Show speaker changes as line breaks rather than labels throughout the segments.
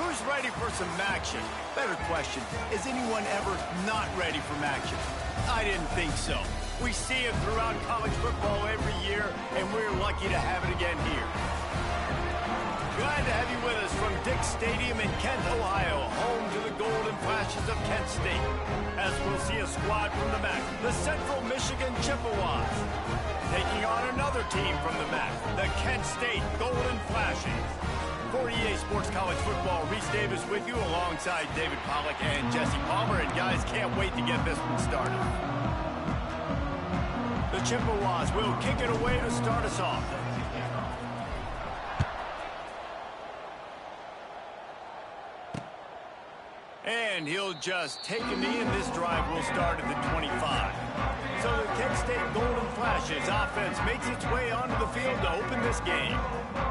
Who's ready for some action? Better question, is anyone ever not ready for action? I didn't think so. We see it throughout college football every year, and we're lucky to have it again here. Glad to have you with us from Dick's Stadium in Kent, Ohio, home to the Golden Flashes of Kent State. As we'll see a squad from the MAC, the Central Michigan Chippewas, taking on another team from the MAC, the Kent State Golden Flashes. For EA Sports College Football, Reese Davis with you alongside David Pollack and Jesse Palmer. And guys, can't wait to get this one started. The Chippewas will kick it away to start us off. And he'll just take a knee, and this drive will start at the 25. So the Kent State Golden Flashes offense makes its way onto the field to open this game.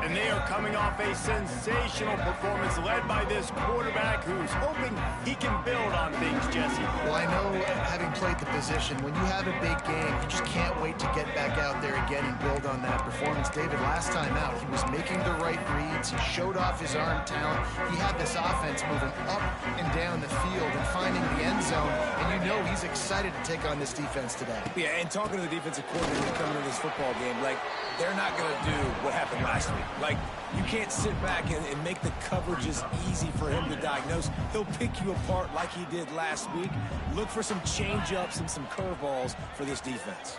And they are coming off a sensational performance led by this quarterback who's hoping he can build on things, Jesse.
Well, I know, having played the position, when you have a big game, you just can't wait to get back out there again and build on that performance. David, last time out, he was making the right reads. He showed off his arm talent. He had this offense moving up and down the field and finding the end zone. And you know he's excited to take on this defense today.
Yeah, and talking to the defensive coordinator coming into this football game, like, they're not going to do what happened last week. Like, you can't sit back and make the coverages easy for him to diagnose. He'll pick you apart like he did last week. Look for some change-ups and some curveballs for this defense.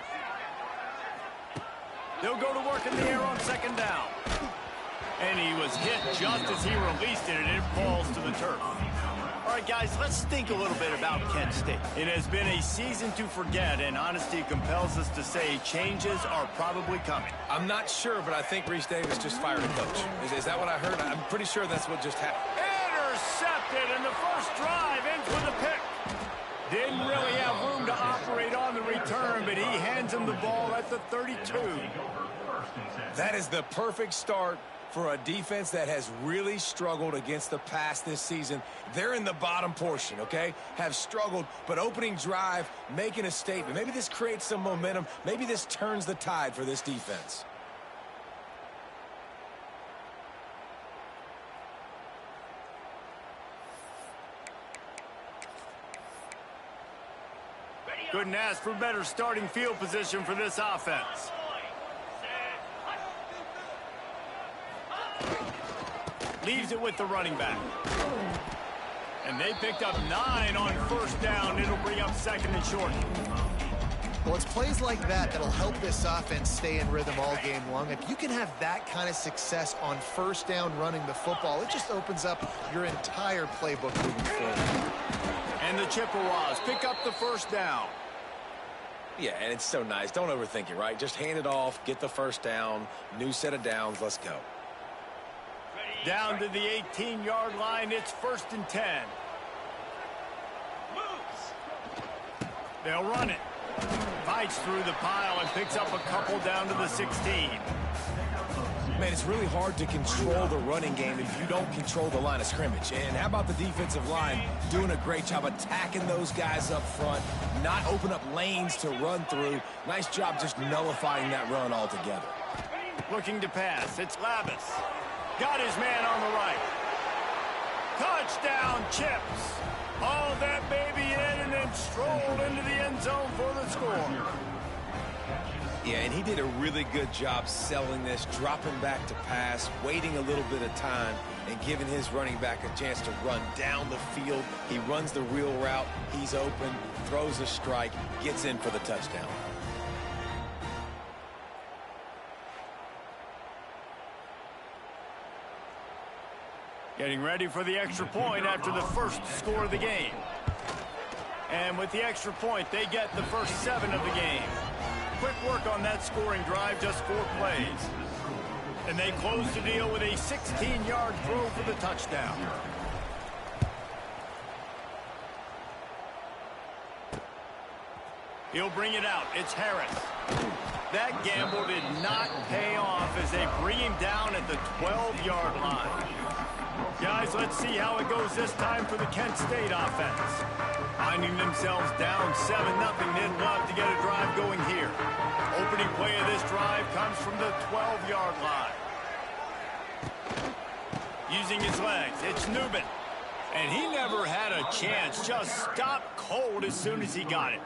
They'll go to work in the air on second down. And he was hit just as he released it, and it falls to the turf. All right, guys, let's think a little bit about Kent State. It has been a season to forget, and honesty compels us to say changes are probably coming.
I'm not sure, but I think Reese Davis just fired a coach. Is that what I heard? I'm pretty sure that's what just happened.
Intercepted, and the first drive ends with a pick. Didn't really have room to operate on the return, but he hands him the ball at the 32.
That is the perfect start for a defense that has really struggled against the pass this season. They're in the bottom portion, okay? Have struggled, but opening drive, making a statement. Maybe this creates some momentum. Maybe this turns the tide for this defense.
Couldn't ask for better starting field position for this offense. Leaves it with the running back. And they picked up 9 on first down. It'll bring up second and short.
Well, it's plays like that that'll help this offense stay in rhythm all game long. If you can have that kind of success on first down running the football, it just opens up your entire playbook moving forward.
And the Chippewas pick up the first down.
Yeah, and it's so nice. Don't overthink it, right? Just hand it off, get the first down, new set of downs, let's go.
Down to the 18-yard line, it's 1st and 10. They'll run it. Fights through the pile and picks up a couple down to the 16.
Man, it's really hard to control the running game if you don't control the line of scrimmage. And how about the defensive line doing a great job attacking those guys up front, not open up lanes to run through. Nice job just nullifying that run altogether.
Looking to pass, it's Lavis. Got his man on the right. Touchdown, Chips. Hauled that baby in and then strolled into the end zone for the score.
Yeah, and he did a really good job selling this, dropping back to pass, waiting a little bit of time, and giving his running back a chance to run down the field. He runs the real route. He's open, throws a strike, gets in for the touchdown.
Getting ready for the extra point after the first score of the game. And with the extra point, they get the first 7 of the game. Quick work on that scoring drive, just 4 plays. And they close the deal with a 16-yard throw for the touchdown. He'll bring it out. It's Harris. That gamble did not pay off as they bring him down at the 12-yard line. Guys, let's see how it goes this time for the Kent State offense. Finding themselves down 7-0, they'd love to get a drive going here. Opening play of this drive comes from the 12-yard line. Using his legs, it's Newman. And he never had a chance. Just stopped cold as soon as he got it.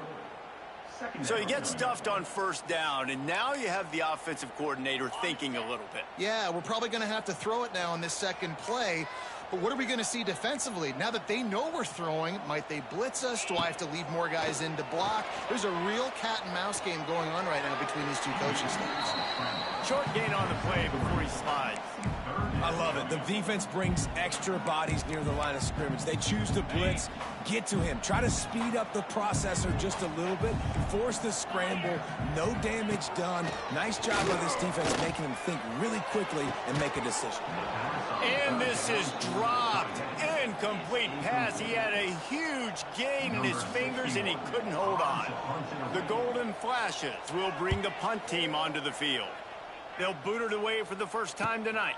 So he gets stuffed on first down, and now you have the offensive coordinator thinking a little bit.
Yeah, we're probably going to have to throw it now on this second play. But what are we going to see defensively? Now that they know we're throwing, might they blitz us? Do I have to leave more guys in to block? There's a real cat and mouse game going on right now between these two coaching staffs.
Short gain on the play before he slides.
I love it. The defense brings extra bodies near the line of scrimmage. They choose to blitz, get to him, try to speed up the processor just a little bit, force the scramble, no damage done. Nice job by this defense making him think really quickly and make a decision.
And this is dropped. Incomplete pass. He had a huge gain in his fingers, and he couldn't hold on. The Golden Flashes will bring the punt team onto the field. They'll boot it away for the first time tonight.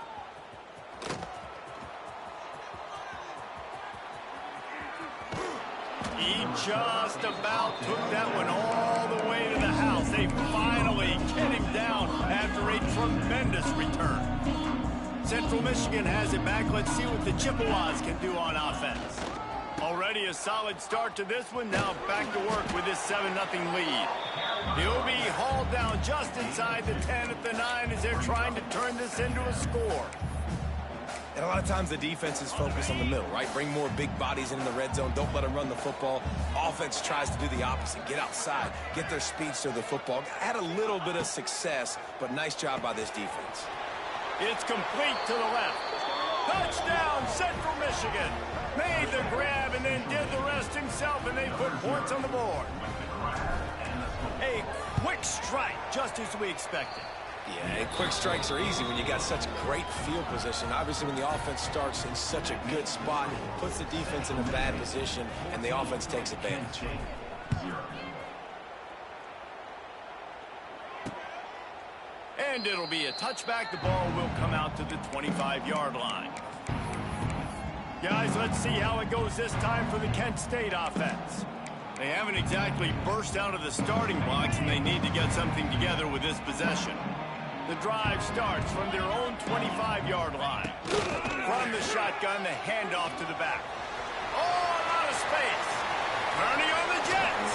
He just about took that one all the way to the house. They finally get him down after a tremendous return. Central Michigan has it back. Let's see what the Chippewas can do on offense. Already a solid start to this one. Now back to work with this 7-0 lead. He'll be hauled down just inside the 10 at the 9 as they're trying to turn this into a score.
And a lot of times the defense is focused on the middle, right? Bring more big bodies into the red zone. Don't let them run the football. Offense tries to do the opposite. Get outside. Get their speeds to the football. Had a little bit of success, but nice job by this defense.
It's complete to the left. Touchdown, Central Michigan. Made the grab and then did the rest himself, and they put points on the board. A quick strike, just as we expected.
Yeah, and quick strikes are easy when you got such great field position. Obviously, when the offense starts in such a good spot, puts the defense in a bad position, and the offense takes advantage.
And it'll be a touchback. The ball will come out to the 25-yard line. Guys, let's see how it goes this time for the Kent State offense. They haven't exactly burst out of the starting blocks, and they need to get something together with this possession. The drive starts from their own 25-yard line. From the shotgun, the handoff to the back. Oh, a lot of space. Turning on the Jets.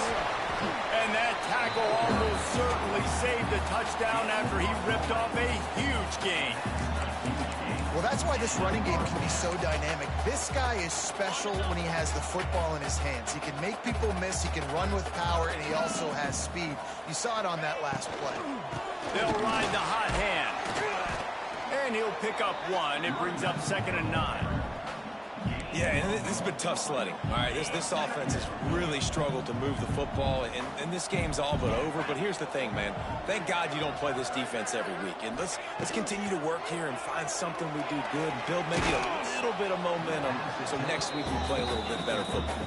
And that tackle almost certainly saved a touchdown after he ripped off a huge gain.
Well, that's why this running game can be so dynamic. This guy is special when he has the football in his hands. He can make people miss, he can run with power, and he also has speed. You saw it on that last play.
They'll ride the hot hand. And he'll pick up one. It brings up 2nd and 9.
Yeah, and this has been tough sledding. All right, this offense has really struggled to move the football, and this game's all but over. But here's the thing, man. Thank God you don't play this defense every week. And let's continue to work here and find something we do good and build maybe a little bit of momentum so next week we play a little bit better football.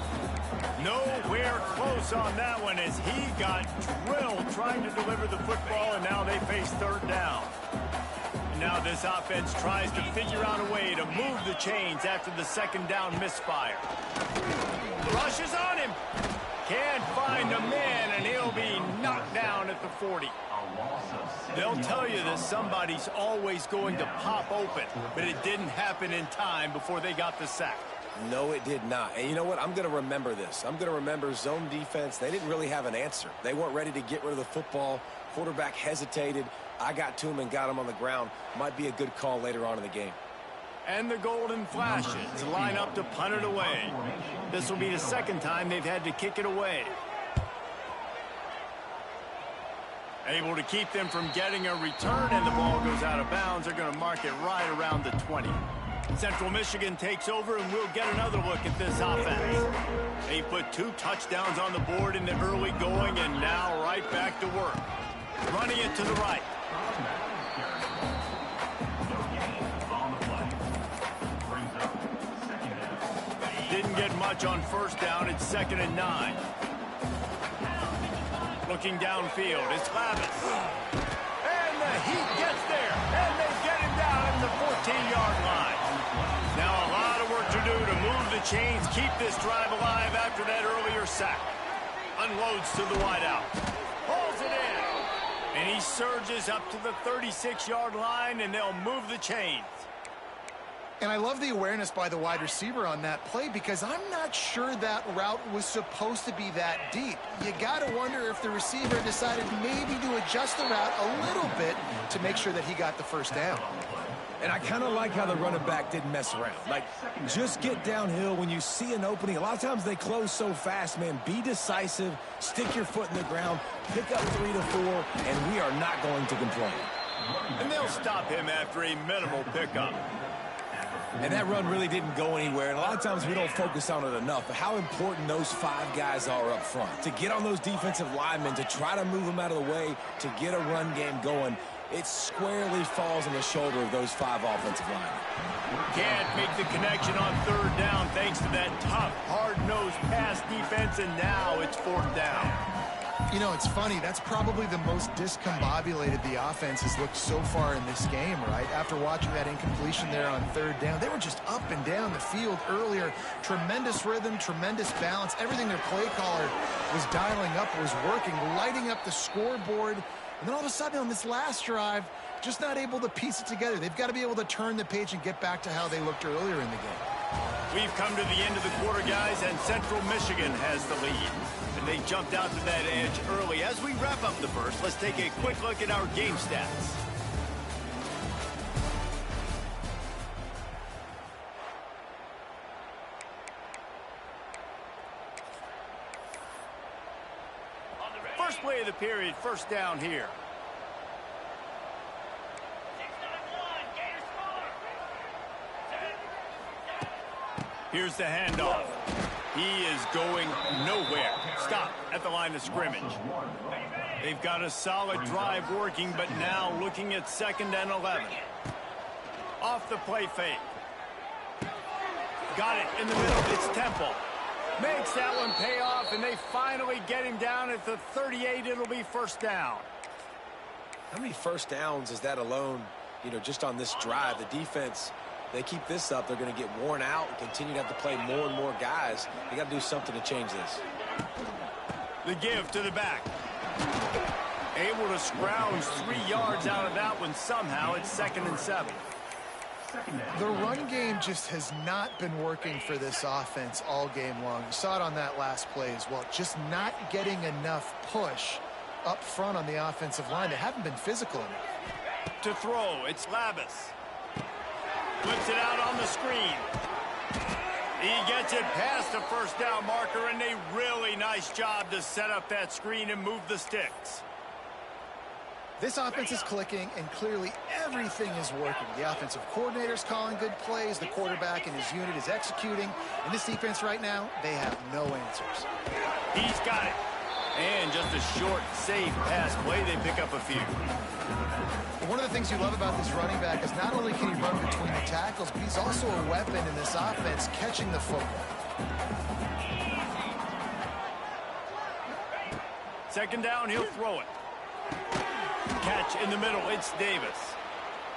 Nowhere close on that one as he got drilled trying to deliver the football, and now they face 3rd down. Now this offense tries to figure out a way to move the chains after the 2nd down misfire. Rushes on him. Can't find a man, and he'll be knocked down at the 40. They'll tell you that somebody's always going to pop open, but it didn't happen in time before they got the sack.
No, it did not. And you know what? I'm going to remember this. I'm going to remember zone defense. They didn't really have an answer. They weren't ready to get rid of the football. Quarterback hesitated. I got to him and got him on the ground. Might be a good call later on in the game.
And the Golden Flashes line up to punt it away. This will be the 2nd time they've had to kick it away. Able to keep them from getting a return, and the ball goes out of bounds. They're going to mark it right around the 20. Central Michigan takes over, and we'll get another look at this offense. They put 2 touchdowns on the board in the early going, and now right back to work. Running it to the right. Didn't get much on 1st down. It's 2nd and 9. Looking downfield, it's Lavis. And the Heat gets there, and they get him down at the 14-yard line. Now a lot of work to do to move the chains, keep this drive alive after that earlier sack. Unloads to the wideout. Pulls it in. And he surges up to the 36-yard line, and they'll move the chains.
And I love the awareness by the wide receiver on that play because I'm not sure that route was supposed to be that deep. You got to wonder if the receiver decided maybe to adjust the route a little bit to make sure that he got the first down.
And I kind of like how the running back didn't mess around. Like, just get downhill when you see an opening. A lot of times they close so fast, man. Be decisive, stick your foot in the ground, pick up 3 to 4, and we are not going to complain.
And they'll stop him after a minimal pickup.
And that run really didn't go anywhere. And a lot of times we don't focus on it enough. But how important those 5 guys are up front. To get on those defensive linemen, to try to move them out of the way, to get a run game going, it squarely falls on the shoulder of those 5 offensive linemen.
Can't make the connection on 3rd down thanks to that tough, hard-nosed pass defense, and now it's 4th down.
You know, it's funny. That's probably the most discombobulated the offense has looked so far in this game, right? After watching that incompletion there on 3rd down, they were just up and down the field earlier. Tremendous rhythm, tremendous balance. Everything their play caller was dialing up was working, lighting up the scoreboard. And then all of a sudden on this last drive, just not able to piece it together. They've got to be able to turn the page and get back to how they looked earlier in the game.
We've come to the end of the quarter, guys, and Central Michigan has the lead. And they jumped out to that edge early. As we wrap up the first, let's take a quick look at our game stats. First play of the period, 1st down here. Here's the handoff. He is going nowhere. Stop at the line of scrimmage. They've got a solid drive working, but now looking at 2nd and 11. Off the play fake. Got it in the middle. It's Temple. Makes that one pay off, and they finally get him down at the 38. It'll be 1st down.
How many 1st downs is that alone, you know, just on this drive? The defense, they keep this up, they're going to get worn out and continue to have to play more and more guys. They got to do something to change this.
The give to the back. Able to scrounge 3 yards out of that one somehow. It's 2nd and 7.
The run game just has not been working for this offense all game long. You saw it on that last play as well. Just not getting enough push up front on the offensive line. They haven't been physical enough.
To throw, it's Labus. Flips it out on the screen. He gets it past the 1st down marker, and a really nice job to set up that screen and move the sticks.
This offense is clicking, and clearly everything is working. The offensive coordinator's calling good plays. The quarterback and his unit is executing. And this defense right now, they have no answers.
He's got it. And just a short, safe pass play. They pick up a few.
One of the things you love about this running back is not only can he run between the tackles, but he's also a weapon in this offense catching the football.
2nd down, he'll throw it. Catch in the middle, it's Davis.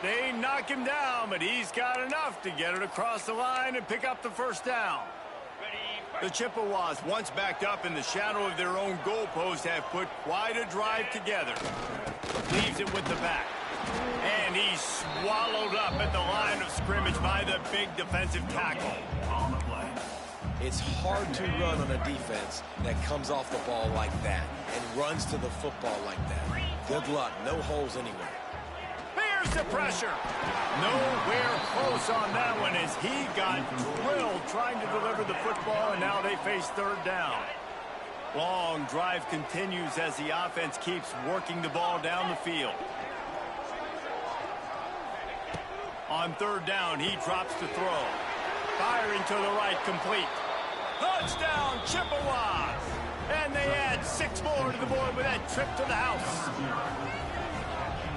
They knock him down, but he's got enough to get it across the line and pick up the 1st down. The Chippewas, once backed up in the shadow of their own goalpost, have put quite a drive together. Leaves it with the back. And he's swallowed up at the line of scrimmage by the big defensive tackle.
It's hard to run on a defense that comes off the ball like that and runs to the football like that. Good luck. No holes anywhere.
Here's the pressure. Nowhere close on that one as he got drilled trying to deliver the football, and now they face 3rd down. Long drive continues as the offense keeps working the ball down the field. On 3rd down, he drops to throw. Firing to the right, complete. Touchdown, Chippewas! And they add 6 more to the board with that trip to the house.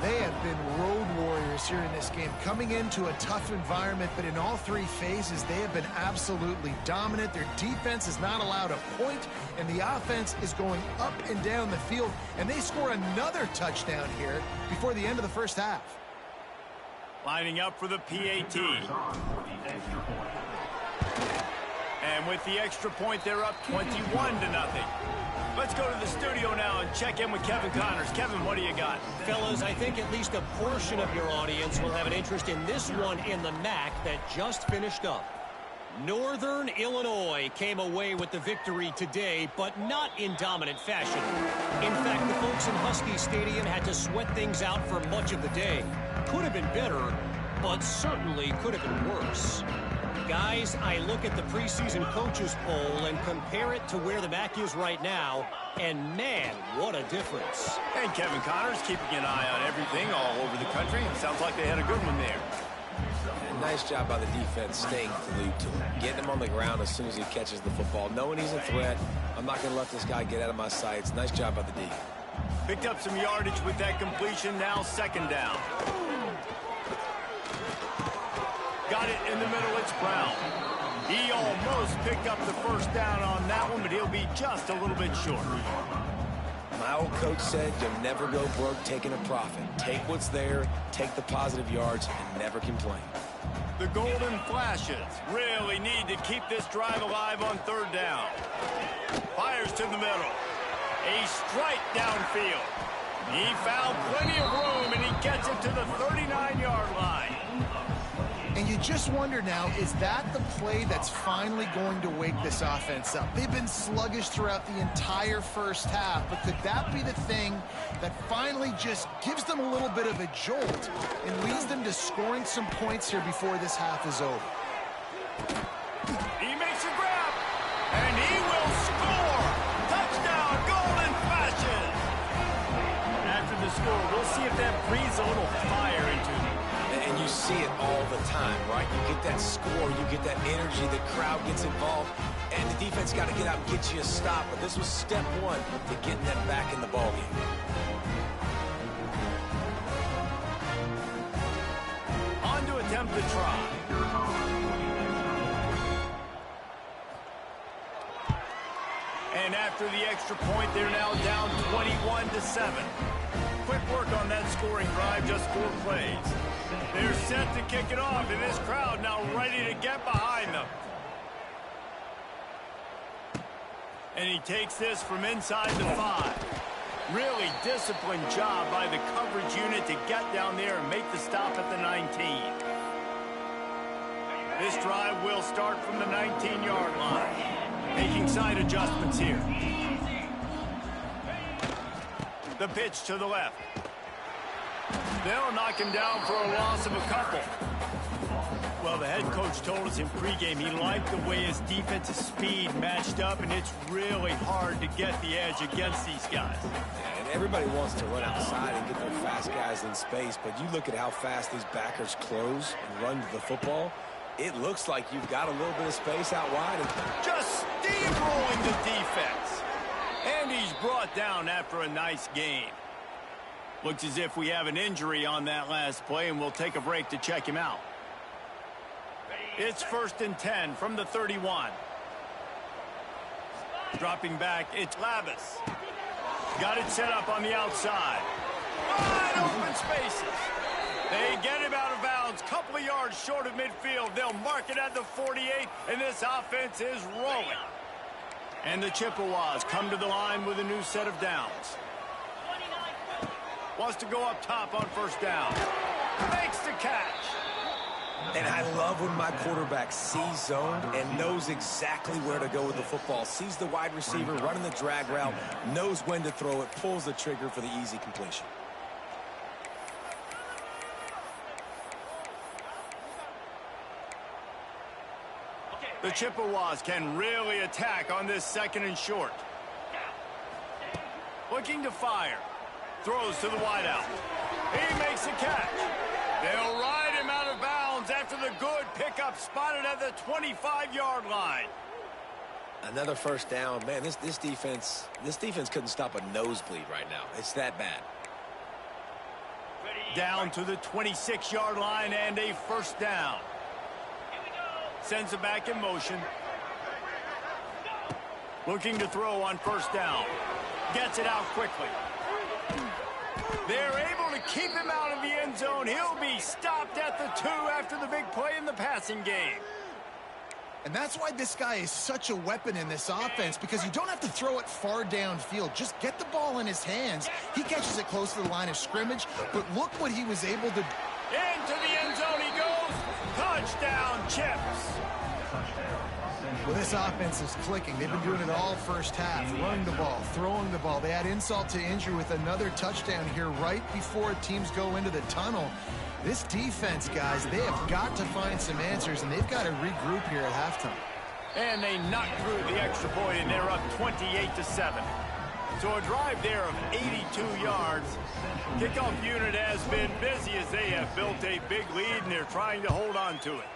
They have been road warriors here in this game, coming into a tough environment, but in all 3 phases, they have been absolutely dominant. Their defense is not allowed a point, and the offense is going up and down the field, and they score another touchdown here before the end of the 1st half.
Lining up for the PAT. And with the extra point, they're up 21-0. Let's go to the studio now and check in with Kevin Connors. Kevin, what do you got?
Fellas, I think at least a portion of your audience will have an interest in this one in the MAC that just finished up. Northern Illinois came away with the victory today, but not in dominant fashion. In fact, the folks in Husky Stadium had to sweat things out for much of the day. Could have been better, but certainly could have been worse. Guys, I look at the preseason coaches poll and compare it to where the MAC is right now, and man, what a difference.
And Kevin Connors keeping an eye on everything all over the country. Sounds like they had a good one there.
And nice job by the defense staying glued to him, getting him on the ground as soon as he catches the football, knowing he's a threat. I'm not going to let this guy get out of my sights. Nice job by the D.
Picked up some yardage with that completion. Now second down. Got it in the middle. It's Brown. He almost picked up the first down on that one, but he'll be just a little bit short.
My old coach said you'll never go broke taking a profit. Take what's there, take the positive yards, and never complain.
The Golden Flashes really need to keep this drive alive on third down. Fires to the middle. A strike downfield. He found plenty of room, and he gets it to the 39-yard line.
And you just wonder now, is that the play that's finally going to wake this offense up? They've been sluggish throughout the entire first half, but could that be the thing that finally just gives them a little bit of a jolt and leads them to scoring some points here before this half is over?
He makes a grab, and he will score. Touchdown, Golden Flashes. After the score, we'll see if that breathes a little fire into them.
And you see it all the time, right? You get that score, you get that energy, the crowd gets involved, and the defense got to get out and get you a stop. But this was step one to getting them back in the ballgame.
On to attempt the try. And after the extra point, they're now down 21-7. Quick work on that scoring drive, just 4 plays. They're set to kick it off, and this crowd now ready to get behind them. And he takes this from inside the 5. Really disciplined job by the coverage unit to get down there and make the stop at the 19. This drive will start from the 19-yard line. Making side adjustments here. The pitch to the left. They'll knock him down for a loss of a couple. Well, the head coach told us in pregame he liked the way his defensive speed matched up, and it's really hard to get the edge against these guys.
Yeah, and everybody wants to run outside and get their fast guys in space, but you look at how fast these backers close and run to the football, it looks like you've got a little bit of space out wide.
Just steamrolling the defense. And he's brought down after a nice game. Looks as if we have an injury on that last play, and we'll take a break to check him out. It's 1st and 10 from the 31. Dropping back, it's Lavis. Got it set up on the outside. Wide open spaces. They get him out of bounds, couple of yards short of midfield. They'll mark it at the 48, and this offense is rolling. And the Chippewas come to the line with a new set of downs. Wants to go up top on first down. Makes the catch.
And I love when my quarterback sees zone and knows exactly where to go with the football. Sees the wide receiver running the drag route, knows when to throw it, pulls the trigger for the easy completion.
The Chippewas can really attack on this 2nd and short. Looking to fire. Throws to the wideout. He makes the catch. They'll ride him out of bounds after the good pickup spotted at the 25-yard line.
Another first down. Man, this defense couldn't stop a nosebleed right now. It's that bad.
Down to the 26-yard line and a first down. Sends it back in motion. Looking to throw on first down. Gets it out quickly. They're able to keep him out of the end zone. He'll be stopped at the 2 after the big play in the passing game.
And that's why this guy is such a weapon in this offense, because you don't have to throw it far downfield. Just get the ball in his hands. He catches it close to the line of scrimmage, but look what he was able to...
Into the end zone he goes. Touchdown, Chips.
Well, this offense is clicking. They've been doing it all first half. Running the ball, throwing the ball. They add insult to injury with another touchdown here right before teams go into the tunnel. This defense, guys, they have got to find some answers, and they've got to regroup here at halftime.
And they knock through the extra point, and they're up 28-7. So a drive there of 82 yards. Kickoff unit has been busy as they have built a big lead, and they're trying to hold on to it.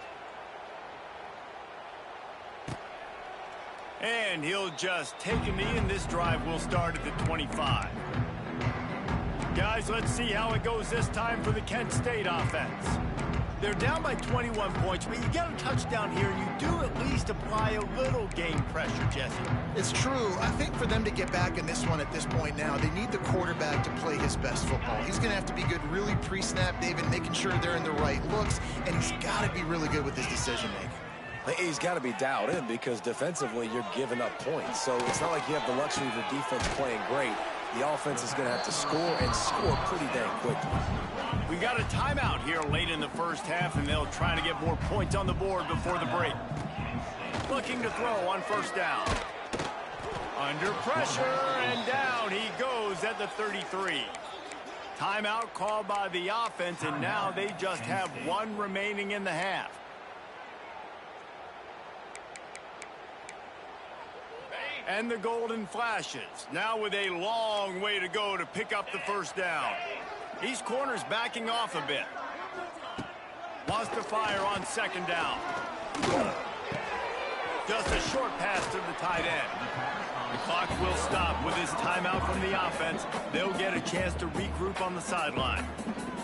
And he'll just take a knee, and this drive will start at the 25. Guys, let's see how it goes this time for the Kent State offense. They're down by 21 points, but you get a touchdown here, and you do at least apply a little game pressure, Jesse.
It's true. I think for them to get back in this one at this point now, they need the quarterback to play his best football. He's going to have to be good really pre-snap, David, making sure they're in the right looks, and he's got to be really good with his decision-making.
He's got to be dialed in because defensively you're giving up points. So it's not like you have the luxury of your defense playing great. The offense is going to have to score and score pretty dang quickly.
We got a timeout here late in the first half, and they'll try to get more points on the board before the break. Looking to throw on first down. Under pressure, and down he goes at the 33. Timeout called by the offense, and now they just have one remaining in the half. And the golden flashes, now with a long way to go to pick up the first down. These corners backing off a bit. Wants to fire on second down. Just a short pass to the tight end. The clock will stop with this timeout from the offense. They'll get a chance to regroup on the sideline.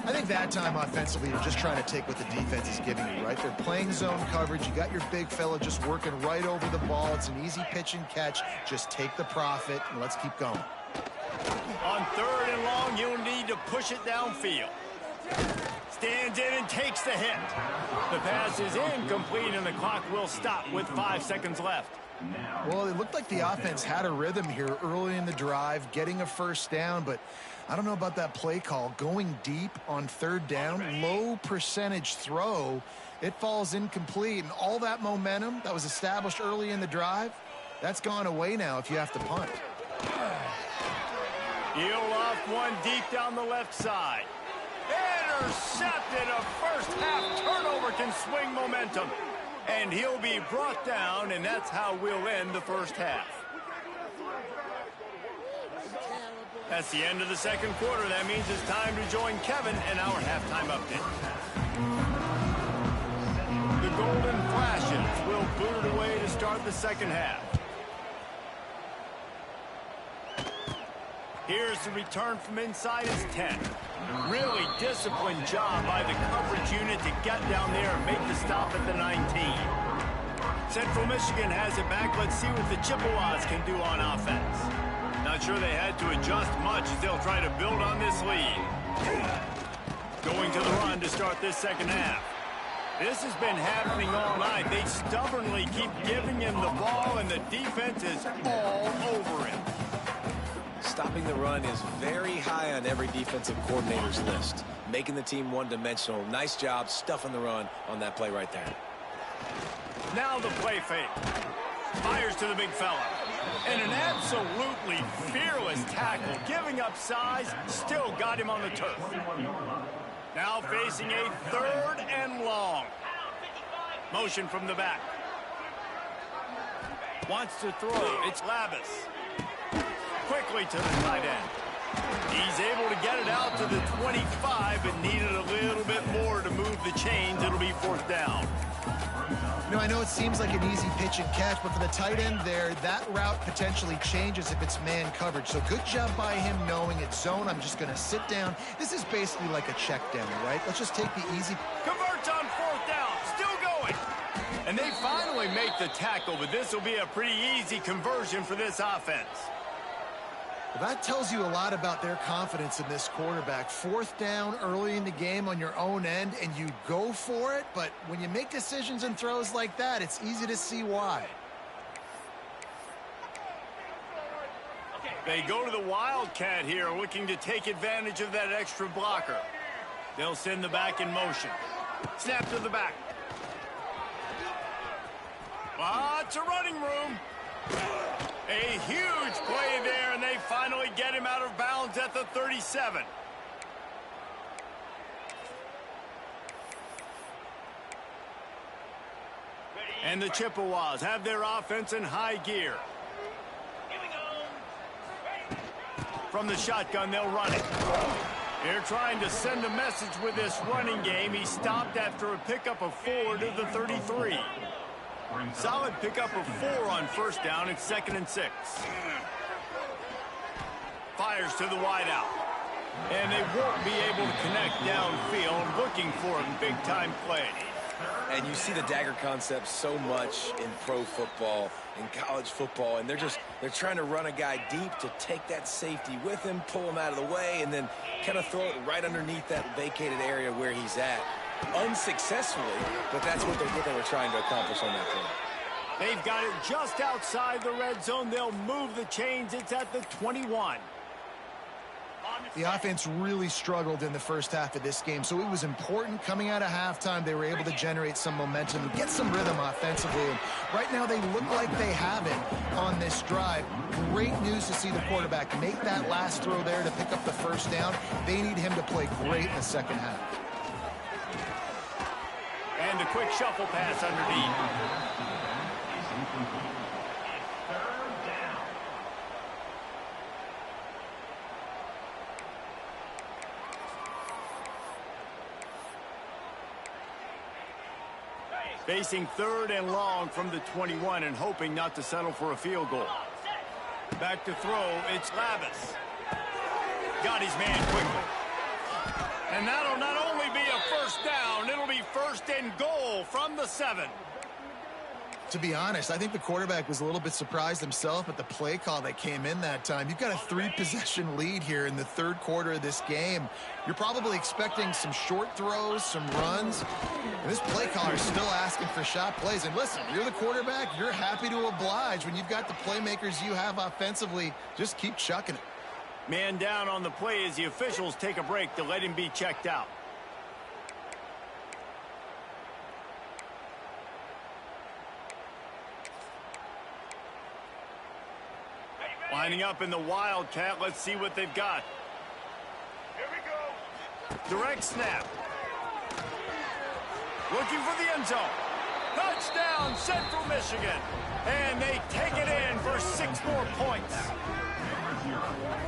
I think that time offensively, you're just trying to take what the defense is giving you, right? They're playing zone coverage. You got your big fella just working right over the ball. It's an easy pitch and catch. Just take the profit, and let's keep going.
On third and long, you'll need to push it downfield. Stands in and takes the hit. The pass is incomplete, and the clock will stop with 5 seconds left.
Well, it looked like the offense had a rhythm here early in the drive, getting a first down, but I don't know about that play call. Going deep on third down, low percentage throw, it falls incomplete, and all that momentum that was established early in the drive, that's gone away now if you have to punt.
He'll off one deep down the left side. Intercepted. A first half turnover can swing momentum. And he'll be brought down, and that's how we'll end the first half. That's the end of the second quarter. That means it's time to join Kevin in our halftime update. The golden flashes will boot it away to start the second half. Here's the return from inside his 10. Really disciplined job by the coverage unit to get down there and make the stop at the 19. Central Michigan has it back. Let's see what the Chippewas can do on offense. Not sure they had to adjust much as they'll try to build on this lead. Going to the run to start this second half. This has been happening all night. They stubbornly keep giving him the ball, and the defense is all over him.
Stopping the run is very high on every defensive coordinator's list. Making the team one-dimensional. Nice job stuffing the run on that play right there.
Now the play fake. Fires to the big fella. And an absolutely fearless tackle. Giving up size, still got him on the turf. Now facing a third and long. Motion from the back. Wants to throw. It's Labus. Quickly to the tight end. He's able to get it out to the 25, but needed a little bit more to move the chains. It'll be fourth down.
You know, I know it seems like an easy pitch and catch, but for the tight end there, that route potentially changes if it's man coverage. So good job by him knowing it's zone. I'm just going to sit down. This is basically like a check down, right? Let's just take the easy.
Converts on fourth down. Still going. And they finally make the tackle, but this will be a pretty easy conversion for this offense.
Well, that tells you a lot about their confidence in this quarterback. 4th down early in the game on your own end, and you go for it. But when you make decisions and throws like that, it's easy to see why.
They go to the Wildcat here, looking to take advantage of that extra blocker. They'll send the back in motion. Snap to the back. Lots of running room. A huge play there, and they finally get him out of bounds at the 37. And the Chippewas have their offense in high gear. From the shotgun, they'll run it. They're trying to send a message with this running game. He stopped after a pickup of 4 to the 33. Solid pickup of 4 on 1st down. It's 2nd and 6. Fires to the wideout. And they won't be able to connect downfield, looking for a big-time play.
And you see the dagger concept so much in pro football, in college football, and they're trying to run a guy deep to take that safety with him, pull him out of the way, and then kind of throw it right underneath that vacated area where he's at. Unsuccessfully, but that's what they were trying to accomplish on that play.
They've got it just outside the red zone. They'll move the chains. It's at the 21.
The offense really struggled in the first half of this game, so it was important coming out of halftime. They were able to generate some momentum and get some rhythm offensively. And right now they look like they have it on this drive. Great news to see the quarterback make that last throw there to pick up the 1st down. They need him to play great in the 2nd half.
And the quick shuffle pass underneath. Facing 3rd and long from the 21 and hoping not to settle for a field goal. Back to throw, it's Lavis. Got his man quickly. And that'll not only be a 1st down, it'll be 1st and goal from the 7.
To be honest, I think the quarterback was a little bit surprised himself at the play call that came in that time. You've got a 3-possession lead here in the 3rd quarter of this game. You're probably expecting some short throws, some runs. And this play caller is still asking for shot plays. And listen, you're the quarterback. You're happy to oblige. When you've got the playmakers you have offensively, just keep chucking it.
Man down on the play as the officials take a break to let him be checked out. Lining up in the Wildcat. Let's see what they've got. Here we go. Direct snap. Looking for the end zone. Touchdown, Central Michigan. And they take it in for 6 more points.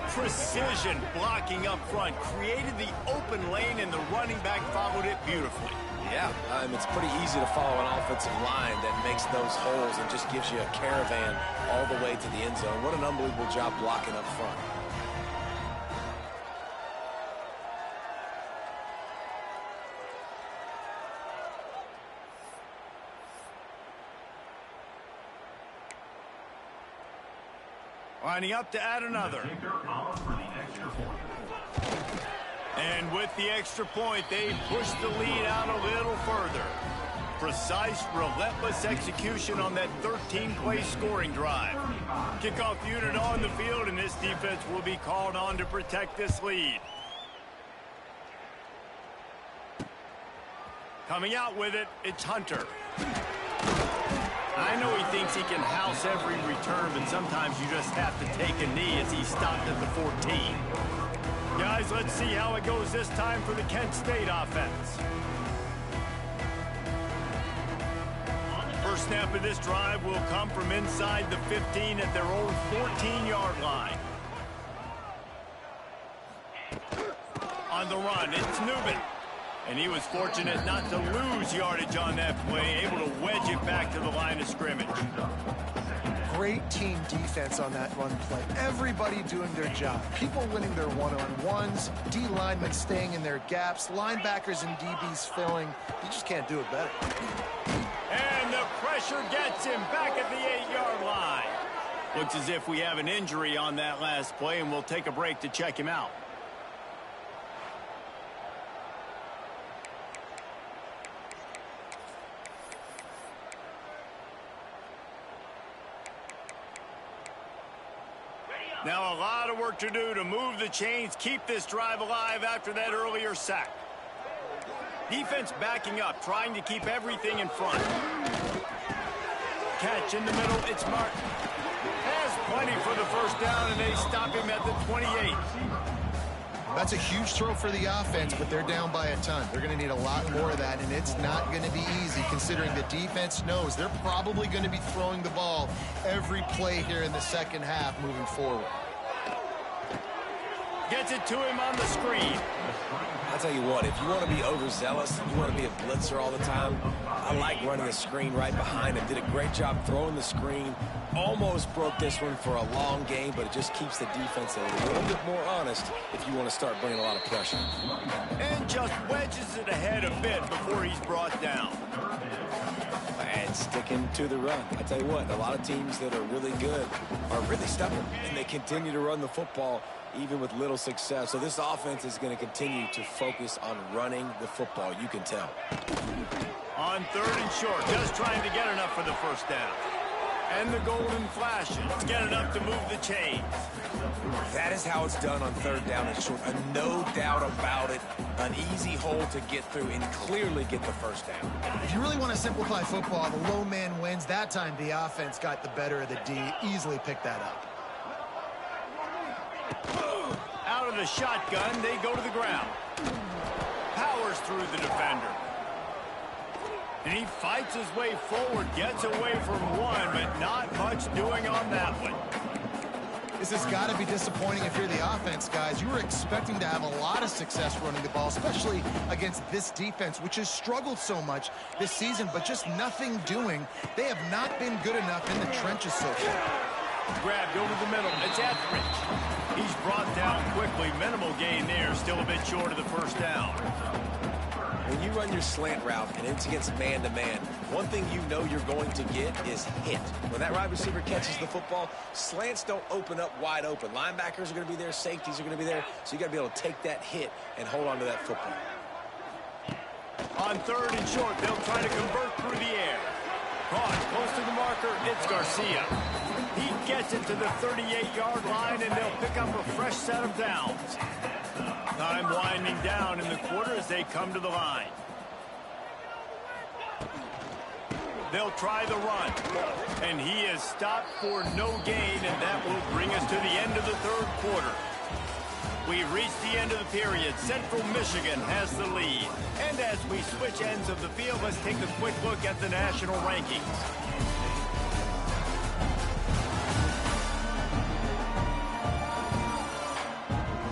Precision blocking up front. Created the open lane, and the running back followed it beautifully.
Yeah, it's pretty easy to follow an offensive line that makes those holes and just gives you a caravan all the way to the end zone. What an unbelievable job blocking up front.
Lining up to add another. And with the extra point, they push the lead out a little further. Precise, relentless execution on that 13-play scoring drive. Kickoff unit on the field, and this defense will be called on to protect this lead. Coming out with it, it's Hunter. I know he thinks he can house every return, but sometimes you just have to take a knee as he stopped at the 14. Guys, let's see how it goes this time for the Kent State offense. First snap of this drive will come from inside the 15 at their own 14-yard line. On the run, it's Newman. And he was fortunate not to lose yardage on that play, able to wedge it back to the line of scrimmage.
Great team defense on that run play. Everybody doing their job. People winning their one-on-ones, D linemen staying in their gaps, linebackers and DBs filling. You just can't do it better.
And the pressure gets him back at the 8-yard line. Looks as if we have an injury on that last play, and we'll take a break to check him out. Now a lot of work to do to move the chains, keep this drive alive after that earlier sack. Defense backing up, trying to keep everything in front. Catch in the middle, it's marked. Has plenty for the first down, and they stop him at the 28.
That's a huge throw for the offense, but they're down by a ton. They're going to need a lot more of that, and it's not going to be easy considering the defense knows they're probably going to be throwing the ball every play here in the second half moving forward.
Gets it to him on the screen.
I'll tell you what, if you want to be overzealous, you want to be a blitzer all the time, I like running the screen right behind him. Did a great job throwing the screen. Almost broke this one for a long game, but it just keeps the defense a little bit more honest if you want to start bringing a lot of pressure.
And just wedges it ahead a bit before he's brought down.
And sticking to the run. I tell you what, a lot of teams that are really good are really stubborn, and they continue to run the football even with little success. So this offense is going to continue to focus on running the football. You can tell.
On 3rd and short, just trying to get enough for the first down. And the golden flashes. Get enough to move the chains.
That is how it's done on 3rd down and short. No doubt about it. An easy hole to get through and clearly get the first down.
If you really want to simplify football, the low man wins. That time the offense got the better of the D. Easily picked that up.
Out of the shotgun, they go to the ground. Powers through the defender. And he fights his way forward, gets away from one, but not much doing on that one.
This has got to be disappointing if you're the offense, guys. You were expecting to have a lot of success running the ball, especially against this defense, which has struggled so much this season, but just nothing doing. They have not been good enough in the trenches so far.
Grabbed over the middle. It's Etheridge. He's brought down quickly. Minimal gain there. Still a bit short of the first down.
When you run your slant route and it's against man-to-man, one thing you know you're going to get is hit. When that wide receiver catches the football, slants don't open up wide open. Linebackers are going to be there. Safeties are going to be there. So you got to be able to take that hit and hold on to that football.
On 3rd and short, they'll try to convert through the air. Caught close to the marker. It's Garcia. He gets it to the 38-yard line, and they'll pick up a fresh set of downs. Time winding down in the quarter as they come to the line. They'll try the run, and he is stopped for no gain, and that will bring us to the end of the 3rd quarter. We've reached the end of the period. Central Michigan has the lead. And as we switch ends of the field, let's take a quick look at the national rankings.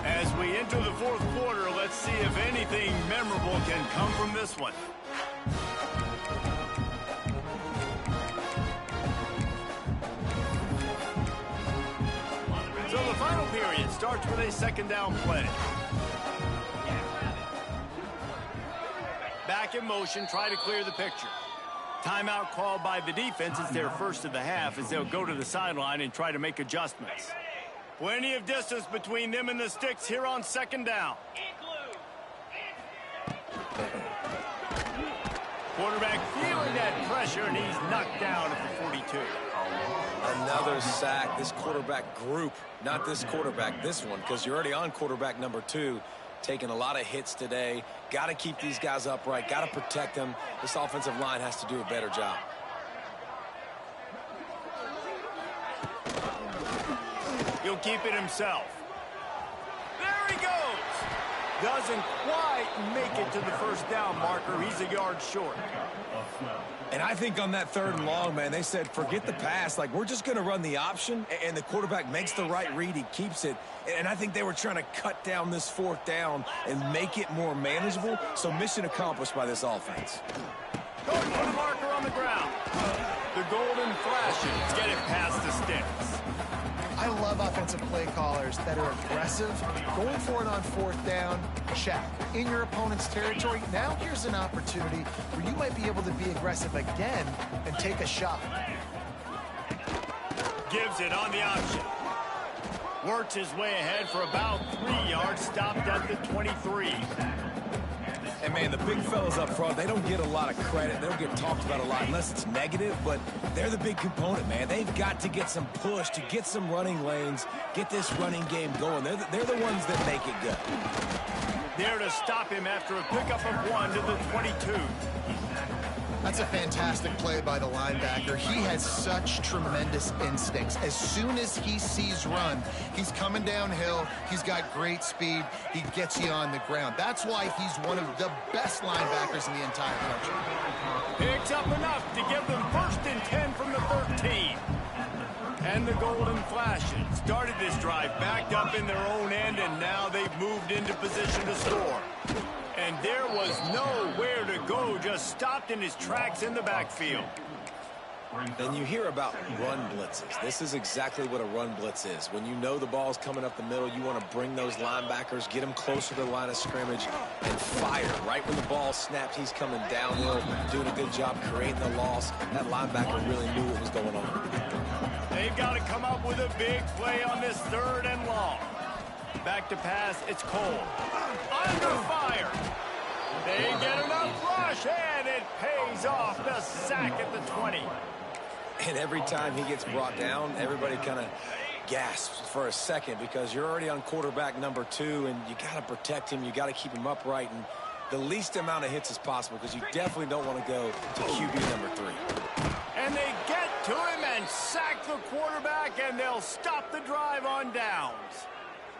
As we enter the 4th quarter, let's see if anything memorable can come from this one. So the final period starts with a 2nd down play. Back in motion, try to clear the picture. Timeout called by the defense. It's their first of the half as they'll go to the sideline and try to make adjustments. Plenty of distance between them and the sticks here on 2nd down. Quarterback feeling that pressure, and he's knocked down at the 42.
Another sack. This quarterback group, not this quarterback, this one, because you're already on quarterback number 2, taking a lot of hits today. Got to keep these guys upright, got to protect them. This offensive line has to do a better job.
He'll keep it himself. There he goes. Doesn't quite make it to the first down marker. He's a yard short.
And I think on that 3rd and long, man, they said, forget the pass. Like, we're just going to run the option, and the quarterback makes the right read. He keeps it. And I think they were trying to cut down this 4th down and make it more manageable. So mission accomplished by this offense.
Going for the marker on the ground. The golden flashes get it past the sticks.
I love offensive play callers that are aggressive. Going for it on 4th down, check. In your opponent's territory, now here's an opportunity where you might be able to be aggressive again and take a shot.
Gives it on the option. Works his way ahead for about 3 yards. Stopped at the 23.
And, man, the big fellas up front, they don't get a lot of credit. They don't get talked about a lot unless it's negative, but they're the big component, man. They've got to get some push, to get some running lanes, get this running game going. They're the ones that make it go.
There to stop him after a pickup of 1 to the 22.
That's a fantastic play by the linebacker. He has such tremendous instincts. As soon as he sees run, he's coming downhill. He's got great speed. He gets you on the ground. That's why he's one of the best linebackers in the entire country.
Picks up enough to give them 1st and 10 from the 13. And the Golden Flashes started this drive backed up in their own end, and now they've moved into position to score. And there was nowhere to go, just stopped in his tracks in the backfield.
And you hear about run blitzes. This is exactly what a run blitz is. When you know the ball's coming up the middle, you want to bring those linebackers, get them closer to the line of scrimmage, and fire. Right when the ball snapped, he's coming downhill, doing a good job creating the loss. That linebacker really knew what was going on.
They've got to come up with a big play on this 3rd and long. Back to pass, it's Cole. Under fire. They get enough rush, and it pays off. The sack at the 20.
And every time he gets brought down, everybody kind of gasps for a second because you're already on quarterback number 2, and you got to protect him. You got to keep him upright and the least amount of hits as possible because you definitely don't want to go to QB number 3.
And they get to him and sack the quarterback, and they'll stop the drive on downs.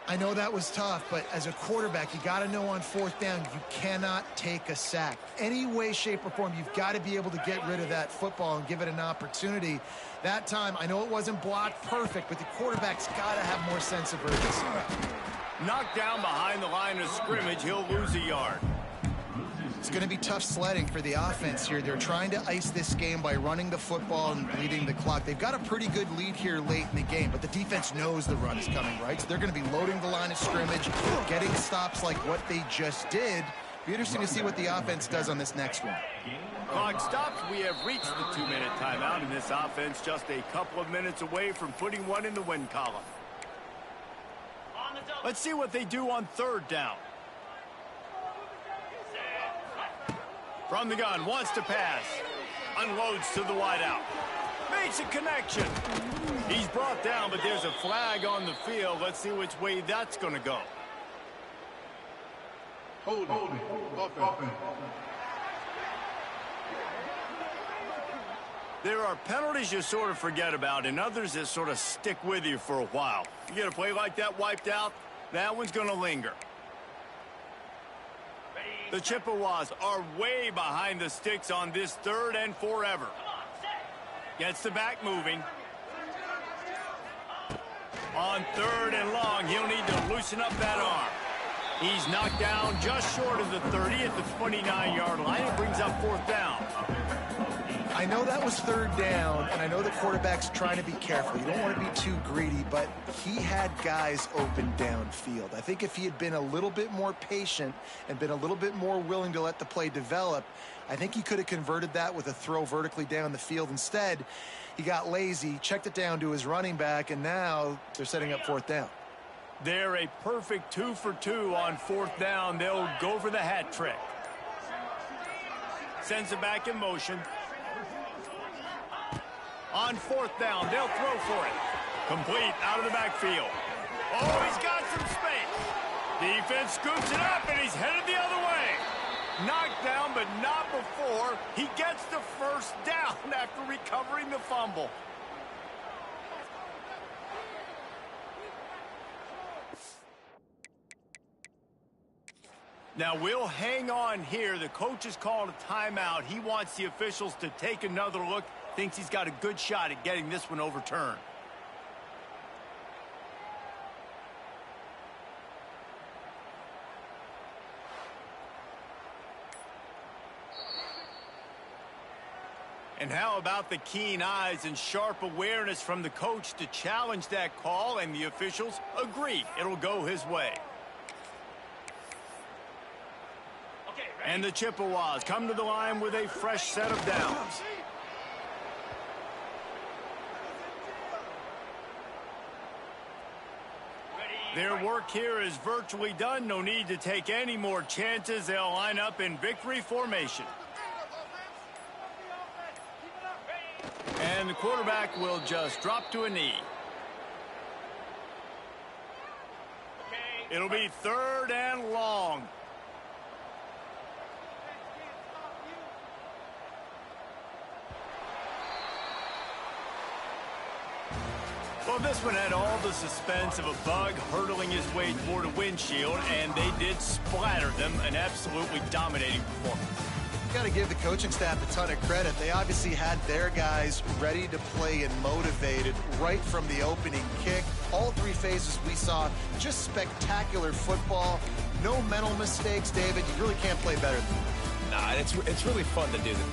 I know that was tough, but as a quarterback, you got to know on 4th down, you cannot take a sack. Any way, shape, or form, you've got to be able to get rid of that football and give it an opportunity. That time, I know it wasn't blocked perfect, but the quarterback's got to have more sense of urgency.
Knocked down behind the line of scrimmage, he'll lose a yard.
It's going to be tough sledding for the offense here. They're trying to ice this game by running the football and bleeding the clock. They've got a pretty good lead here late in the game, but the defense knows the run is coming, right? So they're going to be loading the line of scrimmage, getting stops like what they just did. Be interesting to see what the offense does on this next one.
Clock stops. We have reached the 2-minute timeout, and this offense just a couple of minutes away from putting one in the win column. Let's see what they do on 3rd down. From the gun, wants to pass. Unloads to the wideout. Makes a connection. He's brought down, but there's a flag on the field. Let's see which way that's going to go.
Hold it.
There are penalties you sort of forget about and others that sort of stick with you for a while. You get a play like that wiped out, that one's going to linger. The Chippewas are way behind the sticks on this 3rd and forever. Gets the back moving. On 3rd and long, he'll need to loosen up that arm. He's knocked down just short of the 30 at the 29-yard line. It brings up 4th down.
I know that was 3rd down, and I know the quarterback's trying to be careful. You don't want to be too greedy, but he had guys open downfield. I think if he had been a little bit more patient and been a little bit more willing to let the play develop, I think he could have converted that with a throw vertically down the field. Instead, he got lazy, checked it down to his running back, and now they're setting up 4th down.
They're a perfect 2 for 2 on 4th down. They'll go for the hat trick. Sends it back in motion. On 4th down, they'll throw for it. Complete out of the backfield. Oh, he's got some space. Defense scoops it up, and he's headed the other way. Knocked down, but not before. He gets the 1st down after recovering the fumble. Now, we'll hang on here. The coach has called a timeout. He wants the officials to take another look. Thinks he's got a good shot at getting this one overturned. And how about the keen eyes and sharp awareness from the coach to challenge that call, and the officials agree it'll go his way. And the Chippewas come to the line with a fresh set of downs. Their work here is virtually done. No need to take any more chances. They'll line up in victory formation. And the quarterback will just drop to a knee. It'll be 3rd and long. Well, this one had all the suspense of a bug hurtling his way toward a windshield, and they did splatter them. An absolutely dominating performance.
You got to give the coaching staff a ton of credit. They obviously had their guys ready to play and motivated right from the opening kick. All 3 phases we saw, just spectacular football. No mental mistakes, David. You really can't play better than that.
Nah, it's really fun to do that.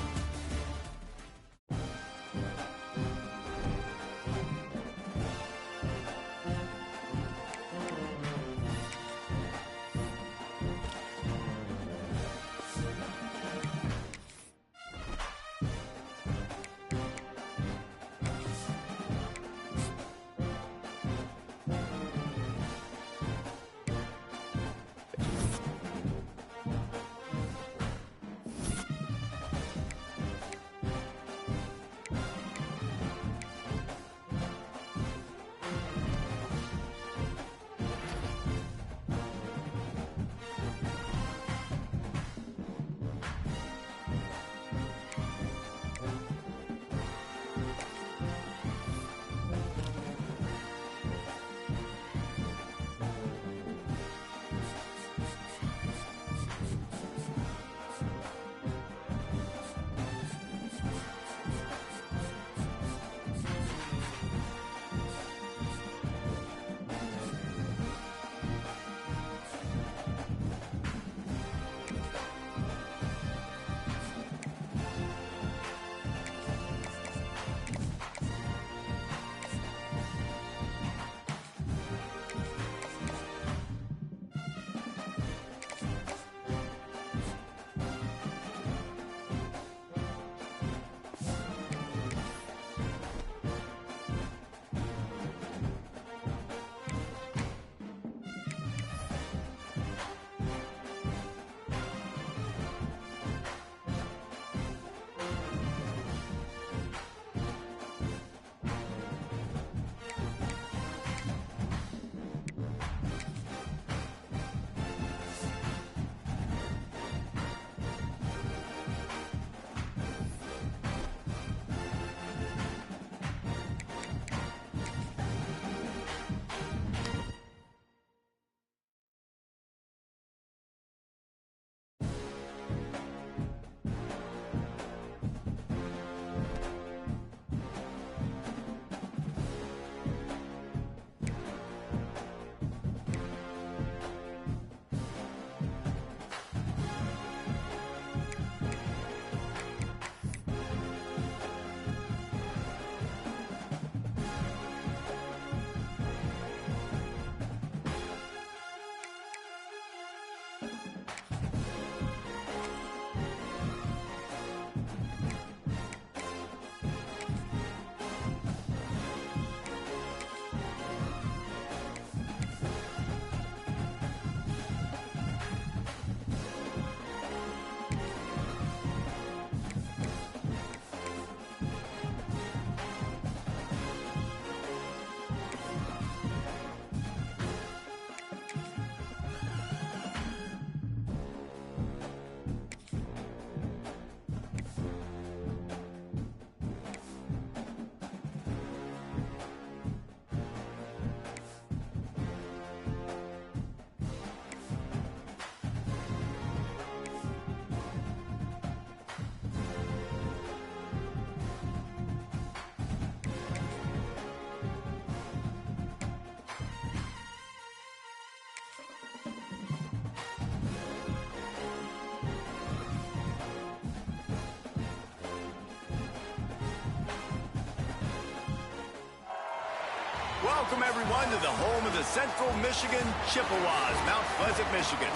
Welcome, everyone, to the home of the Central Michigan Chippewas, Mount Pleasant, Michigan.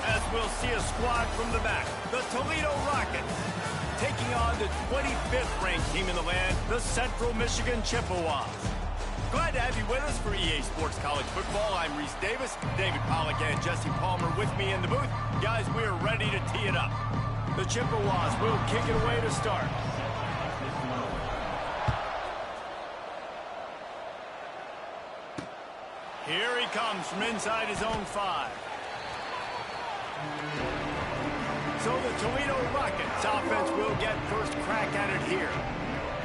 As we'll see a squad from the back, the Toledo Rockets, taking on the 25th ranked team in the land, the Central Michigan Chippewas. Glad to have you with us for EA Sports College Football. I'm Reese Davis, David Pollack, and Jesse Palmer with me in the booth. Guys, we are ready to tee it up. The Chippewas will kick it away to start. Here he comes from inside his own 5. So the Toledo Rockets offense will get first crack at it here.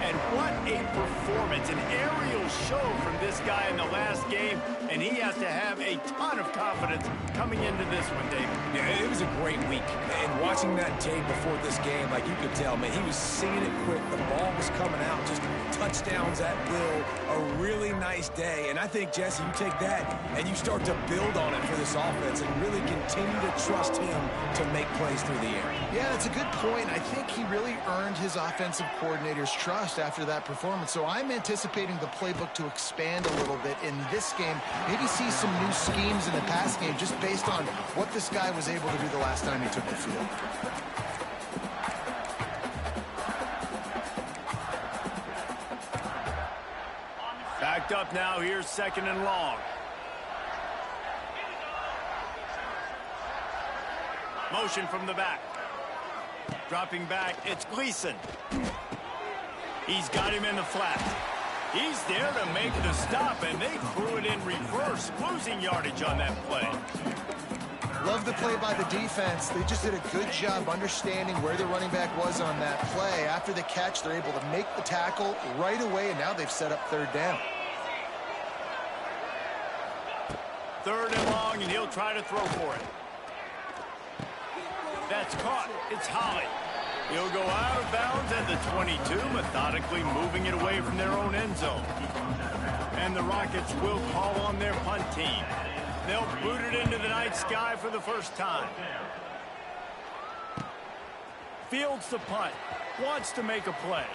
And what a performance, an aerial show from this guy in the last game, and he has to have a ton of confidence coming into this one, David.
Yeah, it was a great week. And watching that tape before this game, like you could tell, man, he was seeing it quick. The ball was coming out, just touchdowns at will. A really nice day. And I think, Jesse, you take that and you start to build on it for this offense and really continue to trust him to make plays through the air.
Yeah, that's a good point. I think he really earned his offensive coordinator's trust after that performance. So I'm anticipating the playbook to expand a little bit in this game. Maybe see some new schemes in the pass game just based on what this guy was able to do the last time he took the field.
Backed up now. Here's 2nd and long. Motion from the back. Dropping back, it's Gleason. He's got him in the flat. He's there to make the stop, and they threw it in reverse, losing yardage on that play.
Love the play by the defense. They just did a good job understanding where the running back was on that play. After the catch, they're able to make the tackle right away, and now they've set up 3rd down.
3rd and long, and he'll try to throw for it. That's caught. It's Holly. He'll go out of bounds at the 22, methodically moving it away from their own end zone. And the Rockets will call on their punt team. They'll boot it into the night sky for the first time. Fields the punt. Wants to make a play.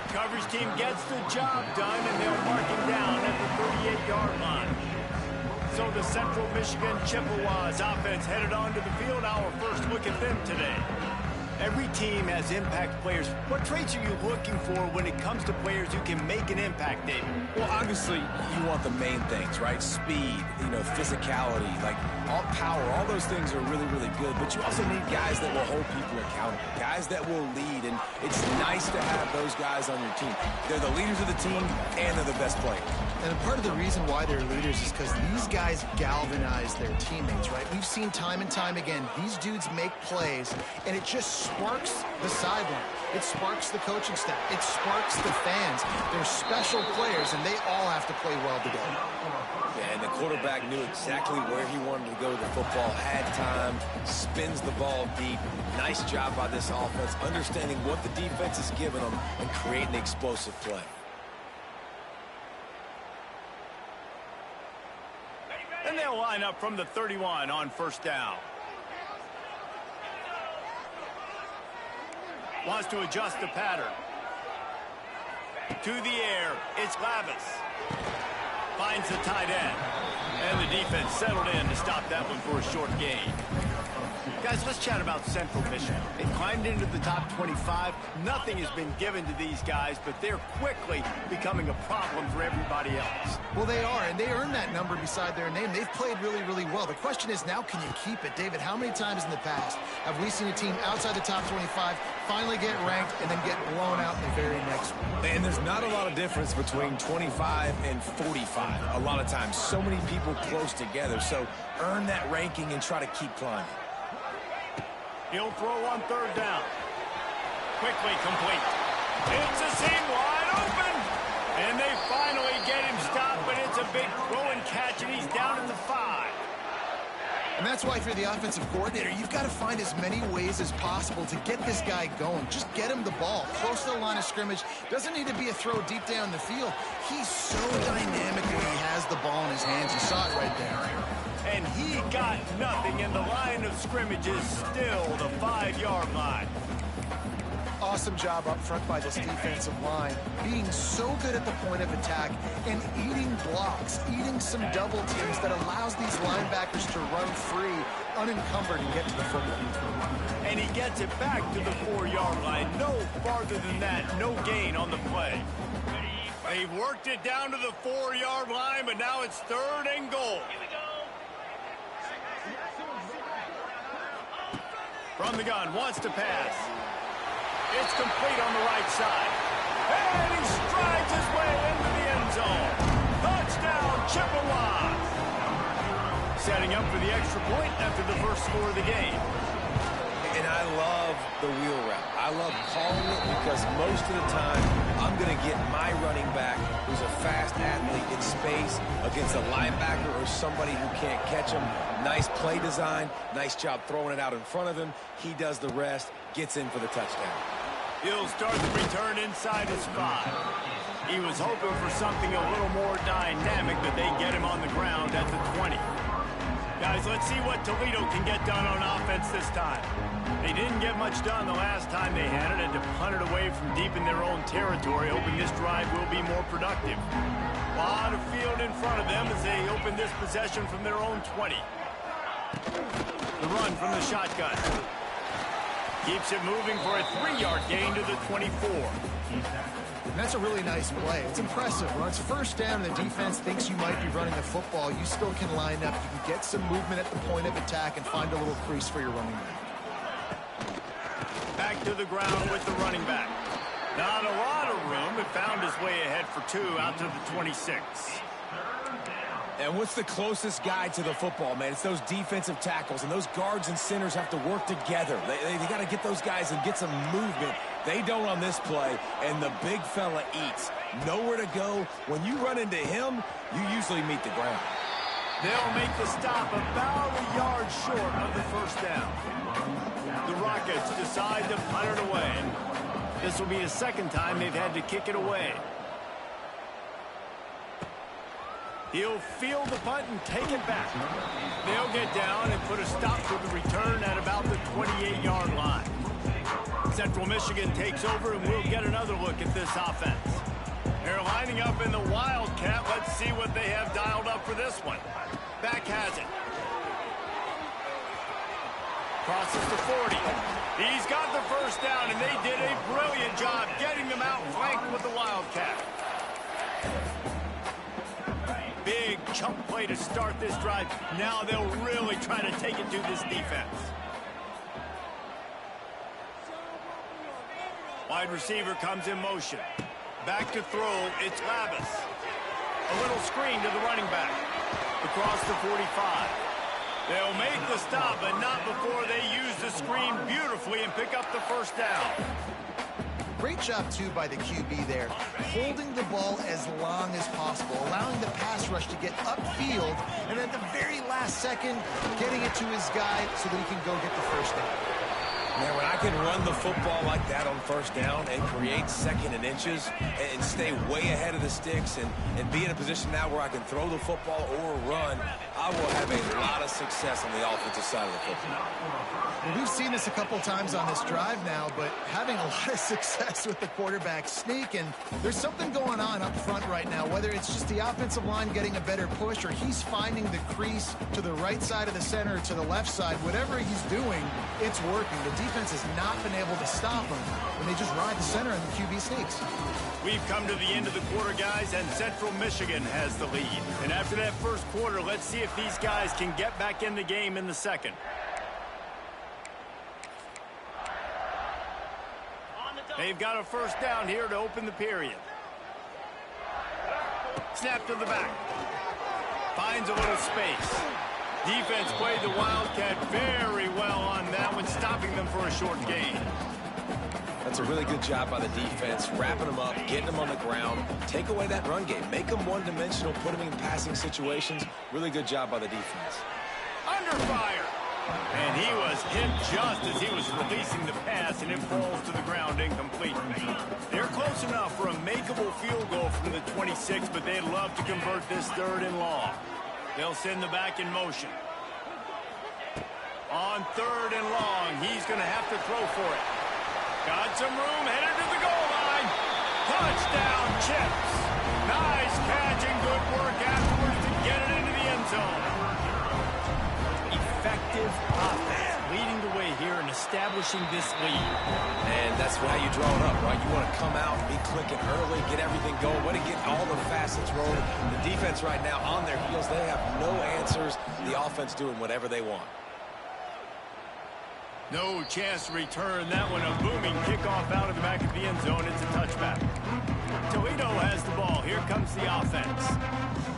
Coverage team gets the job done, and they'll mark him down at the 38-yard line. So the Central Michigan Chippewas offense headed onto the field. Our first look at them today. Every team has impact players. What traits are you looking for when it comes to players who can make an impact, David?
Well, obviously, you want the main things, right? Speed, physicality, like all power, all those things are really, really good. But you also need guys that will hold people accountable, guys that will lead. And it's nice to have those guys on your team. They're the leaders of the team, and they're the best players.
And part of the reason why they're leaders is because these guys galvanize their teammates, right? We've seen time and time again, these dudes make plays, and it just sparks the sideline. It sparks the coaching staff. It sparks the fans. They're special players, and they all have to play well together.
Yeah, and the quarterback knew exactly where he wanted to go with the football, had time, spins the ball deep. Nice job by this offense, understanding what the defense is giving them and creating an explosive play.
And they'll line up from the 31 on 1st down. Wants to adjust the pattern. To the air, it's Lavis. Finds the tight end. And the defense settled in to stop that one for a short gain. Guys, let's chat about Central Michigan. They climbed into the top 25. Nothing has been given to these guys, but they're quickly becoming a problem for everybody else.
Well, they are, and they earned that number beside their name. They've played really, really well. The question is, now can you keep it? David, how many times in the past have we seen a team outside the top 25 finally get ranked and then get blown out in the very next one?
And there's not a lot of difference between 25 and 45. A lot of times, so many people close together. So earn that ranking and try to keep climbing.
He'll throw on 3rd down. Quickly complete. It's a seam wide open. And they finally get him stopped, but it's a big throw and catch, and he's down at the 5.
And that's why if you're the offensive coordinator, you've got to find as many ways as possible to get this guy going. Just get him the ball close to the line of scrimmage. Doesn't need to be a throw deep down the field. He's so dynamic when he has the ball in his hands. You saw it right there.
And he got nothing, and the line of scrimmage is still the 5-yard line.
Awesome job up front by this defensive line, being so good at the point of attack and eating blocks, eating some double teams that allows these linebackers to run free, unencumbered, and get to the football.
And he gets it back to the 4-yard line. No farther than that, no gain on the play. They've worked it down to the 4-yard line, but now it's 3rd and goal. From the gun, wants to pass. It's complete on the right side. And he strides his way into the end zone. Touchdown, Chippewas. Setting up for the extra point after the first score of the game.
And I love the wheel route. I love calling it because most of the time I'm going to get my running back, who's a fast athlete, in space against a linebacker or somebody who can't catch him. Nice play design, nice job throwing it out in front of him. He does the rest, gets in for the touchdown.
He'll start the return inside his 5. He was hoping for something a little more dynamic, but they get him on the ground at the 20. Guys, let's see what Toledo can get done on offense this time. They didn't get much done the last time they had it, and to punt it away from deep in their own territory, hoping this drive will be more productive. A lot of field in front of them as they open this possession from their own 20. The run from the shotgun. Keeps it moving for a 3-yard gain to the 24.
And that's a really nice play. It's impressive. When it's first down and the defense thinks you might be running the football, you still can line up. You can get some movement at the point of attack and find a little crease for your running back.
Back to the ground with the running back. Not a lot of room. It found his way ahead for 2 out to the 26.
And what's the closest guy to the football, man? It's those defensive tackles, and those guards and centers have to work together. They got to get those guys and get some movement. They don't on this play, and the big fella eats. Nowhere to go. When you run into him, you usually meet the ground.
They'll make the stop about a yard short of the first down. The Rockets decide to punt it away. This will be the second time they've had to kick it away. He'll field the punt and take it back. They'll get down and put a stop to the return at about the 28-yard line. Central Michigan takes over, and we'll get another look at this offense. They're lining up in the Wildcat. Let's see what they have dialed up for this one. Back has it. Crosses the 40. He's got the first down, and they did a brilliant job getting them out flanked with the Wildcat. Big chunk play to start this drive. Now they'll really try to take it to this defense. Wide receiver comes in motion. Back to throw, it's Lavis. A little screen to the running back. Across the 45. They'll make the stop, but not before they use the screen beautifully and pick up the first down.
Great job, too, by the QB there. Holding the ball as long as possible, allowing the pass rush to get upfield, and at the very last second, getting it to his guy so that he can go get the first down.
Man, when I can run the football like that on first down and create second and inches and stay way ahead of the sticks and be in a position now where I can throw the football or run, I will have a lot of success on the offensive side of the football.
Well, we've seen this a couple times on this drive now, but having a lot of success with the quarterback sneak, and there's something going on up front right now, whether it's just the offensive line getting a better push or he's finding the crease to the right side of the center, to the left side, whatever he's doing, it's working. The defense has not been able to stop him when they just ride the center and the QB sneaks.
We've come to the end of the quarter, guys, and Central Michigan has the lead. And after that first quarter, let's see if these guys can get back in the game in the second. They've got a first down here to open the period. Snap to the back. Finds a little space. Defense played the Wildcat very well on that one, stopping them for a short gain.
That's a really good job by the defense, wrapping them up, getting them on the ground, take away that run game, make them one-dimensional, put them in passing situations. Really good job by the defense.
Under fire. And he was hit just as he was releasing the pass, and it falls to the ground incomplete. They're close enough for a makeable field goal from the 26, but they'd love to convert this 3rd and long. They'll send the back in motion. On 3rd and long, he's going to have to throw for it. Got some room, headed to the goal line. Touchdown, Chips. Nice catch and good work afterwards to get it into the end zone. Effective offense, leading the way here and establishing this lead.
And that's how you draw it up, right? You want to come out, be clicking early, get everything going, way to get all the facets rolling. The defense right now on their heels, they have no answers. The offense doing whatever they want.
No chance to return that one. A booming kickoff out of the back of the end zone. It's a touchback. Toledo has the ball. Here comes the offense.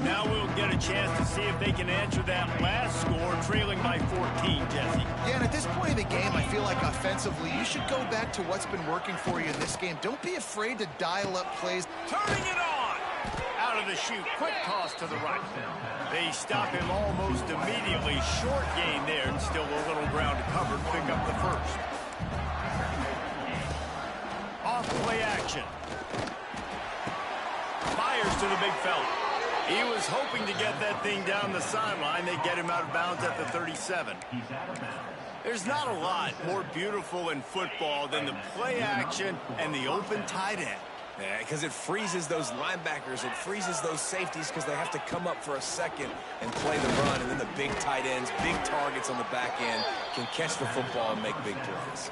Now we'll get a chance to see if they can answer that last score, trailing by 14, Jesse.
Yeah, and at this point in the game, I feel like offensively, you should go back to what's been working for you in this game. Don't be afraid to dial up plays.
Turning it on! Out of the chute. Quick toss to the right. They stop him almost immediately. Short gain there, and still a little ground to cover to pick up the first. Off play action. Fires to the big fella. He was hoping to get that thing down the sideline. They get him out of bounds at the 37. There's not a lot more beautiful in football than the play action and the open tight end.
Yeah, because it freezes those linebackers. It freezes those safeties because they have to come up for a second and play the run. And then the big tight ends, big targets on the back end can catch the football and make big plays.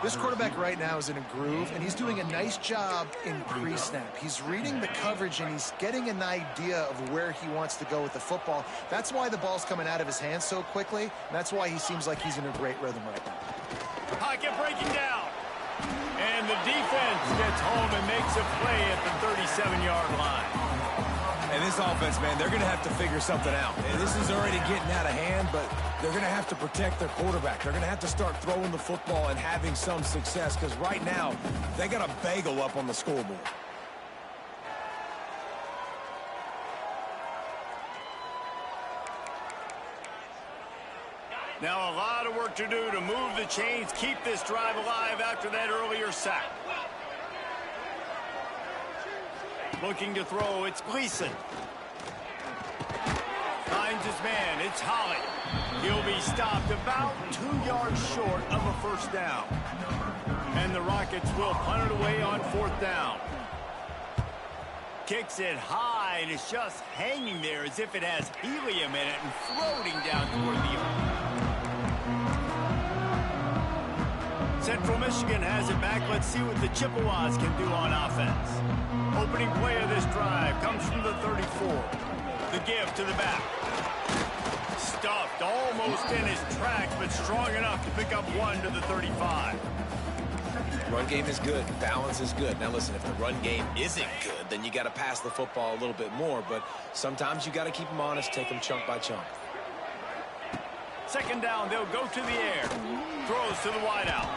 This quarterback right now is in a groove, and he's doing a nice job in pre-snap. He's reading the coverage, and he's getting an idea of where he wants to go with the football. That's why the ball's coming out of his hands so quickly, and that's why he seems like he's in a great rhythm right now.
Pocket breaking down. And the defense gets home and makes a play at the 37-yard line.
And this offense, man, they're going to have to figure something out. And this is already getting out of hand, but they're going to have to protect their quarterback. They're going to have to start throwing the football and having some success because right now they got a bagel up on the scoreboard.
Now a lot of work to do to move the chains, keep this drive alive after that earlier sack. Looking to throw, it's Gleason. Finds his man, it's Holly. He'll be stopped about 2 yards short of a first down. And the Rockets will punt it away on fourth down. Kicks it high, and it's just hanging there as if it has helium in it and floating down toward the earth. Central Michigan has it back. Let's see what the Chippewas can do on offense. Opening play of this drive comes from the 34. The give to the back. Stuffed almost in his tracks, but strong enough to pick up one to the 35.
Run game is good. Balance is good. Now, listen, if the run game isn't good, then you got to pass the football a little bit more. But sometimes you got to keep them honest, take them chunk by chunk.
Second down, they'll go to the air. Throws to the wideout.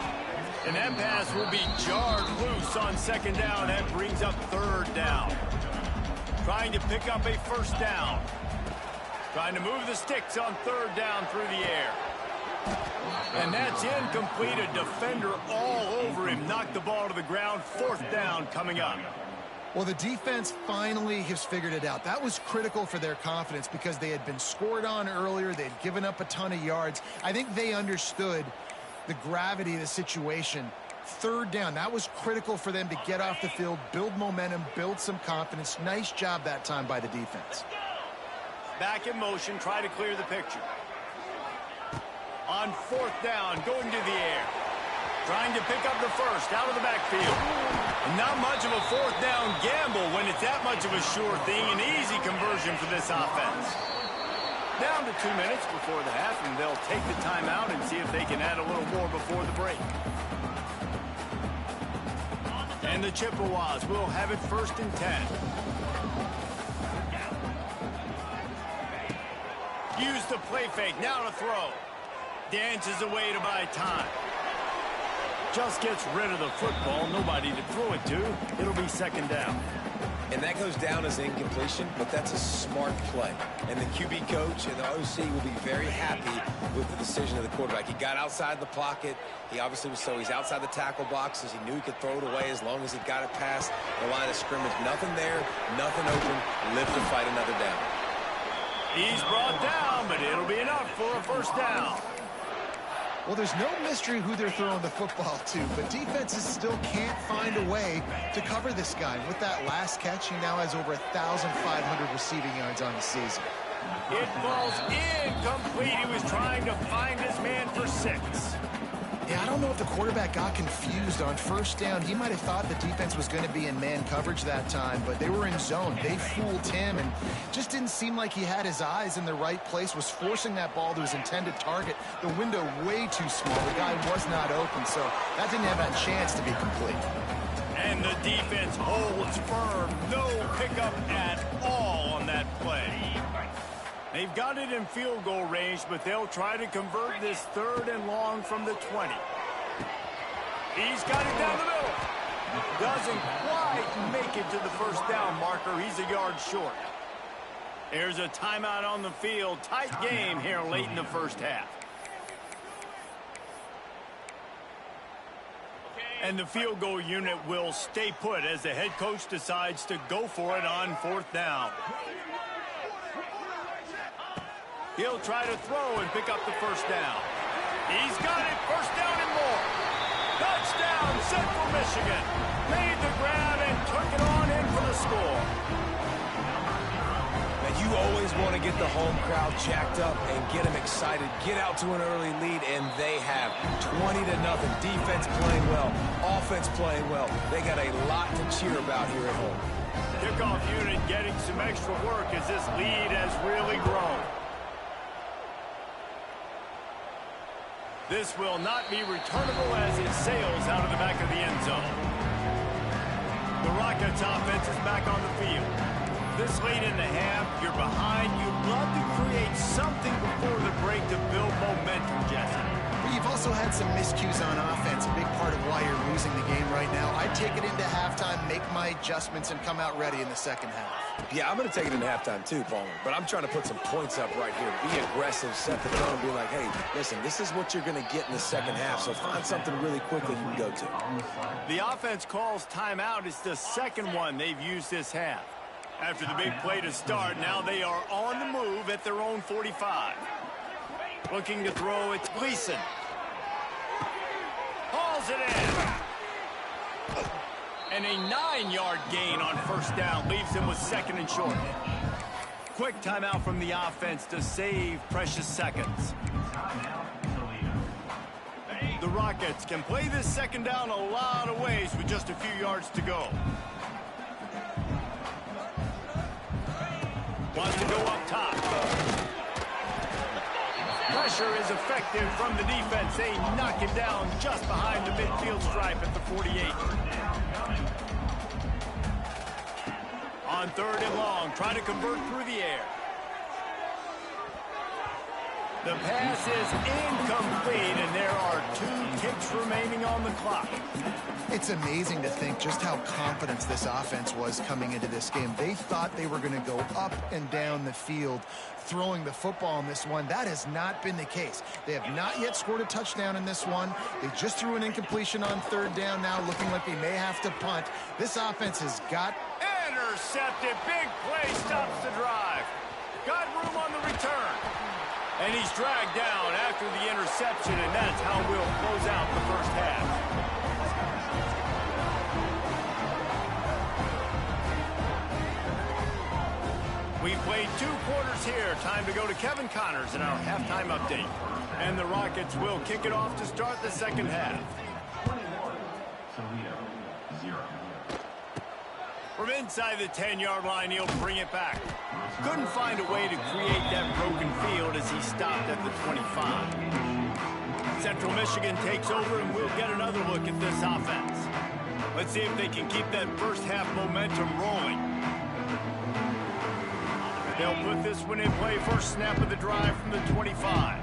And that pass will be jarred loose on second down. That brings up third down. Trying to pick up a first down. Trying to move the sticks on third down through the air. And that's incomplete. A defender all over him. Knocked the ball to the ground. Fourth down coming up.
Well, the defense finally has figured it out. That was critical for their confidence because they had been scored on earlier. They had given up a ton of yards. I think they understood the gravity of the situation. Third down, that was critical for them to get off the field, build momentum, build some confidence. Nice job that time by the defense.
Back in motion, try to clear the picture. On fourth down, going to the air. Trying to pick up the first out of the backfield. Not much of a fourth down gamble when it's that much of a sure thing. An easy conversion for this offense. Down to 2 minutes before the half, and they'll take the timeout and see if they can add a little more before the break. And the Chippewas will have it 1st and 10. Use the play fake, now to throw. Dances away to buy time. Just gets rid of the football, nobody to throw it to. It'll be second down.
And that goes down as incompletion, but that's a smart play. And the QB coach and the OC will be very happy with the decision of the quarterback. He got outside the pocket. He obviously was he's outside the tackle boxes. He knew he could throw it away as long as he got it past the line of scrimmage. Nothing there, nothing open. Live to fight another down.
He's brought down, but it'll be enough for a first down.
Well, there's no mystery who they're throwing the football to, but defenses still can't find a way to cover this guy. With that last catch, he now has over 1,500 receiving yards on the season.
It falls incomplete. He was trying to find his man for 6.
Yeah, I don't know if the quarterback got confused on first down. He might have thought the defense was going to be in man coverage that time, but they were in zone. They fooled him and just didn't seem like he had his eyes in the right place, was forcing that ball to his intended target. The window way too small. The guy was not open, so that didn't have a chance to be complete.
And the defense holds firm. No pickup at all on that play. They've got it in field goal range, but they'll try to convert this 3rd and long from the 20. He's got it down the middle. Doesn't quite make it to the first down marker. He's a yard short. There's a timeout on the field. Tight game here late in the first half. And the field goal unit will stay put as the head coach decides to go for it on 4th down. He'll try to throw and pick up the first down. He's got it. First down and more. Touchdown, Central Michigan. Made the grab and took it on in for the score.
Now, you always want to get the home crowd jacked up and get them excited. Get out to an early lead, and they have 20-0. Defense playing well. Offense playing well. They got a lot to cheer about here at home.
Kickoff unit getting some extra work as this lead has really grown. This will not be returnable as it sails out of the back of the end zone. The Rockets offense is back on the field. This late in the half, you're behind. You'd love to create something before the break to build momentum, Jesse.
But you've also had some miscues on offense, a big part of why you're losing the game right now. I'd take it into halftime, make my adjustments, and come out ready in the second half.
Yeah, I'm going to take it in halftime too, Palmer. But I'm trying to put some points up right here. Be aggressive, set the tone, be like, hey, listen, this is what you're going to get in the second half, so find something really quick that you can go to.
The offense calls timeout. It's the second one they've used this half. After the big play to start, now they are on the move at their own 45. Looking to throw, it's Gleason. Hauls it in. And a 9-yard gain on first down leaves him with 2nd and short. Quick timeout from the offense to save precious seconds. The Rockets can play this 2nd down a lot of ways with just a few yards to go. Wants to go up top. Pressure is effective from the defense. They knock it down just behind the midfield stripe at the 48. On 3rd and long, try to convert through the air. The pass is incomplete, and there are 2 ticks remaining on the clock.
It's amazing to think just how confident this offense was coming into this game. They thought they were going to go up and down the field throwing the football in this one. That has not been the case. They have not yet scored a touchdown in this one. They just threw an incompletion on 3rd down now, looking like they may have to punt. This offense has got...
Intercepted. Big play stops the drive. Got room on the return. And he's dragged down after the interception, and that's how we'll close out the first half. We've played 2 quarters here. Time to go to Kevin Connors in our halftime update. And the Rockets will kick it off to start the second half. From inside the 10-yard line, he'll bring it back. Couldn't find a way to create that broken field as he stopped at the 25. Central Michigan takes over, and we'll get another look at this offense. Let's see if they can keep that first half momentum rolling. They'll put this one in play. First snap of the drive from the 25.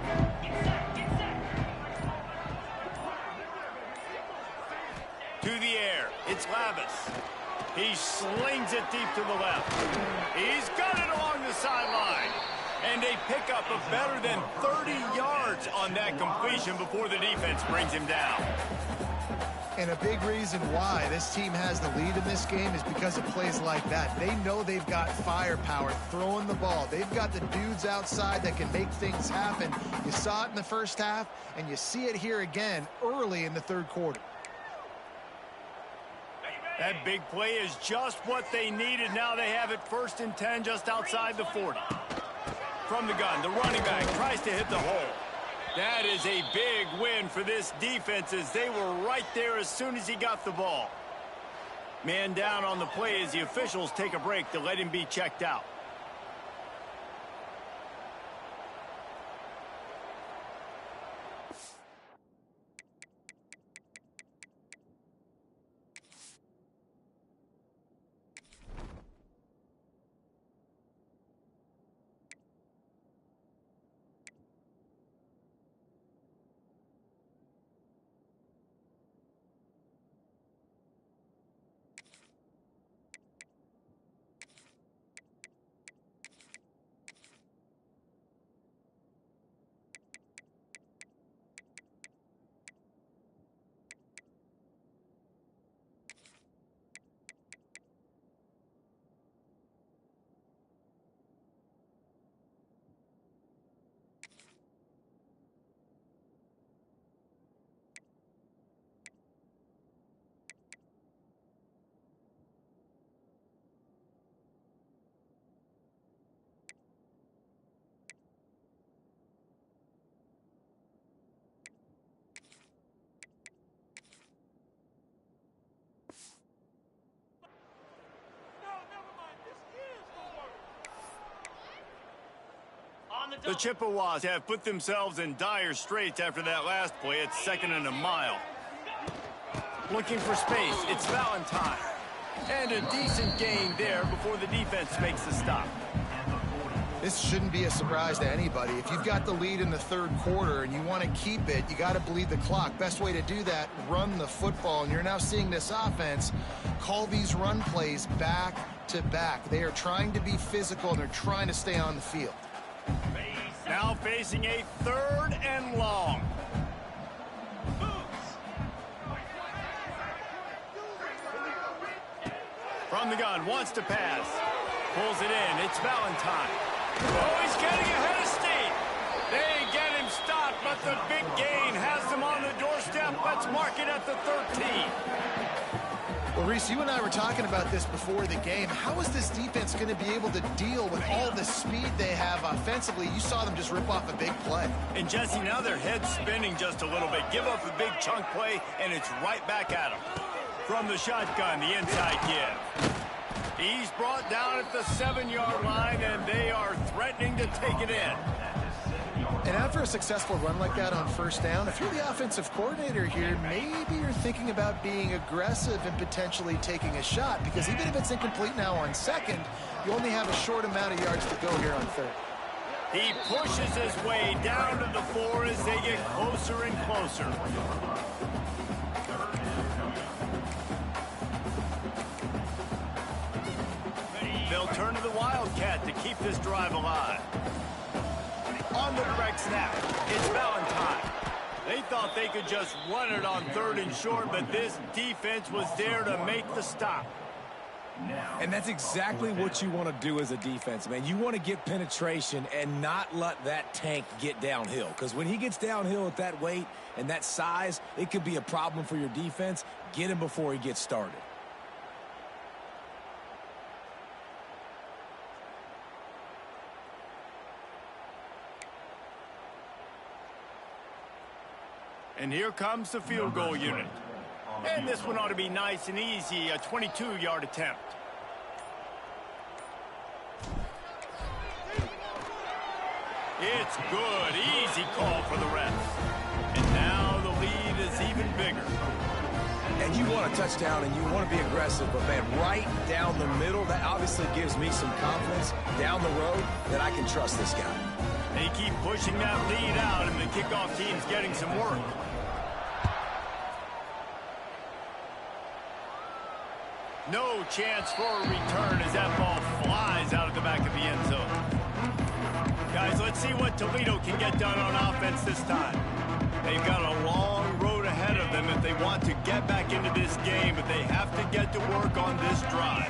To the air. It's Lavis. He slings it deep to the left. He's got it along the sideline. And a pickup of better than 30 yards on that completion before the defense brings him down.
And a big reason why this team has the lead in this game is because of plays like that. They know they've got firepower throwing the ball. They've got the dudes outside that can make things happen. You saw it in the first half, and you see it here again early in the 3rd quarter.
That big play is just what they needed. Now they have it 1st and 10 just outside the 40. From the gun, the running back tries to hit the hole. That is a big win for this defense as they were right there as soon as he got the ball. Man down on the play as the officials take a break to let him be checked out. The Chippewas have put themselves in dire straits after that last play. It's 2nd and a mile. Looking for space. It's Valentine. And a decent gain there before the defense makes the stop.
This shouldn't be a surprise to anybody. If you've got the lead in the 3rd quarter and you want to keep it, you got to bleed the clock. Best way to do that, run the football. And you're now seeing this offense call these run plays back to back. They are trying to be physical and they're trying to stay on the field.
Now facing a 3rd and long. From the gun, wants to pass. Pulls it in. It's Valentine. Oh, he's getting ahead of steam. They get him stopped, but the big gain has them on the doorstep. Let's mark it at the 13.
Well, Reese, you and I were talking about this before the game. How is this defense going to be able to deal with all the speed they have offensively? You saw them just rip off a big play.
And, Jesse, now their head's spinning just a little bit. Give up a big chunk play, and it's right back at them. From the shotgun, the inside give. He's brought down at the 7-yard line, and they are threatening to take it in.
And after a successful run like that on 1st down, if you're the offensive coordinator here, maybe you're thinking about being aggressive and potentially taking a shot, because even if it's incomplete now on 2nd, you only have a short amount of yards to go here on 3rd.
He pushes his way down to the 4 as they get closer and closer. They'll turn to the Wildcat to keep this drive alive. On the direct snap, it's Valentine. They thought they could just run it on 3rd and short, but this defense was there to make the stop.
And that's exactly what you want to do as a defense, man. You want to get penetration and not let that tank get downhill. Because when he gets downhill at that weight and that size, it could be a problem for your defense. Get him before he gets started.
And here comes the field goal unit. And this one ought to be nice and easy, a 22-yard attempt. It's good, easy call for the refs. And now the lead is even bigger.
And you want a touchdown and you want to be aggressive, but man, right down the middle, that obviously gives me some confidence down the road that I can trust this guy.
They keep pushing that lead out, and the kickoff team's getting some work. No chance for a return as that ball flies out of the back of the end zone. Guys, let's see what Toledo can get done on offense this time. They've got a long road ahead of them if they want to get back into this game, but they have to get to work on this drive.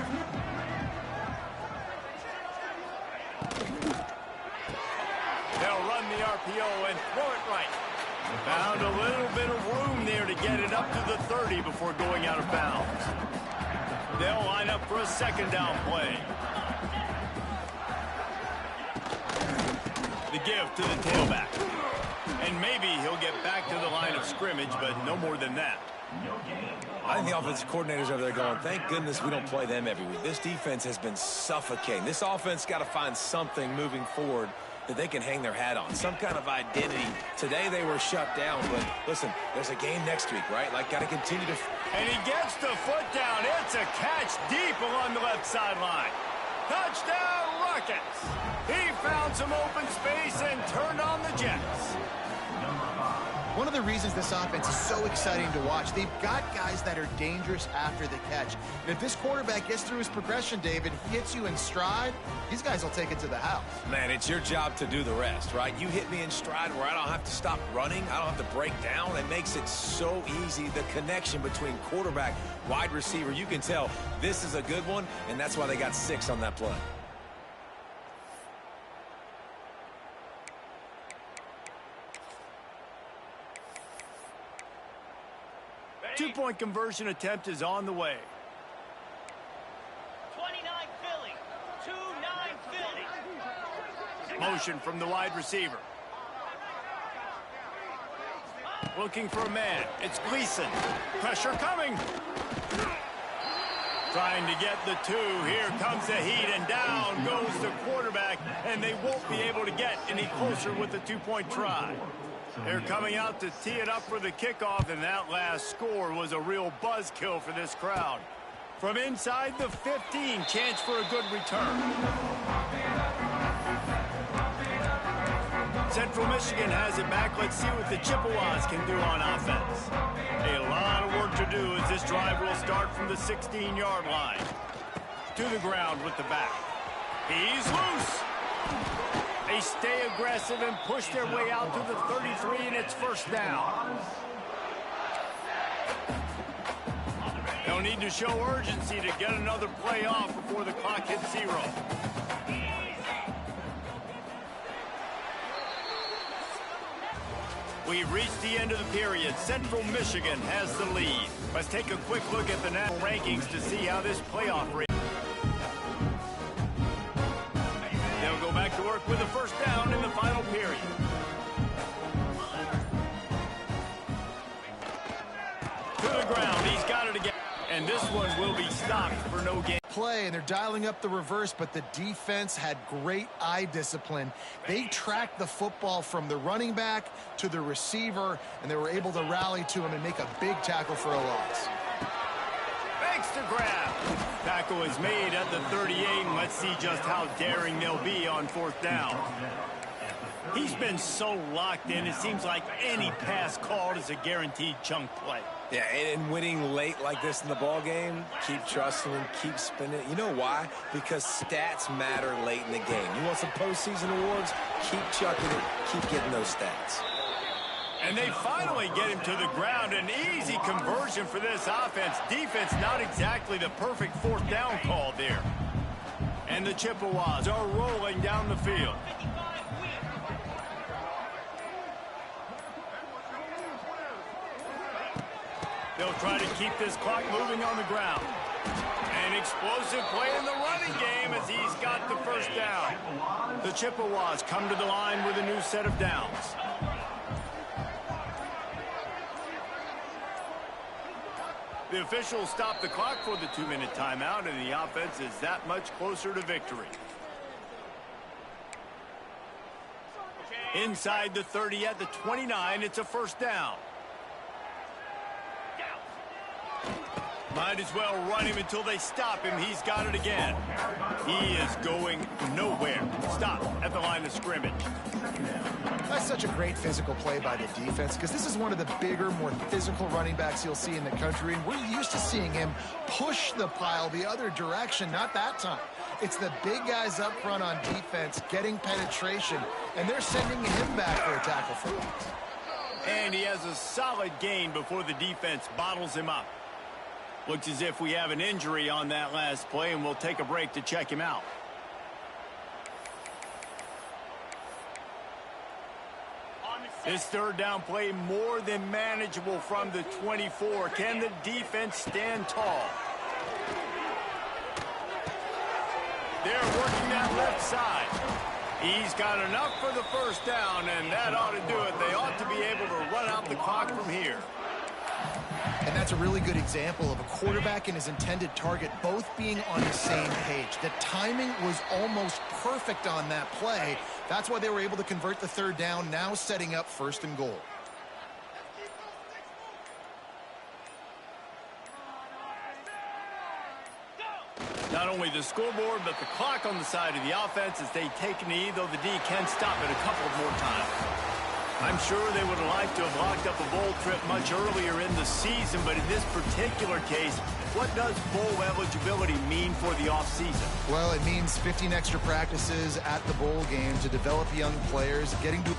They'll run the RPO and throw it right. Found a little bit of room there to get it up to the 30 before going out of bounds. They'll line up for a 2nd down play. The give to the tailback. And maybe he'll get back to the line of scrimmage, but no more than that.
I think the offensive coordinators over there going, thank goodness we don't play them every week. This defense has been suffocating. This offense got to find something moving forward that they can hang their hat on, some kind of identity. Today they were shut down, but listen, there's a game next week, right? Like, got to continue to...
And he gets the foot down. It's a catch deep along the left sideline. Touchdown, Rockets. He found some open space and turned on the Jets.
One of the reasons this offense is so exciting to watch, they've got guys that are dangerous after the catch. And if this quarterback gets through his progression, David, he hits you in stride, these guys will take it to the house.
Man, it's your job to do the rest, right? You hit me in stride where I don't have to stop running. I don't have to break down. It makes it so easy. The connection between quarterback, wide receiver, you can tell this is a good one, and that's why they got 6 on that play.
Two-point conversion attempt is on the way.
29 Philly. 2-9 Philly.
Motion from the wide receiver. Looking for a man. It's Gleason. Pressure coming. Trying to get the 2. Here comes the heat, and down goes the quarterback, and they won't be able to get any closer with the 2-point try. They're coming out to tee it up for the kickoff, and that last score was a real buzzkill for this crowd. From inside the 15, chance for a good return. Central Michigan has it back. Let's see what the Chippewas can do on offense. A lot of work to do as this drive will start from the 16-yard line. To the ground with the back. He's loose. They stay aggressive and push their way out to the 33, and it's first down. They'll need to show urgency to get another play off before the clock hits 0. We've reached the end of the period. Central Michigan has the lead. Let's take a quick look at the national rankings to see how this playoff race. They'll go back to work with a first down in the final period. To the ground. He's got it again. And this one will be stopped for no gain.
Play, and they're dialing up the reverse, but the defense had great eye discipline. They tracked the football from the running back to the receiver, and they were able to rally to him and make a big tackle for a loss.
Thanks to grab. Tackle is made at the 38, and let's see just how daring they'll be on fourth down. He's been so locked in, it seems like any pass called is a guaranteed chunk play.
Yeah, and winning late like this in the ball game, keep trusting him, keep spinning it. You know why? Because stats matter late in the game. You want some postseason awards? Keep chucking it, keep getting those stats.
And they finally get him to the ground. An easy conversion for this offense. Defense not exactly the perfect fourth down call there. And the Chippewas are rolling down the field. They'll try to keep this clock moving on the ground. An explosive play in the running game as he's got the first down. The Chippewas come to the line with a new set of downs. The officials stop the clock for the 2-minute timeout, and the offense is that much closer to victory. Inside the 30 at the 29, it's a first down. Might as well run him until they stop him. He's got it again. He is going nowhere. Stop at the line of scrimmage.
That's such a great physical play by the defense, because this is one of the bigger, more physical running backs you'll see in the country, and we're used to seeing him push the pile the other direction. Not that time. It's the big guys up front on defense getting penetration, and they're sending him back for a tackle for loss.
And he has a solid gain before the defense bottles him up. Looks as if we have an injury on that last play, and we'll take a break to check him out. This third down play more than manageable from the 24. Can the defense stand tall? They're working that left side. He's got enough for the first down, and that ought to do it. They ought to be able to run out the clock from here.
And that's a really good example of a quarterback and his intended target both being on the same page. The timing was almost perfect on that play. That's why they were able to convert the third down, now setting up 1st and goal.
Not only the scoreboard, but the clock on the side of the offense as they take a knee, though the D can stop it a couple more times. I'm sure they would have liked to have locked up a bowl trip much earlier in the season, but in this particular case, what does bowl eligibility mean for the offseason?
Well, it means 15 extra practices at the bowl game to develop young players, getting to...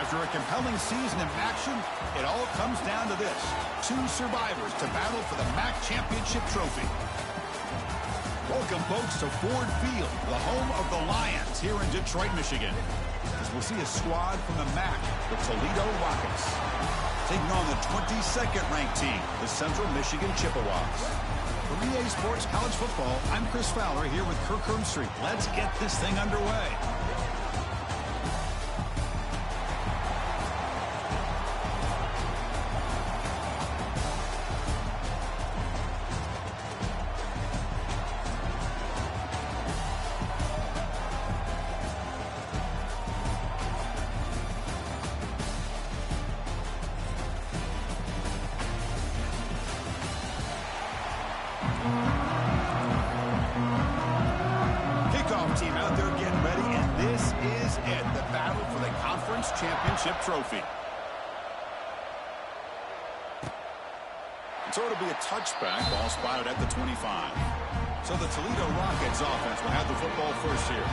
After a compelling season of action, it all comes down to this. 2 survivors to battle for the MAC championship trophy. Welcome, folks, to Ford Field, the home of the Lions here in Detroit, Michigan. As we'll see a squad from the MAC, the Toledo Rockets, taking on the 22nd ranked team, the Central Michigan Chippewas. For EA Sports College Football, I'm Chris Fowler here with Kirk Herbstreit. Let's get this thing underway. Team out there getting ready, and this is it, the battle for the conference championship trophy. So it'll be a touchback, ball spotted at the 25. So the Toledo Rockets offense will have the football first here.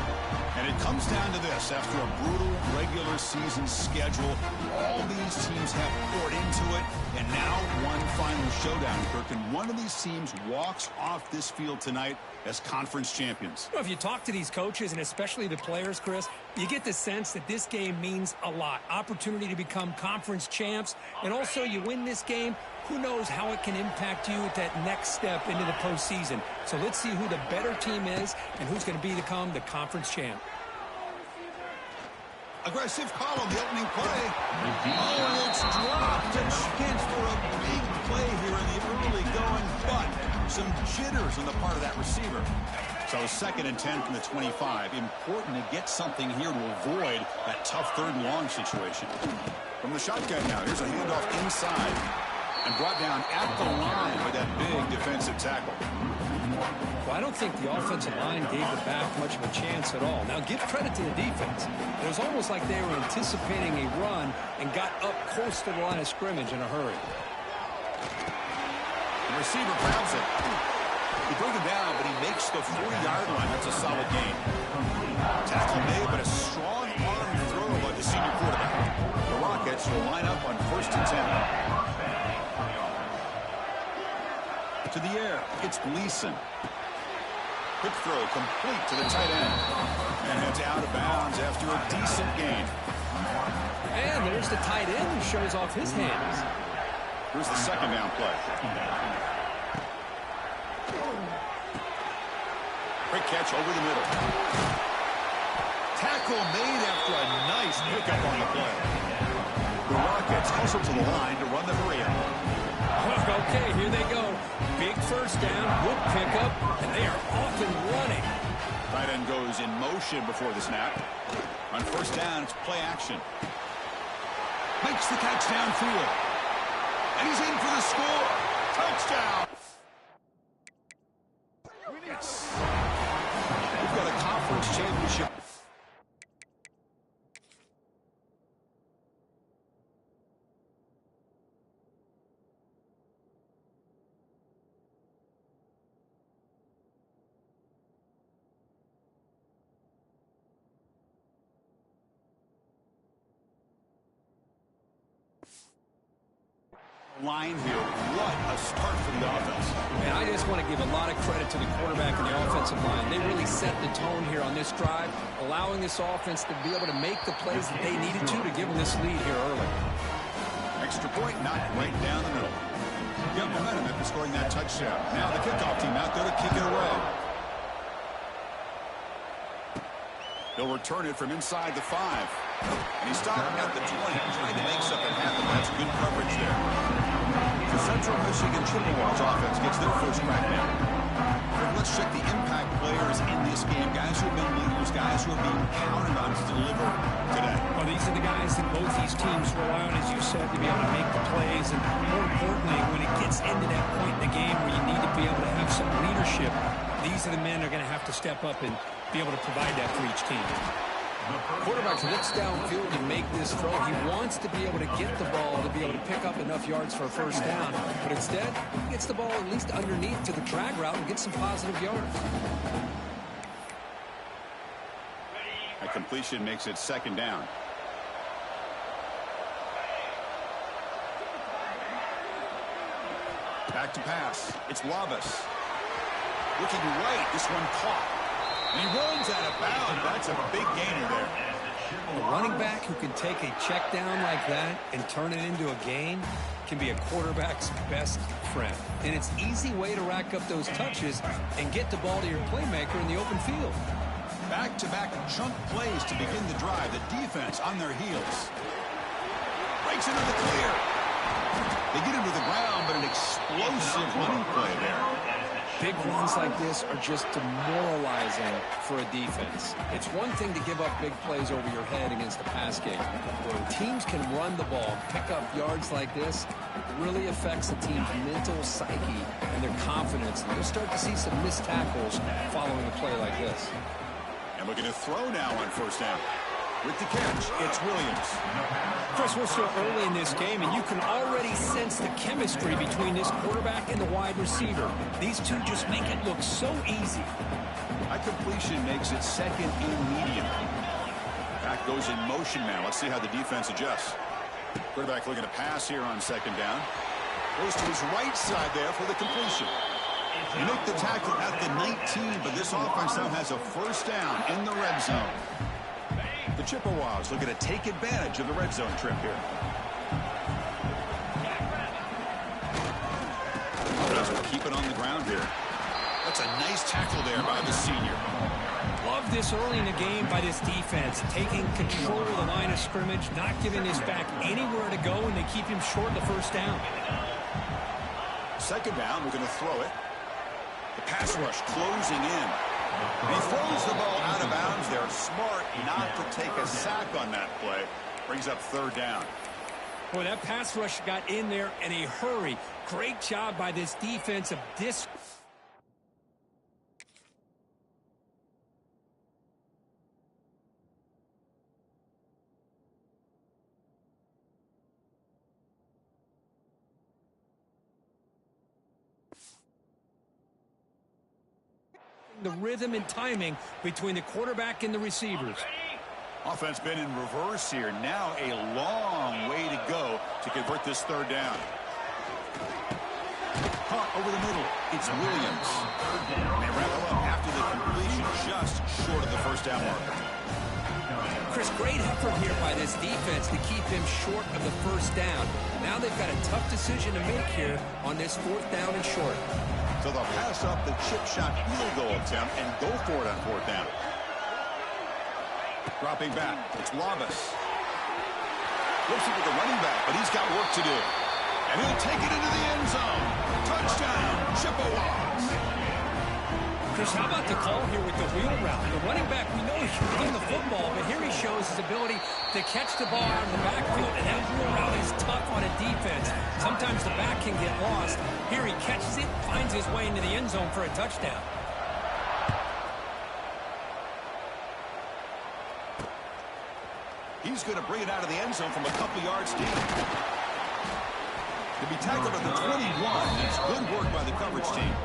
And it comes down to this. After a brutal regular season schedule, all these teams have poured into it, and now one final showdown, Kirk. And one of these teams walks off this field tonight as conference champions.
Well, if you talk to these coaches, and especially the players, Chris, you get the sense that this game means a lot. Opportunity to become conference champs, and also you win this game, who knows how it can impact you at that next step into the postseason. So let's see who the better team is and who's going to become the conference champ.
Aggressive call on the opening play. Oh, it's dropped. A chance for a big play here in the early going, but some jitters on the part of that receiver. So 2nd and 10 from the 25. Important to get something here to avoid that tough 3rd and long situation. From the shotgun now, here's a handoff inside. And brought down at the line with that big defensive tackle.
Well, I don't think the offensive line gave the back much of a chance at all. Now, give credit to the defense. It was almost like they were anticipating a run and got up close to the line of scrimmage in a hurry.
The receiver grabs it. He brings it down, but he makes the 40-yard line. That's a solid gain. Tackle made, but a strong arm throw by the senior quarterback. The Rockets will line up on 1st and 10. To the air, it's Gleason. Quick throw complete to the tight end. And it's out of bounds after a decent gain.
And there's the tight end who shows off his hands.
Here's the 2nd down play. Quick catch over the middle. Tackle made after a nice pickup on the play. The Rockets hustle to the line to run the hurry-up.
Okay, here they go. Big 1st down, good pickup, and they are off and running.
Tight end goes in motion before the snap. On 1st down, it's play action. Makes the catch downfield. And he's in for the score. Touchdown. Yes. We've got a conference championship. Line here. What a start for the offense.
And I just want to give a lot of credit to the quarterback and the offensive line. They really set the tone here on this drive, allowing this offense to be able to make the plays that they needed to give them this lead here early.
Extra point knocked right down the middle. Got momentum after scoring that touchdown. Now the kickoff team out there to kick it away. He'll return it from inside the 5. And he's stopped at the 20, trying to make something happen. That's good coverage there. The Central Michigan Chippewas offense gets their first crack now. Let's check the impact players in this game. Guys who have been leaders, guys who are being counted on to deliver today.
Well, these are the guys that both these teams rely on, as you said, to be able to make the plays. And more importantly, when it gets into that point in the game where you need to be able to have some leadership, these are the men who are going to have to step up and be able to provide that for each team. Quarterback looks downfield and make this throw. He wants to be able to get the ball to be able to pick up enough yards for a 1st down. But instead, he gets the ball at least underneath to the drag route and gets some positive yards.
A completion makes it 2nd down. Back to pass. It's Labas. Looking right. This one caught. And he runs out of bounds. That's a big gainer there.
A running back who can take a check down like that and turn it into a gain can be a quarterback's best friend. And it's an easy way to rack up those touches and get the ball to your playmaker in the open field.
Back-to-back chunk plays to begin the drive. The defense on their heels. Breaks into the clear. They get into the ground, but an explosive running play there.
Big runs like this are just demoralizing for a defense. It's one thing to give up big plays over your head against the pass game. When teams can run the ball, pick up yards like this, it really affects the team's mental psyche and their confidence. And you'll start to see some missed tackles following a play like this.
And looking to throw now on first down. With the catch, it's Williams.
Chris, we're still early in this game, and you can already sense the chemistry between this quarterback and the wide receiver. These two just make it look so easy.
That completion makes it second and medium. Back goes in motion now. Let's see how the defense adjusts. Quarterback looking to pass here on second down. Goes to his right side there for the completion. You make the tackle at the 19, but this offense now has a first down in the red zone. The Chippewas looking to take advantage of the red zone trip here. Offense will keep it on the ground here. That's a nice tackle there by the senior.
Love this early in the game by this defense, taking control of the line of scrimmage, not giving this back anywhere to go, and they keep him short of the first down.
Second down, we're going to throw it. The pass rush closing in. He throws the ball out of bounds there. Smart not to take a sack on that play. Brings up third down.
Boy, that pass rush got in there in a hurry. Great job by this defense of the rhythm and timing between the quarterback and the receivers.
Offense been in reverse here. Now a long way to go to convert this third down. Caught over the middle. It's Williams. They wrap it up after the completion, just short of the first down marker.
Chris, great effort here by this defense to keep him short of the first down. Now they've got a tough decision to make here on this fourth down and short.
So they'll pass up the chip shot field goal attempt and go for it on fourth down. Dropping back, it's Labas. Looks at the running back, but he's got work to do. And he'll take it into the end zone. Touchdown, Chippewas.
Chris, how about the call here with the wheel route? The running back, we know he can run the football, but here he shows his ability to catch the ball out of the backfield, and that wheel route is tough on a defense. Sometimes the back can get lost. Here he catches it, finds his way into the end zone for a touchdown.
He's going to bring it out of the end zone from a couple yards deep. To be tackled at the 21, that's good work by the coverage team.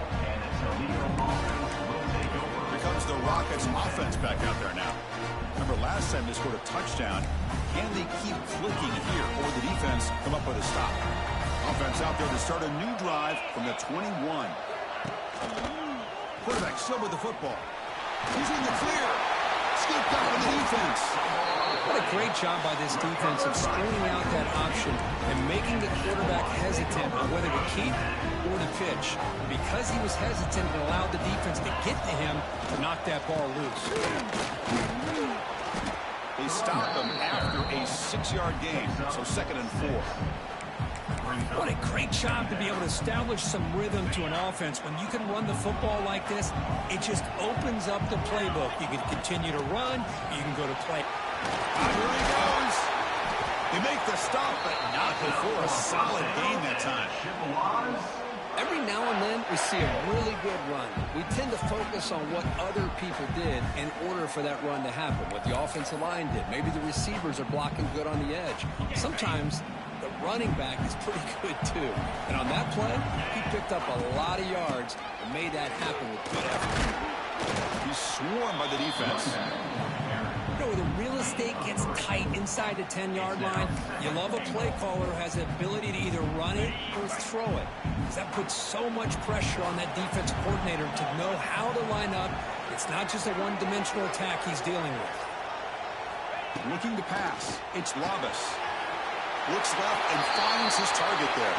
Here comes the Rockets offense back out there now. Remember last time they scored a touchdown. Can they keep clicking here, or the defense come up with a stop? Offense out there to start a new drive from the 21. Quarterback still with the football. He's in the clear. Scooped up in the defense.
What a great job by this defense of screening out that option and making the quarterback hesitant on whether to keep or to pitch. Because he was hesitant, it allowed the defense to get to him to knock that ball loose.
They stopped him after a 6-yard gain, so 2nd and 4.
What a great job to be able to establish some rhythm to an offense. When you can run the football like this, it just opens up the playbook. You can continue to run, you can go to play.
Here he goes. They make the stop, but not before a solid gain that time.
Every now and then, we see a really good run. We tend to focus on what other people did in order for that run to happen, what the offensive line did. Maybe the receivers are blocking good on the edge. Sometimes the running back is pretty good, too. And on that play, he picked up a lot of yards and made that happen with good effort.
He's swarmed by the defense.
You know, with a real estate gets tight inside the 10-yard line, you love a play caller who has the ability to either run it or throw it. That puts so much pressure on that defense coordinator to know how to line up. It's not just a one-dimensional attack he's dealing with.
Looking to pass. It's Labus. Looks left and finds his target there.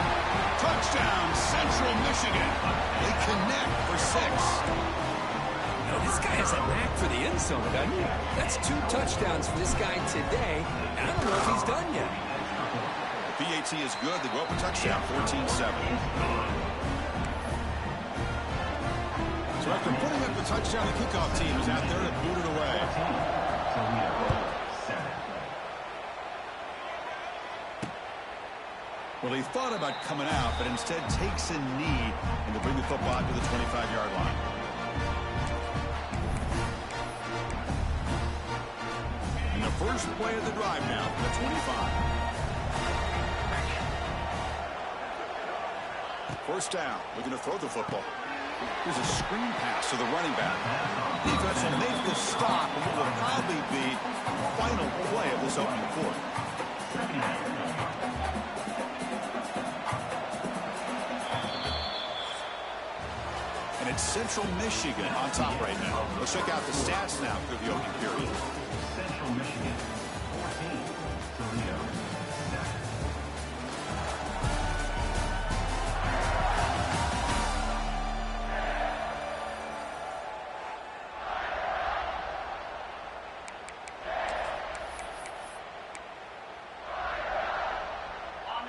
Touchdown, Central Michigan. They connect for 6.
This guy has a knack for the end zone, doesn't he? That's 2 touchdowns for this guy today. I don't know if he's done yet.
The PAT is good. They go up a touchdown, 14-7. So after putting up the touchdown, the kickoff team is out there to boot it away. Well, he thought about coming out, but instead takes a knee and to bring the football to the 25-yard line. And the first play of the drive now for the 25. First down, looking to throw the football. Here's a screen pass to the running back. Defense will make the stop, and it will probably be the final play of this opening quarter. And it's Central Michigan on top right now. Let's check out the stats now through the opening period.
Central Michigan, 14, Toledo, 7.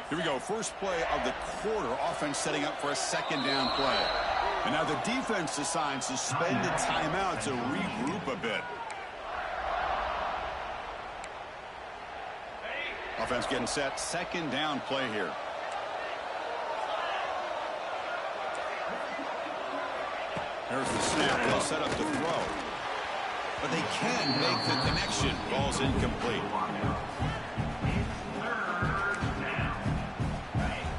Here we go, first play of the quarter. Offense setting up for a second down play. And now the defense decides to spend a timeout to regroup a bit. Offense getting set, second down play here. There's the snap, they'll set up to throw. But they can make the connection. Ball's incomplete.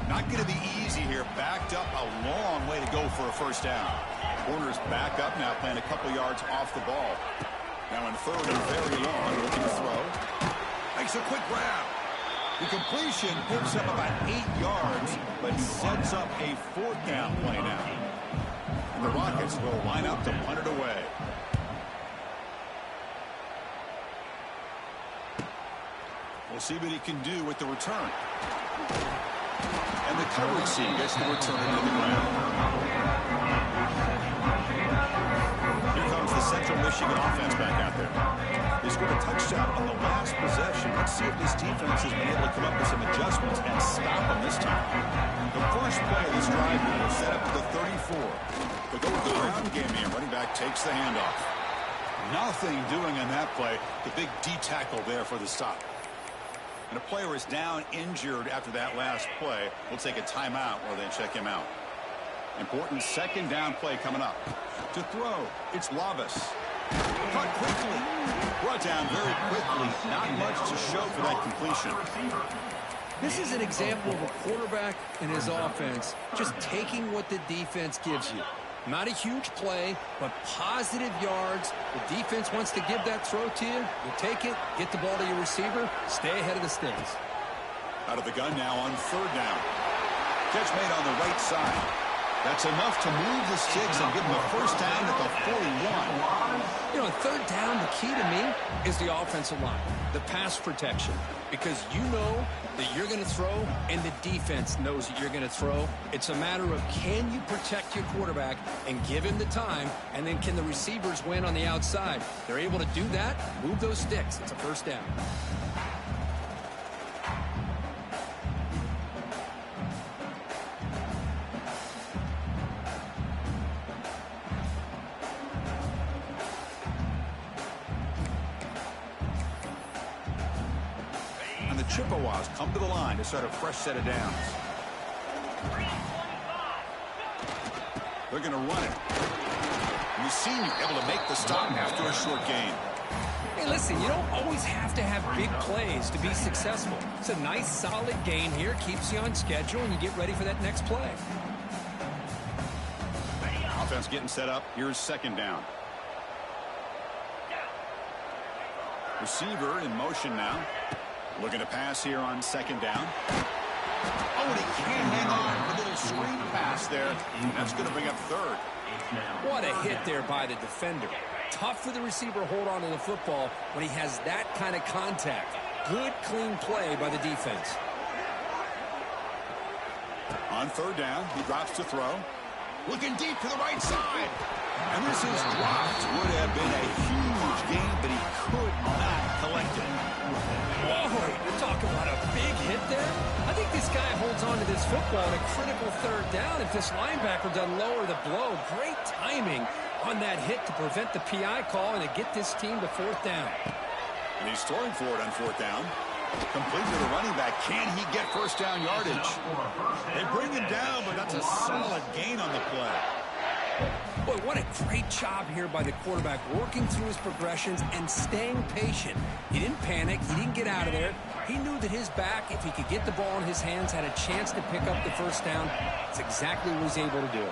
Not going to be easy here. Backed up a long way to go for a first down. Corner's back up now, playing a couple yards off the ball. Now in third and very long, looking to throw. Makes a quick grab. The completion picks up about 8 yards, but sets up a fourth down play now. And the Rockets will line up to punt it away. We'll see what he can do with the return. And the coverage team gets the return into the ground. Here comes the Central Michigan offense back out there. They scored a touchdown on the last possession. Let's see if this defense has been able to come up with some adjustments and stop them this time. The first play of this drive now is set up to the 34. They'll go with the ground game here. Running back takes the handoff. Nothing doing on that play. The big D tackle there for the stop. And a player is down injured after that last play. We'll take a timeout while they check him out. Important second down play coming up. To throw, it's Labus. Cut quickly. Brought down very quickly. Not much to show for that completion.
This is an example of a quarterback and his offense just taking what the defense gives you. Not a huge play, but positive yards. The defense wants to give that throw to you. You take it, get the ball to your receiver, stay ahead of the sticks.
Out of the gun now on third down. Catch made on the right side. That's enough to move the sticks and give them a first down at the 41.
You know, third down, the key to me is the offensive line, the pass protection. Because you know that you're going to throw, and the defense knows that you're going to throw. It's a matter of can you protect your quarterback and give him the time, and then can the receivers win on the outside? They're able to do that, move those sticks. It's a first down.
Chippewas come to the line to start a fresh set of downs. They're going to run it. And the senior able to make the stop after a short gain.
Hey, listen, you don't always have to have big plays to be successful. It's a nice, solid gain here. Keeps you on schedule, and you get ready for that next play.
Offense getting set up. Here's second down. Receiver in motion now. Looking to pass here on second down. Oh, and he can't hang on. A little screen pass there. And that's going to bring up third.
What a hit there by the defender. Tough for the receiver to hold on to the football when he has that kind of contact. Good, clean play by the defense.
On third down, he drops to throw. Looking deep to the right side. And this is dropped. Would have been a huge gain, but he could not collect it.
Whoa, you're talking about a big hit there? I think this guy holds on to this football at a critical third down if this linebacker doesn't lower the blow. Great timing on that hit to prevent the PI call and to get this team to fourth down.
And he's throwing for it on fourth down. Complete to the running back. Can he get first down yardage? They bring him down, but that's a solid gain on the play.
Boy, what a great job here by the quarterback, working through his progressions and staying patient. He didn't panic. He didn't get out of there. He knew that his back, if he could get the ball in his hands, had a chance to pick up the first down. That's exactly what he was able to do.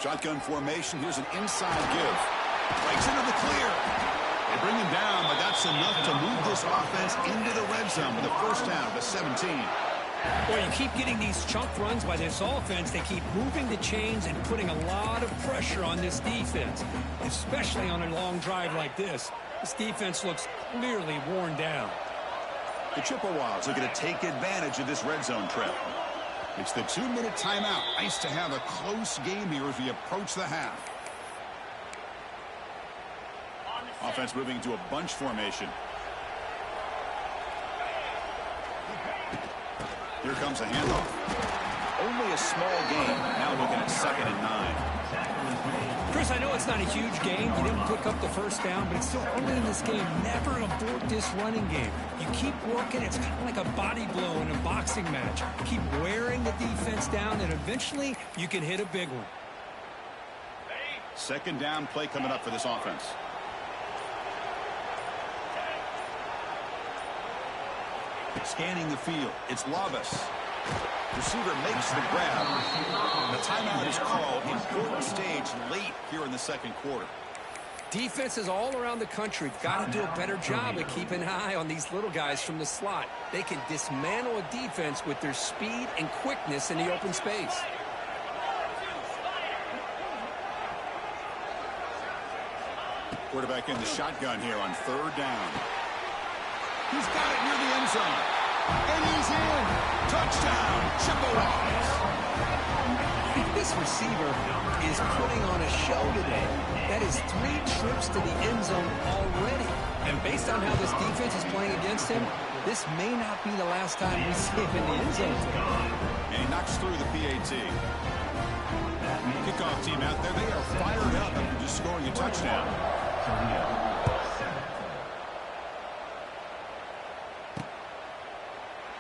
Shotgun formation. Here's an inside give. Breaks into the clear. They bring him down, but that's enough to move this offense into the red zone with a first down to 17.
Boy, you keep getting these chunk runs by this offense. They keep moving the chains and putting a lot of pressure on this defense, especially on a long drive like this. This defense looks clearly worn down.
The Chippewas are going to take advantage of this red zone trip. It's the 2-minute timeout. Nice to have a close game here as we approach the half. Offense moving into a bunch formation. Here comes a handoff. Only a small gain. Now looking at 2nd and 9.
Chris, I know it's not a huge gain. You didn't pick up the first down, but it's still early in this game. Never abort this running game. You keep working. It's kind of like a body blow in a boxing match. Keep wearing the defense down, and eventually you can hit a big one.
Second down play coming up for this offense. Scanning the field. It's Lavis. Receiver makes the grab. The timeout is called. Important stage late here in the second quarter.
Defenses all around the country got to do a better job of keeping an eye on these little guys from the slot. They can dismantle a defense with their speed and quickness in the open space.
Quarterback in the shotgun here on third down. He's got it near the end zone. And he's in. Touchdown, Chippewas.
This receiver is putting on a show today. That is 3 trips to the end zone already. And based on how this defense is playing against him, this may not be the last time we see him in the end zone today.
And he knocks through the PAT. Kickoff team out there, they are fired up after just scoring a touchdown.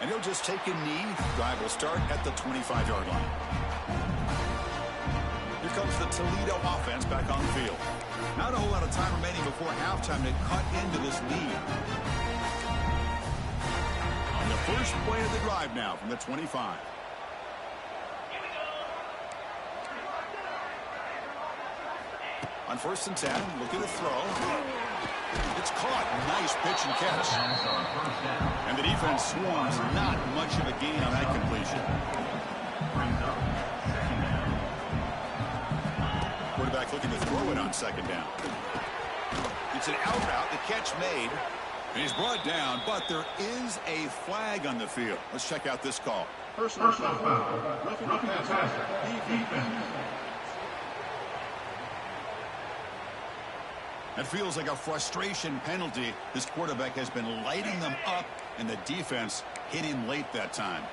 And he'll just take a knee. Drive will start at the 25-yard line. Here comes the Toledo offense back on the field. Not a whole lot of time remaining before halftime to cut into this lead. On the first play of the drive now from the 25. On 1st and 10, look at the throw. It's caught. Nice pitch and catch. And the defense swarms. Not much of a gain on that completion. Quarterback looking to throw it on 2nd down. It's an out route. The catch made. And he's brought down, but there is a flag on the field. Let's check out this call.
Personal foul. Roughing the passer. Defense.
That feels like a frustration penalty. This quarterback has been lighting them up, and the defense hit him late that time.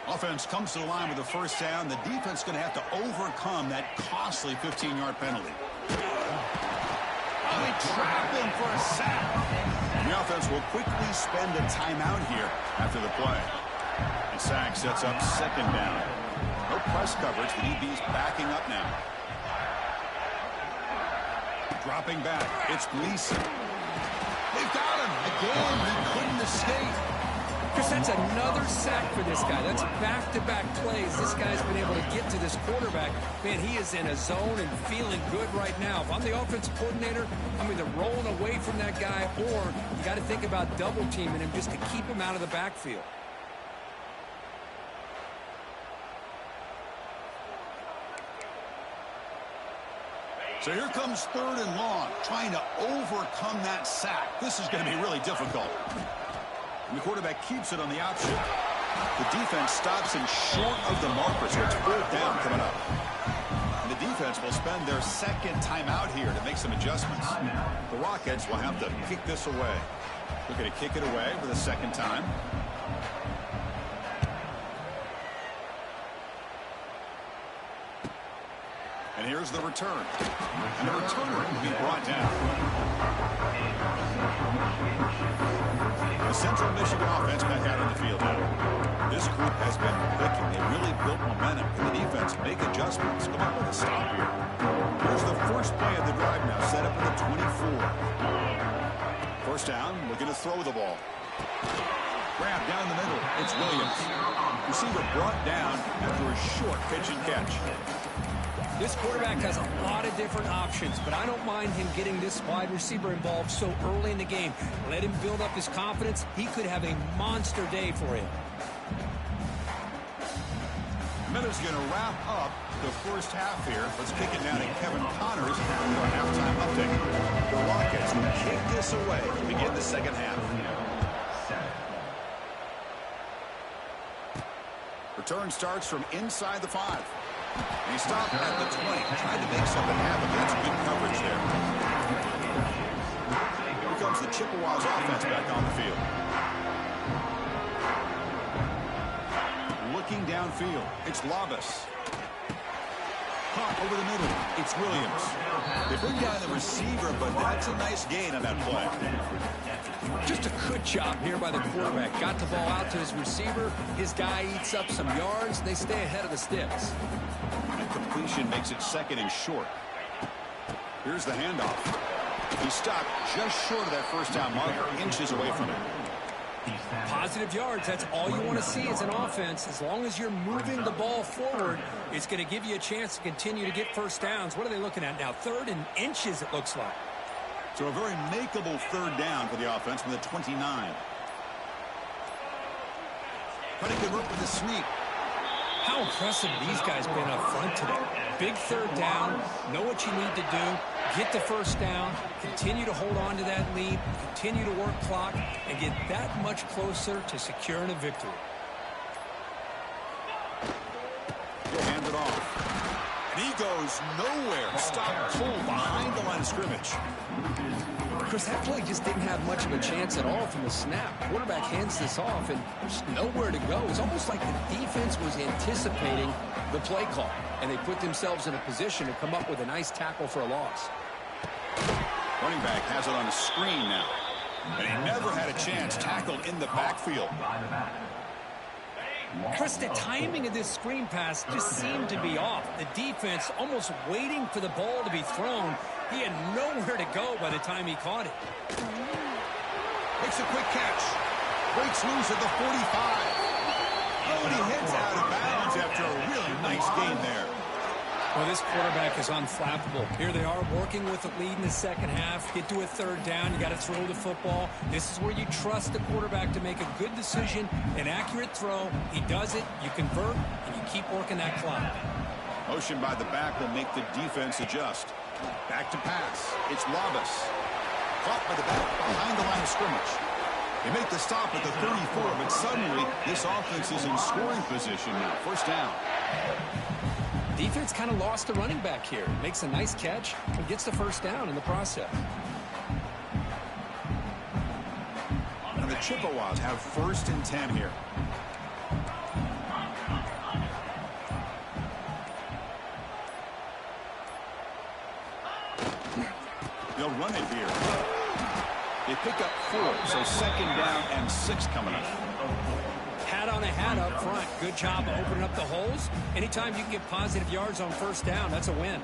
Offense comes to the line with a first down. The defense is going to have to overcome that costly 15-yard penalty. Oh, they trap him for a sack. The offense will quickly spend a timeout here after the play. The sack sets up 2nd down. No press coverage. The DB's backing up now. Dropping back, it's Gleason. They've got him. Again, he couldn't escape.
Chris, that's another sack for this guy. That's back-to-back plays. This guy's been able to get to this quarterback. Man, he is in a zone and feeling good right now. If I'm the offensive coordinator, I'm either rolling away from that guy or you got to think about double-teaming him just to keep him out of the backfield.
So here comes 3rd and long, trying to overcome that sack. This is going to be really difficult. And the quarterback keeps it on the option. The defense stops him short of the marker, so it's 4th down coming up. And the defense will spend their 2nd timeout here to make some adjustments. The Rockets will have to kick this away. They're going to kick it away for the 2nd time. And here's the return. And the returner will be brought down. The Central Michigan offense back out on the field now. This group has been clicking. They really built momentum. Can the defense make adjustments? Come up with a stop here. Here's the first play of the drive now, set up at the 24. 1st down, looking to throw the ball. Grab down the middle. It's Williams. Receiver brought down after a short pitch and catch.
This quarterback has a lot of different options, but I don't mind him getting this wide receiver involved so early in the game. Let him build up his confidence. He could have a monster day for him.
Miller's going to wrap up the 1st half here. Let's kick it down to Kevin Connors for our halftime update. The Rockets will kick this away to begin the 2nd half. Return starts from inside the 5. And he stopped at the 20, trying to make something happen. That's good coverage there. Here comes the Chippewas offense back on the field. Looking downfield, it's Labas. Caught over the middle, it's Williams. They bring down the receiver, but that's a nice gain on that play.
Just a good job here by the quarterback. Got the ball out to his receiver. His guy eats up some yards. They stay ahead of the sticks.
And completion makes it 2nd and short. Here's the handoff. He stopped just short of that 1st down marker, inches away from it.
Positive yards, that's all you want to see as an offense. As long as you're moving the ball forward, it's going to give you a chance to continue to get 1st downs. What are they looking at now? 3rd and inches, it looks like.
So a very makeable 3rd down for the offense from the 29. Pretty good work with the sneak.
How impressive these guys been up front today. Big 3rd down, know what you need to do, get the 1st down, continue to hold on to that lead, continue to work clock, and get that much closer to securing a victory.
He'll hand it off. And he goes nowhere. Stop pull behind the line of scrimmage.
Chris, that play just didn't have much of a chance at all from the snap. Quarterback hands this off and just nowhere to go. It's almost like the defense was anticipating the play call, and they put themselves in a position to come up with a nice tackle for a loss.
Running back has it on a screen now. And he never had a chance tackled in the backfield.
Chris, the timing of this screen pass just seemed to be off. The defense almost waiting for the ball to be thrown. He had nowhere to go by the time he caught it.
Makes a quick catch. Breaks loose at the 45. Oh, and he heads out of bounds after a really nice gain there.
Well, this quarterback is unflappable. Here they are working with the lead in the 2nd half. Get to a 3rd down. You got to throw the football. This is where you trust the quarterback to make a good decision, an accurate throw. He does it. You convert, and you keep working that clock.
Motion by the back will make the defense adjust. Back to pass. It's Labas. Caught by the back behind the line of scrimmage. They make the stop at the 34, but suddenly this offense is in scoring position now. 1st down.
Defense kind of lost the running back here. Makes a nice catch and gets the 1st down in the process.
And the Chippewas have 1st and 10 here. They'll run it here. They pick up 4, so 2nd down and 6 coming up.
Hat on a hat up front. Good job of opening up the holes. Anytime you can get positive yards on 1st down, that's a win.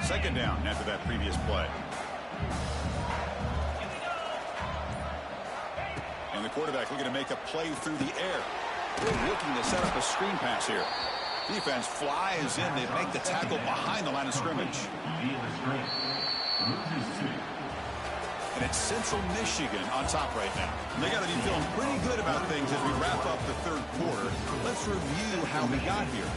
Second down after that previous play. And the quarterback looking to make a play through the air. They're looking to set up a screen pass here. Defense flies in. They make the tackle behind the line of scrimmage. And it's Central Michigan on top right now. They got to be feeling pretty good about things as we wrap up the third quarter. Let's review how we got here.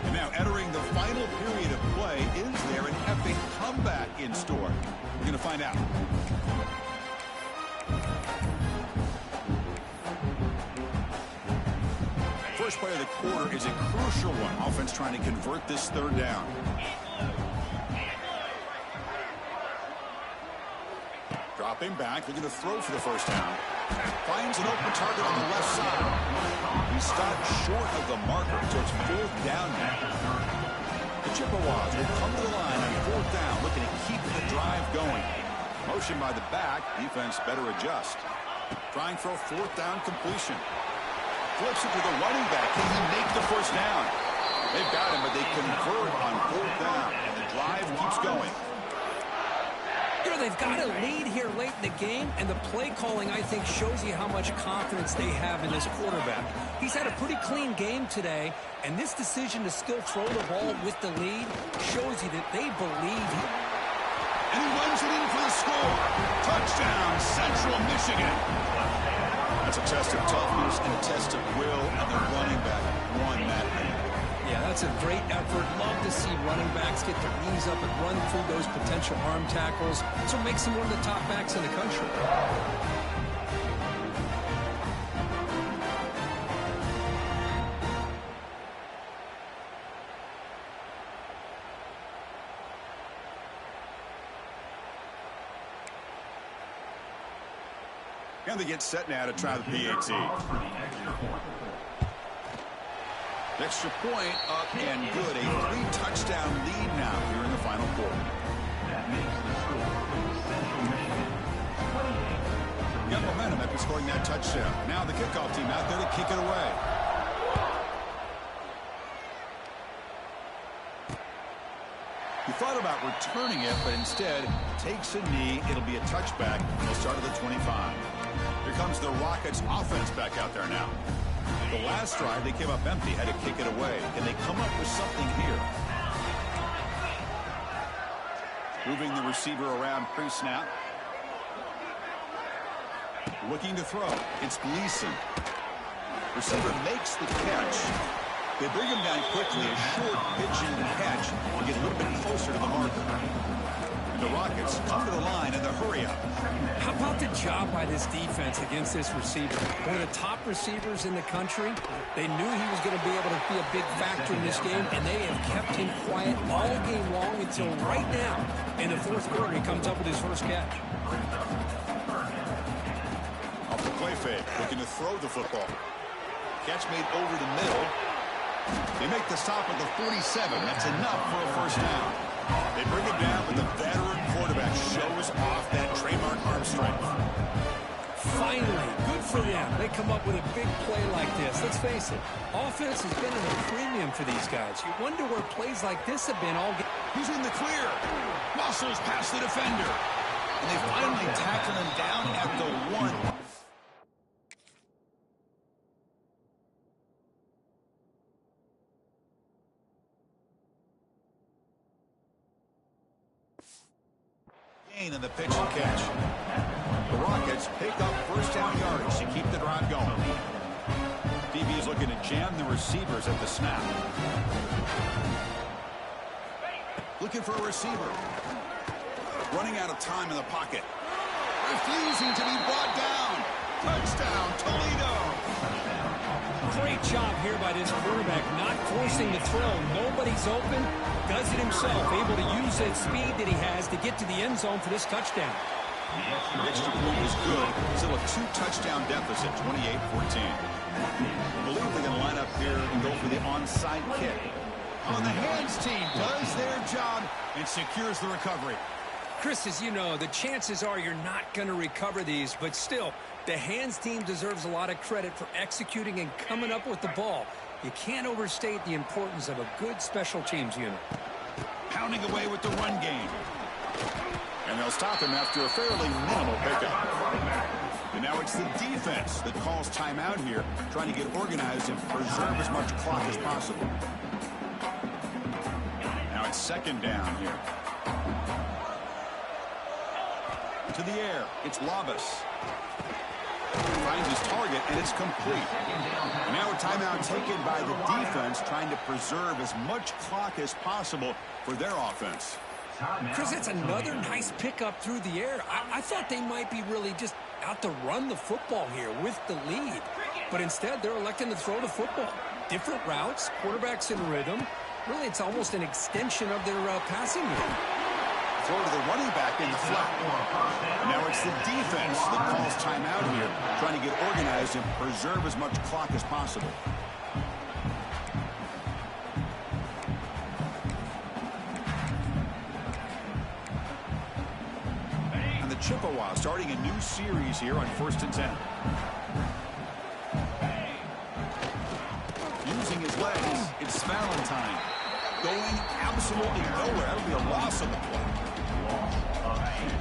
And now entering the final period of play, is there an epic comeback in store? We're going to find out. First play of the quarter is a crucial one. Offense trying to convert this third down. Dropping back, looking to throw for the first down. Finds an open target on the left side. He stopped short of the marker, so it's fourth down now. The Chippewas will come to the line on fourth down, looking to keep the drive going. Motion by the back, defense better adjust. Trying for a fourth down completion. Flips it to the running back. Can he make the first down? They've got him, but they convert on fourth down, and the drive keeps going.
You know, they've got a lead here late in the game, and the play calling, I think, shows you how much confidence they have in this quarterback. He's had a pretty clean game today, and this decision to still throw the ball with the lead shows you that they believe he...
And he runs it in for the score. Touchdown, Central Michigan. That's a test of toughness and a test of will, and the running back won that game.
Yeah, that's a great effort. Love to see running backs get their knees up and run through those potential arm tackles. That's what makes him one of the top backs in the country.
And they get set now to try the PAT. Extra point up and good. A 3-touchdown lead now here in the final quarter.
That makes the score Central Michigan 28.
Got momentum after scoring that touchdown. Now the kickoff team out there to kick it away. He thought about returning it, but instead takes a knee. It'll be a touchback. He'll start at the 25. Here comes the Rockets offense back out there now. The last drive, they came up empty, had to kick it away. Can they come up with something here? Moving the receiver around pre-snap. Looking to throw. It's Gleason. Receiver makes the catch. They bring him down quickly. A short pitch and catch will get a little bit closer to the marker. And the Rockets come to the line in the hurry-up.
How about the job by this defense against this receiver? One of the top receivers in the country. They knew he was going to be able to be a big factor in this game, and they have kept him quiet all game long until right now. In the fourth quarter, he comes up with his first catch.
Off the play fake, looking to throw the football. Catch made over the middle. They make the stop at the 47. That's enough for a first down. They bring it down, but the veteran quarterback shows off that trademark arm strength.
Finally, good for them. They come up with a big play like this. Let's face it, offense has been at a premium for these guys. You wonder where plays like this have been all game.
He's in the clear. Muscles past the defender. And they finally tackle him down at the 1. In the pitch and catch. The Rockets pick up first down yardage to keep the drive going. DB is looking to jam the receivers at the snap. Looking for a receiver. Running out of time in the pocket. Refusing to be brought down. Touchdown, Toledo.
Great job here by this quarterback, not forcing the throw. Nobody's open. Does it himself, able to use that speed that he has to get to the end zone for this touchdown.
The extra point is good. Still a 2-touchdown deficit, 28-14. I believe they're going to line up here and go for the onside kick. On the hands team does their job and secures the recovery.
Chris, as you know, the chances are you're not going to recover these, but still, the hands team deserves a lot of credit for executing and coming up with the ball. You can't overstate the importance of a good special teams unit.
Pounding away with the run game. And they'll stop him after a fairly minimal pickup. And now it's the defense that calls timeout here, trying to get organized and preserve as much clock as possible. Now it's second down here. To the air. It's Labas. Finds his target, and it's complete. And now a timeout taken by the defense, trying to preserve as much clock as possible for their offense.
Chris, it's another nice pickup through the air. I thought they might be really just out to run the football here with the lead. But instead, they're electing to throw the football. Different routes, quarterbacks in rhythm. Really, it's almost an extension of their passing game.
Throw to the running back in the flat. And now it's the defense that calls timeout here, trying to get organized and preserve as much clock as possible. And the Chippewa starting a new series here on 1st and 10. Using his legs, it's Valentine. Going absolutely nowhere. That'll be a loss on the play.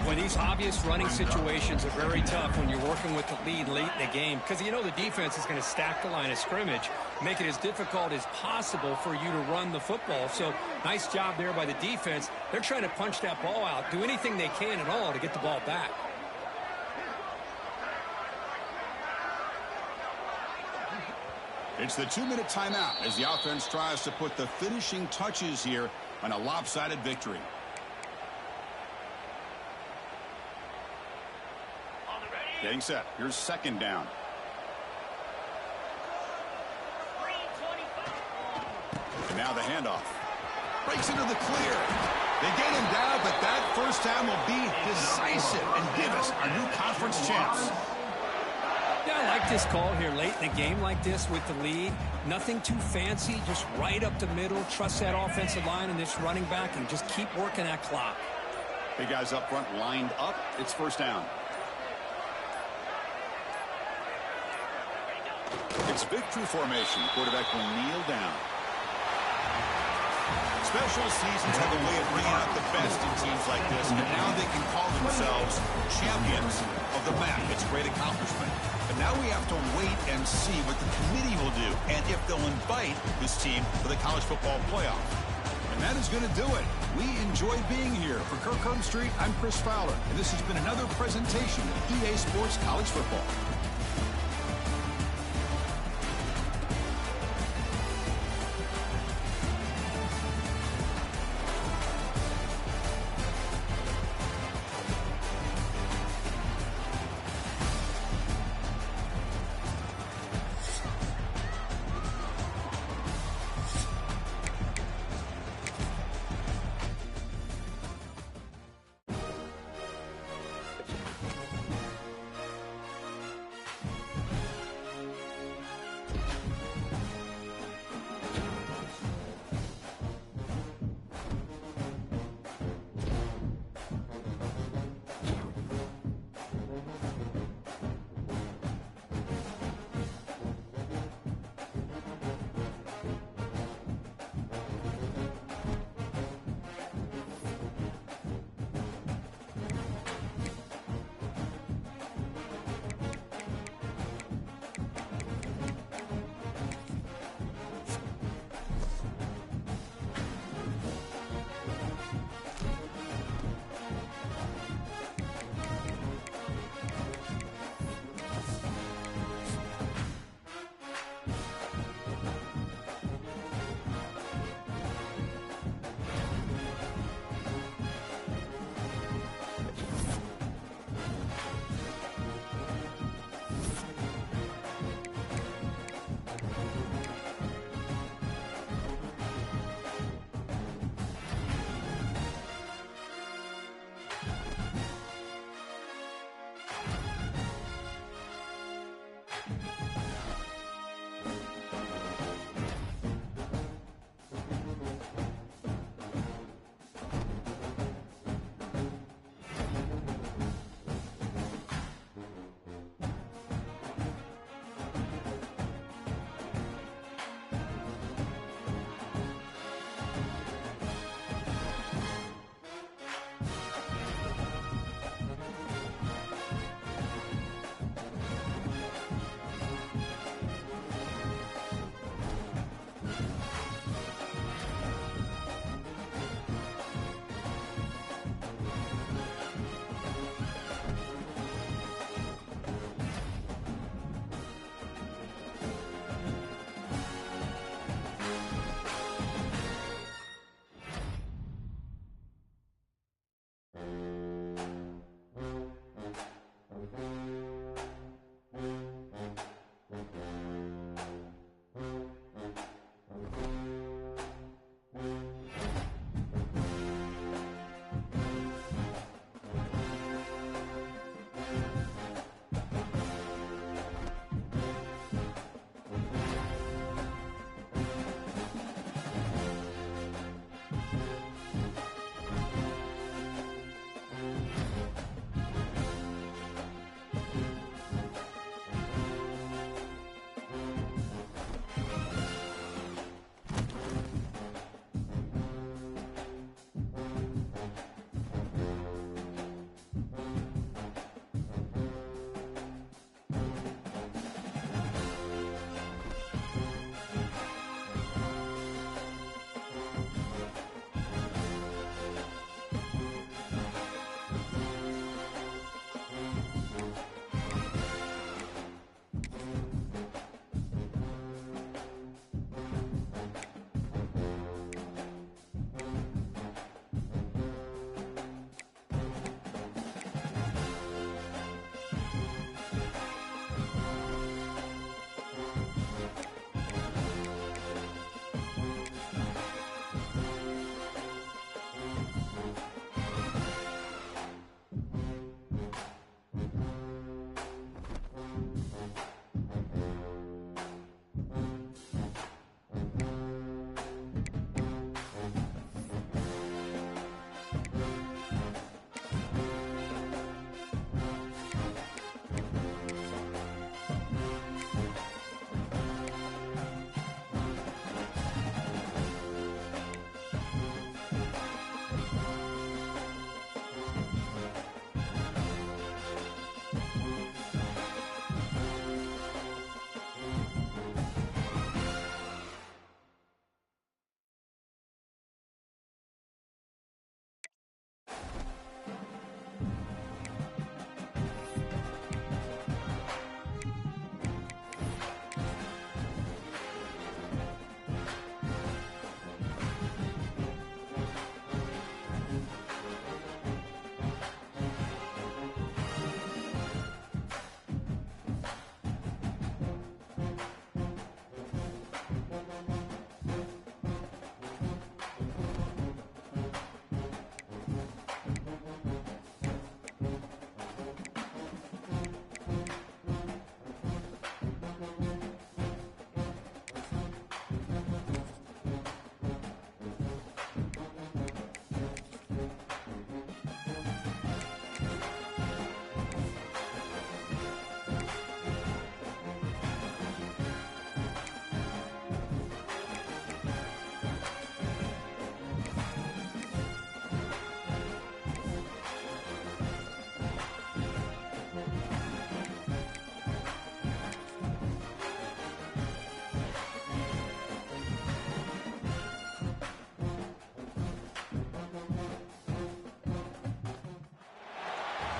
When these obvious running situations are very tough when you're working with the lead late in the game, because you know the defense is going to stack the line of scrimmage, make it as difficult as possible for you to run the football. So nice job there by the defense. They're trying to punch that ball out, do anything they can at all to get the ball back.
It's the 2-minute timeout as the offense tries to put the finishing touches here on a lopsided victory. Getting set. Here's second down. And now the handoff. Breaks into the clear. They get him down, but that first down will be decisive and give us a new conference chance.
Yeah, I like this call here late in the game like this with the lead. Nothing too fancy, just right up the middle. Trust that offensive line and this running back and just keep working that clock.
Big guys up front lined up. It's first down. It's victory formation. Quarterback will kneel down. Special seasons have a way of bringing out the best in teams like this, and now they can call themselves champions of the MAC. It's a great accomplishment. But now we have to wait and see what the committee will do, and if they'll invite this team for the college football playoff. And that is going to do it. We enjoyed being here. For Kirk Street, I'm Chris Fowler, and this has been another presentation of EA Sports College Football.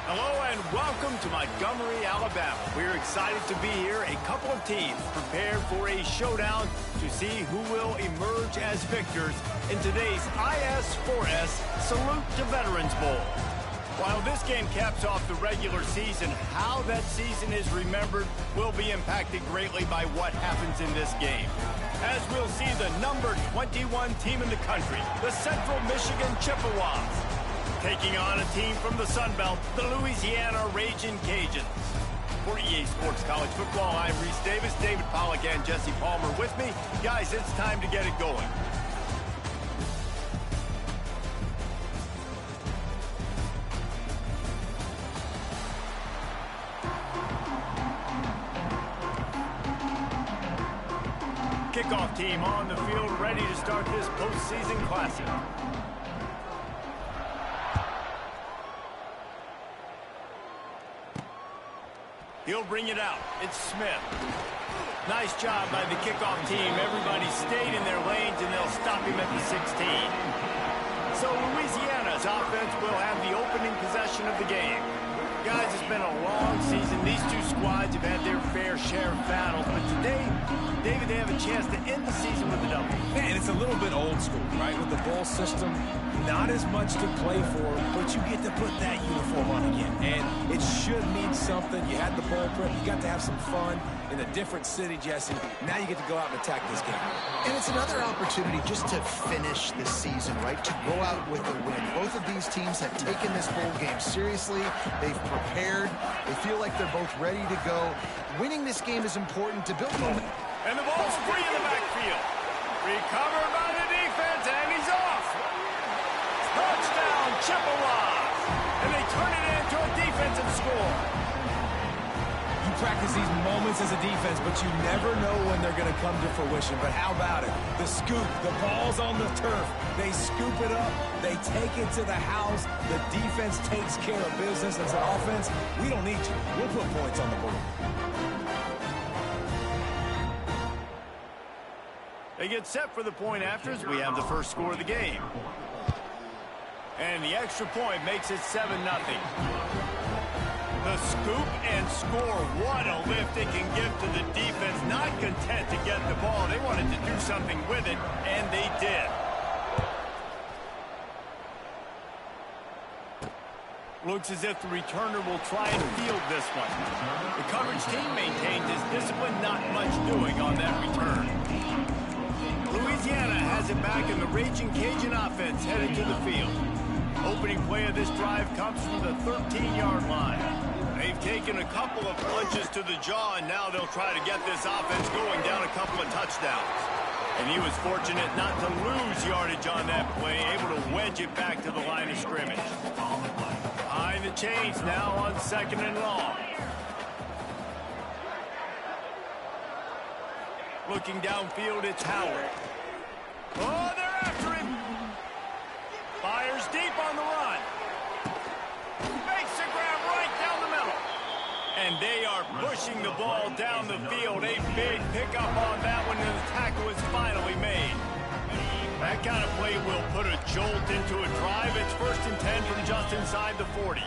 Hello and welcome to Montgomery, Alabama. We're excited to be here. A couple of teams prepared for a showdown to see who will emerge as victors in today's IS4S Salute to Veterans Bowl. While this game caps off the regular season, how that season is remembered will be impacted greatly by what happens in this game. As we'll see the number 21 team in the country, the Central Michigan Chippewas, taking on a team from the Sun Belt, the Louisiana Ragin' Cajuns. For EA Sports College Football, I'm Reese Davis, David Pollack, and Jesse Palmer with me. Guys, it's time to get it going. Kickoff team on the field, ready to start this postseason classic. He'll bring it out. It's Smith. Nice job by the kickoff team. Everybody stayed in their lanes, and they'll stop him at the 16. So Louisiana's offense will have the opening possession of the game. Guys, it's been a long season. These two squads have had their fair share of battles, but today, David, they have a chance to end the season with a W.
Man, it's a little bit old school, right? With the bowl system, not as much to play for, but you get to put that uniform on again. And it should mean something. You had the bowl prep. You got to have some fun in a different city, Jesse. Now you get to go out and attack this game.
And it's another opportunity just to finish this season, right? To go out with a win. Both of these teams have taken this bowl game seriously. They've prepared. They feel like they're both ready to go. Winning this game is important to build momentum.
And the ball's free in the backfield. Recovered by the defense, and he's off. Touchdown, Chippewas. And they turn it into a defensive score.
You practice these moments as a defense, but you never know when they're going to come to fruition. But how about it? The scoop, the ball's on the turf. They scoop it up. They take it to the house. The defense takes care of business. As an offense, we don't need you. We'll put points on the board.
They get set for the point afters. We have the first score of the game. And the extra point makes it 7-0. The scoop and score. What a lift it can give to the defense. Not content to get the ball. They wanted to do something with it, and they did. Looks as if the returner will try and field this one. The coverage team maintains his discipline. Not much doing on that return. Louisiana has it back, and the Ragin' Cajun offense headed to the field. Opening play of this drive comes from the 13-yard line. They've taken a couple of punches to the jaw, and now they'll try to get this offense going down a couple of touchdowns. And he was fortunate not to lose yardage on that play, able to wedge it back to the line of scrimmage. Behind the chains now on 2nd and long. Looking downfield, it's Howard. Oh, they're after him. Fires deep on the run. Makes the grab right down the middle. And they are pushing the ball down the field. A big pickup on that one, and the tackle is finally made. That kind of play will put a jolt into a drive. It's 1st and 10 from just inside the 40.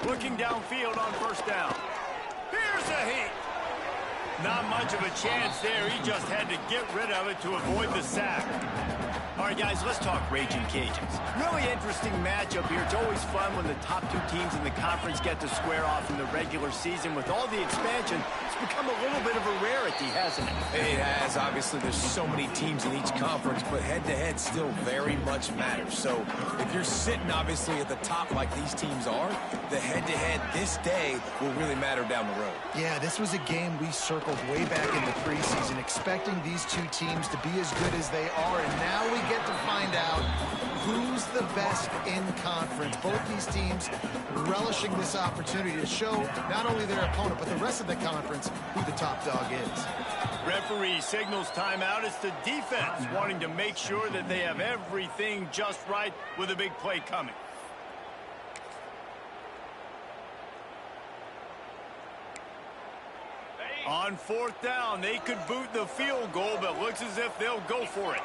Looking downfield on 1st down. Here's a heat. Not much of a chance there. He just had to get rid of it to avoid the sack. All right, guys, let's talk Ragin' Cajuns. Really interesting matchup here. It's always fun when the top two teams in the conference get to square off in the regular season. With all the expansion, it's become a little bit of a rarity, hasn't it?
It has. Obviously, there's so many teams in each conference, but head-to-head still very much matters. So if you're sitting, obviously, at the top like these teams are, the head-to-head this day will really matter down the road.
Yeah, this was a game we circled way back in the preseason, expecting these two teams to be as good as they are, and now we get to find out who's the best in conference. Both these teams relishing this opportunity to show not only their opponent, but the rest of the conference who the top dog is.
Referee signals timeout. It's the defense wanting to make sure that they have everything just right with a big play coming. On 4th down, they could boot the field goal, but looks as if they'll go for it.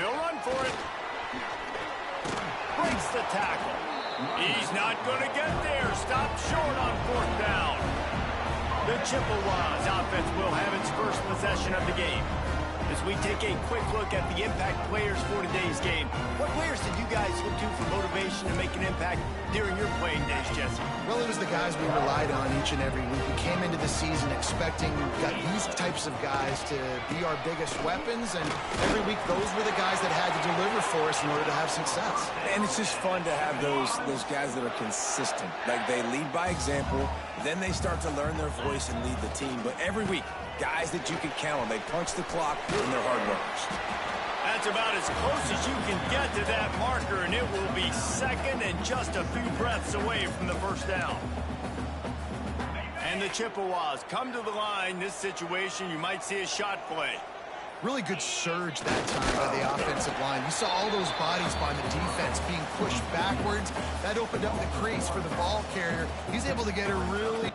He'll run for it. Breaks the tackle. He's not going to get there. Stopped short on 4th down. The Chippewas offense will have its first possession of the game. As we take a quick look at the impact players for today's game, what players did you guys look to for motivation to make an impact during your playing days, Jesse?
Well, it was the guys we relied on each and every week. We came into the season expecting these types of guys to be our biggest weapons, and every week those were the guys that had to deliver for us in order to have success.
And it's just fun to have those guys that are consistent. Like, they lead by example, then they start to learn their voice and lead the team. But every week, guys that you can count on. They punch the clock, and they're hard workers.
That's about as close as you can get to that marker, and it will be second and just a few breaths away from the first down. And the Chippewas come to the line. This situation, you might see a shot play.
Really good surge that time by the offensive line. You saw all those bodies by the defense being pushed backwards. That opened up the crease for the ball carrier. He's able to get a really...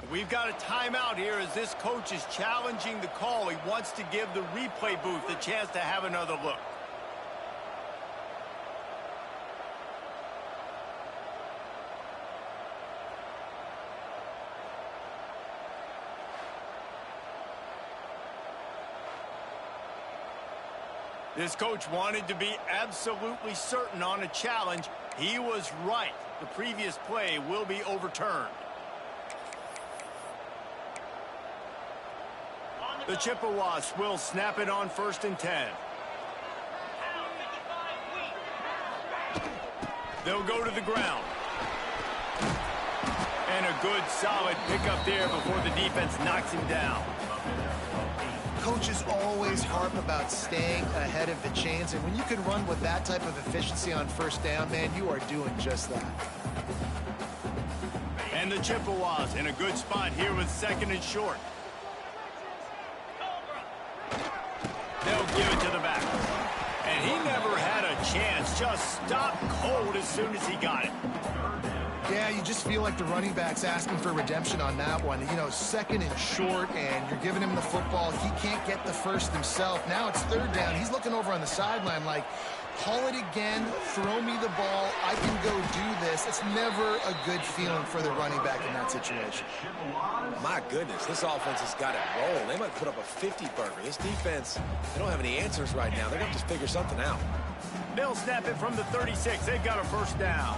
We've got a timeout here as this coach is challenging the call. He wants to give the replay booth a chance to have another look. This coach wanted to be absolutely certain on a challenge. He was right. The previous play will be overturned. The Chippewas will snap it on 1st and 10. They'll go to the ground. And a good solid pickup there before the defense knocks him down.
Coaches always harp about staying ahead of the chains, and when you can run with that type of efficiency on 1st down, man, you are doing just that.
And the Chippewas in a good spot here with 2nd and short. They'll give it to the back. And he never had a chance. Just stopped cold as soon as he got it.
Yeah, you just feel like the running back's asking for redemption on that one. You know, 2nd and short, and you're giving him the football. He can't get the first himself. Now it's 3rd down. He's looking over on the sideline like, call it again, throw me the ball, I can go do this. It's never a good feeling for the running back in that situation.
My goodness, this offense has got it rolling. They might put up a 50-burger. This defense, they don't have any answers right now. They're going to have to figure something out.
They'll snap it from the 36. They've got a 1st down.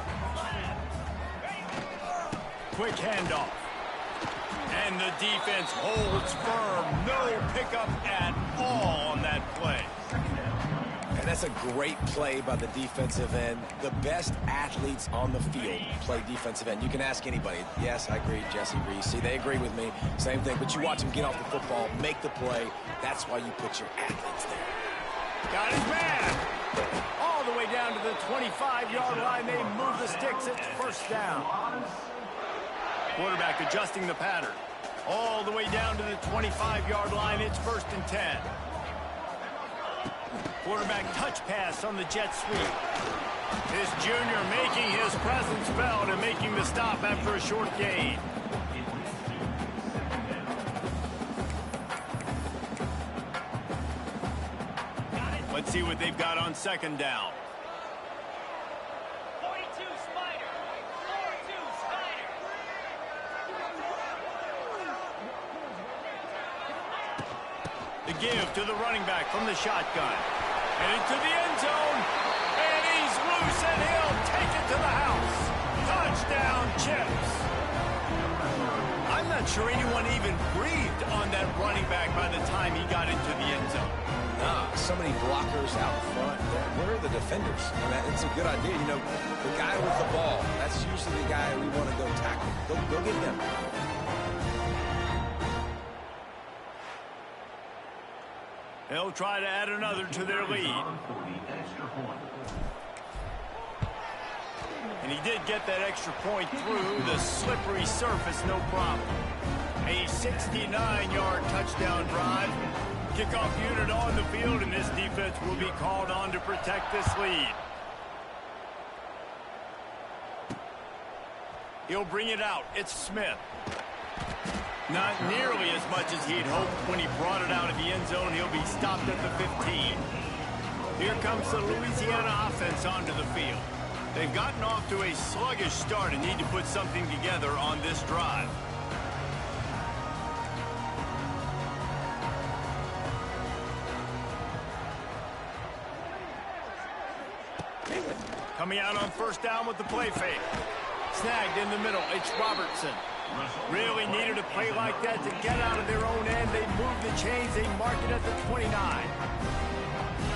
Quick handoff. And the defense holds firm. No pickup at all on that play.
And that's a great play by the defensive end. The best athletes on the field play defensive end. You can ask anybody. Yes, I agree, Jesse Reese. See, they agree with me. Same thing. But you watch them get off the football, make the play. That's why you put your athletes there.
Got his man. All the way down to the 25-yard line. They move the sticks. It's 1st down. Quarterback adjusting the pattern. All the way down to the 25-yard line. It's 1st and 10. Quarterback touch pass on the jet sweep. This junior making his presence felt and making the stop after a short gain. Let's see what they've got on 2nd down.
42 Spider. 42 Spider.
The give to the running back from the shotgun. And into the end zone. And he's loose, and he'll take it to the house. Touchdown, Chips. I'm not sure anyone even breathed on that running back by the time he got into the end zone.
Nah, so many blockers out front. Where are the defenders? I mean, it's a good idea. You know, the guy with the ball, that's usually the guy we want to go tackle. Go get him.
They'll try to add another to their lead. And he did get that extra point through the slippery surface, no problem. A 69-yard touchdown drive. Kickoff unit on the field, and this defense will be called on to protect this lead. He'll bring it out. It's Smith. Not nearly as much as he'd hoped when he brought it out of the end zone. He'll be stopped at the 15. Here comes the Louisiana offense onto the field. They've gotten off to a sluggish start and need to put something together on this drive. Coming out on first down with the play fake. Snagged in the middle. It's Robertson. Really needed a play like that to get out of their own end. They move the chains. They mark it at the 29.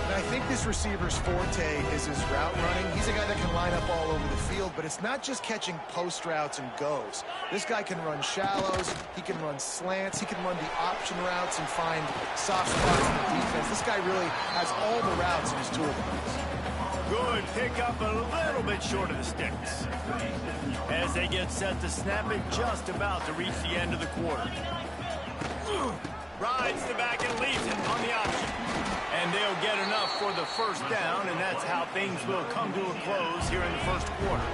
And I think this receiver's forte is his route running. He's a guy that can line up all over the field, but it's not just catching post routes and goes. This guy can run shallows. He can run slants. He can run the option routes and find soft spots in the defense. This guy really has all the routes in his toolbox.
Good pickup, a little bit short of the sticks. As they get set to snap it, just about to reach the end of the quarter. Rides the back and leaves it on the option. And they'll get enough for the first down, and that's how things will come to a close here in the first quarter.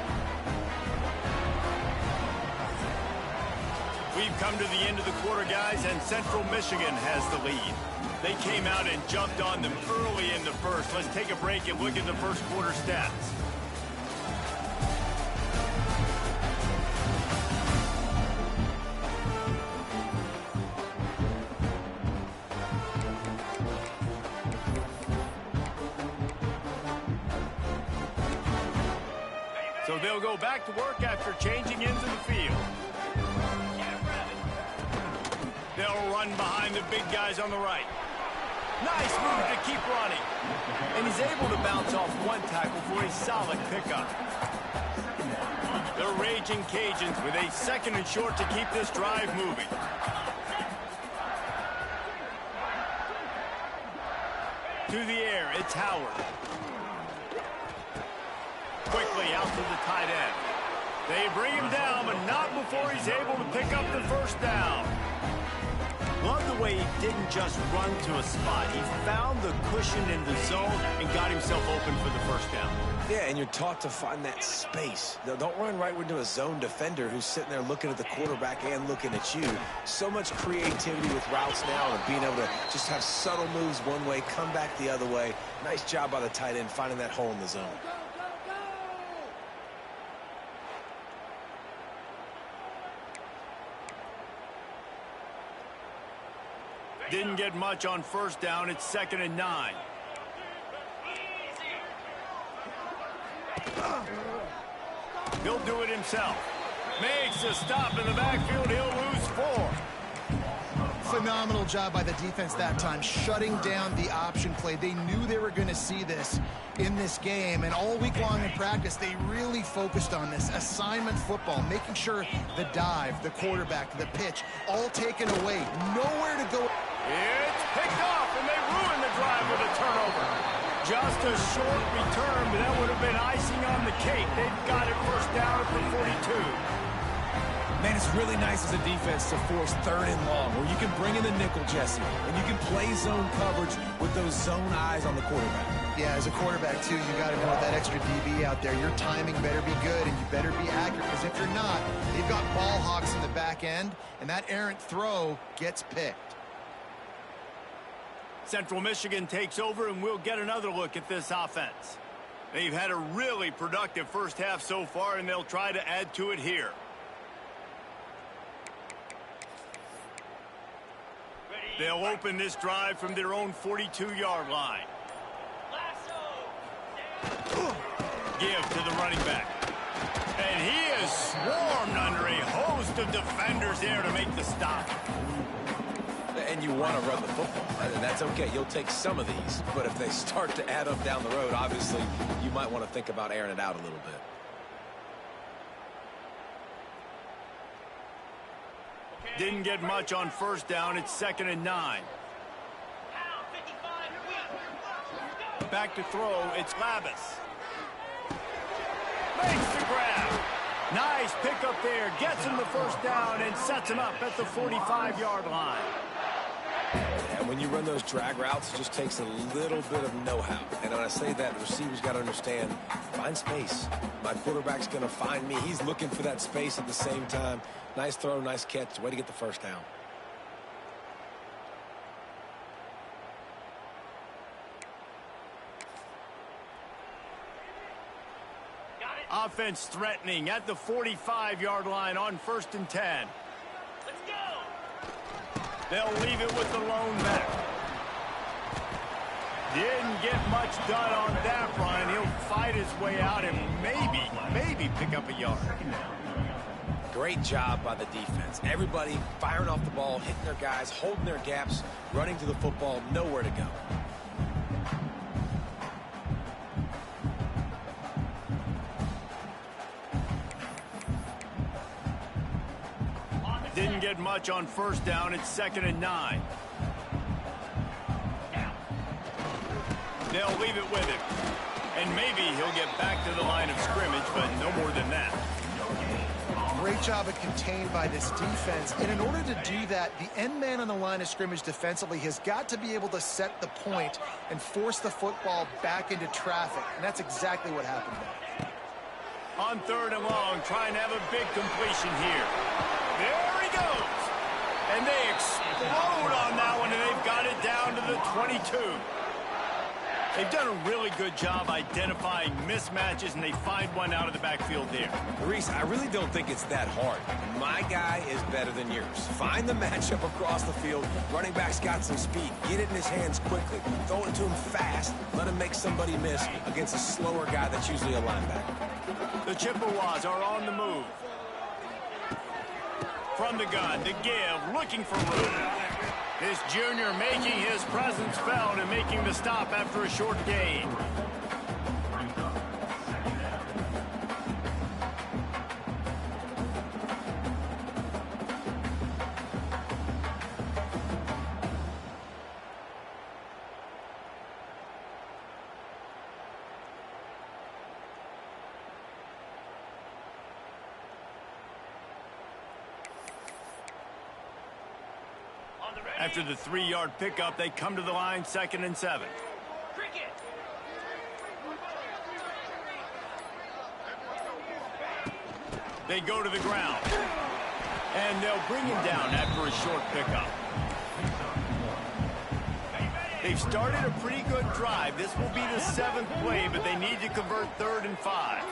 We've come to the end of the quarter, guys, and Central Michigan has the lead. They came out and jumped on them early in the first. Let's take a break and look at the first quarter stats. So they'll go back to work after changing into the field. They'll run behind the big guys on the right. Nice move to keep running. And he's able to bounce off one tackle for a solid pickup. The Raging Cajuns with a second and short to keep this drive moving. To the air, it's Howard. Quickly out to the tight end. They bring him down, but not before he's able to pick up the first down. Love the way he didn't just run to a spot. He found the cushion in the zone and got himself open for the first down.
Yeah, and you're taught to find that space. Don't run right into a zone defender who's sitting there looking at the quarterback and looking at you. So much creativity with routes now and being able to just have subtle moves one way, come back the other way. Nice job by the tight end finding that hole in the zone.
Didn't get much on first down. It's 2nd and 9. He'll do it himself. Makes a stop in the backfield. He'll lose 4.
Phenomenal job by the defense that time, shutting down the option play. They knew they were going to see this in this game, and all week long in practice, they really focused on this assignment football, making sure the dive, the quarterback, the pitch, all taken away. Nowhere to go.
It's picked off, and they ruin the drive with a turnover. Just a short return, but that would have been icing on the cake. They've got it first down at the 42.
Man, it's really nice as a defense to force 3rd and long, where you can bring in the nickel, Jesse, and you can play zone coverage with those zone eyes on the quarterback.
Yeah, as a quarterback, too, you got to know that extra DB out there. Your timing better be good, and you better be accurate, because if you're not, they've got ball hawks in the back end, and that errant throw gets picked.
Central Michigan takes over, and we'll get another look at this offense. They've had a really productive first half so far, and they'll try to add to it here. They'll open this drive from their own 42-yard line. Give to the running back. And he is swarmed under a host of defenders there to make the stop.
And you want to run the football, and that's okay. You'll take some of these, but if they start to add up down the road, obviously you might want to think about airing it out a little bit.
Didn't get much on first down. It's 2nd and 9. Back to throw. It's Labus. Makes the grab. Nice pickup there. Gets him the first down and sets him up at the 45-yard line.
And when you run those drag routes, it just takes a little bit of know-how. And when I say that, the receiver's got to understand, find space. My quarterback's going to find me. He's looking for that space at the same time. Nice throw, nice catch. Way to get the first down.
Offense threatening at the 45-yard line on 1st and 10.
Let's go.
They'll leave it with the lone back. Didn't get much done on that run. He'll fight his way out and maybe pick up a yard.
Great job by the defense. Everybody firing off the ball, hitting their guys, holding their gaps, running to the football, nowhere to go.
Didn't get much on 1st down. It's 2nd and 9. They'll leave it with him. And maybe he'll get back to the line of scrimmage, but no more than that.
Great job of contained by this defense. And in order to do that, the end man on the line of scrimmage defensively has got to be able to set the point and force the football back into traffic. And that's exactly what happened there.
On 3rd and long, trying to have a big completion here. There he goes. And they explode on that one, and they've got it down to the 22. They've done a really good job identifying mismatches, and they find one out of the backfield there.
Reese, I really don't think it's that hard. My guy is better than yours. Find the matchup across the field. Running back's got some speed. Get it in his hands quickly. Throw it to him fast. Let him make somebody miss against a slower guy that's usually a linebacker.
The Chippewas are on the move. From the gun to give, looking for room. This junior making his presence felt and making the stop after a short gain. After the 3-yard pickup, they come to the line, 2nd and 7.
Cricket.
They go to the ground. And they'll bring him down after a short pickup. They've started a pretty good drive. This will be the 7th play, but they need to convert 3rd and 5.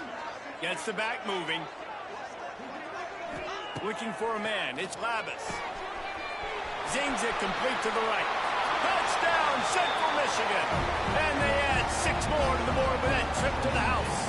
Gets the back moving. Looking for a man. It's Labus. Zings it complete to the right. Touchdown, Central Michigan. And they add 6 more to the board with that trip to the house.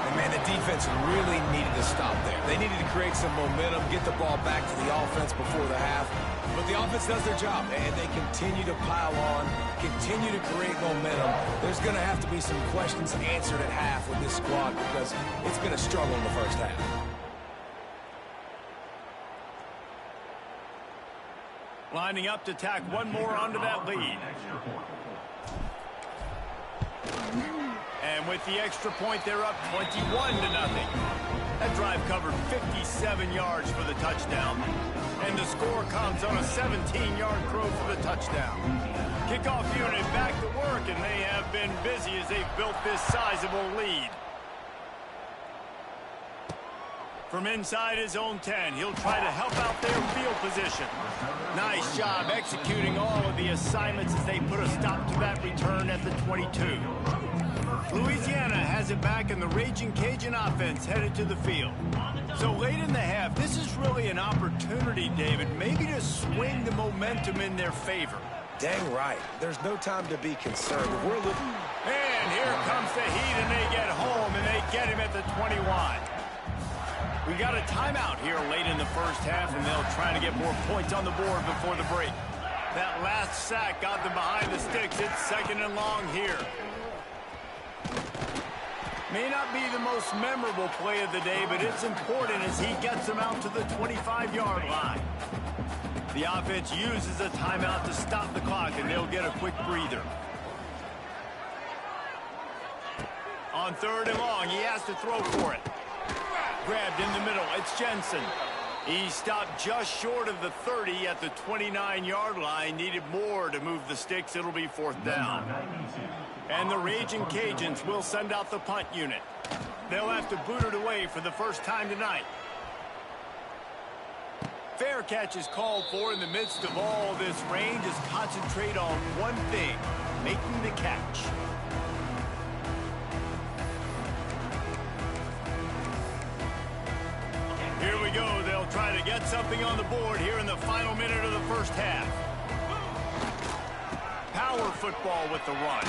And man, the defense really needed to stop there. They needed to create some momentum, get the ball back to the offense before the half. But the offense does their job, and they continue to pile on, continue to create momentum. There's going to have to be some questions answered at half with this squad because it's been a struggle in the first half.
Lining up to tack one more onto that lead. And with the extra point, they're up 21-0. That drive covered 57 yards for the touchdown. And the score comes on a 17-yard throw for the touchdown. Kickoff unit back to work, and they have been busy as they've built this sizable lead. From inside his own 10, he'll try to help out their field position. Nice job executing all of the assignments as they put a stop to that return at the 22. Louisiana has it back, and the Raging Cajun offense headed to the field. So late in the half, this is really an opportunity, David, maybe to swing the momentum in their favor.
Dang right. There's no time to be concerned. We're looking.
And here comes the heat, and they get home, and they get him at the 21. We got a timeout here late in the first half, and they'll try to get more points on the board before the break. That last sack got them behind the sticks. It's 2nd and long here. May not be the most memorable play of the day, but it's important as he gets them out to the 25-yard line. The offense uses a timeout to stop the clock, and they'll get a quick breather. On 3rd and long, he has to throw for it. Grabbed in the middle. It's Jensen. He stopped just short of the 30 at the 29-yard line. Needed more to move the sticks. It'll be 4th down. And the Raging Cajuns will send out the punt unit. They'll have to boot it away for the first time tonight. Fair catch is called for. In the midst of all this rain, just concentrate on one thing, making the catch. Here we go. They'll try to get something on the board here in the final minute of the first half. Power football with the run.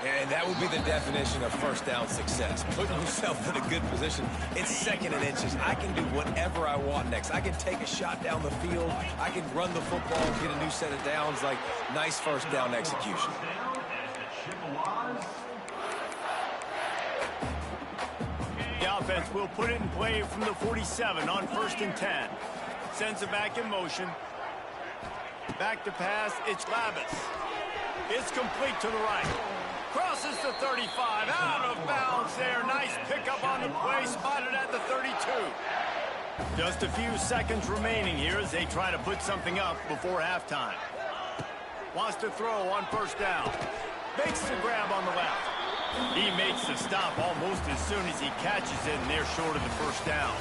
And that would be the definition of first down success. Putting yourself in a good position. It's 2nd and inches. I can do whatever I want next. I can take a shot down the field. I can run the football, get a new set of downs. Like, nice first down execution.
The offense will put it in play from the 47 on 1st and 10. Sends it back in motion. Back to pass. It's Lavis. It's complete to the right. Crosses the 35. Out of bounds there. Nice pickup on the play. Spotted at the 32. Just a few seconds remaining here as they try to put something up before halftime. Wants to throw on 1st down. Makes the grab on the left. He makes the stop almost as soon as he catches it, and they're short of the 1st down.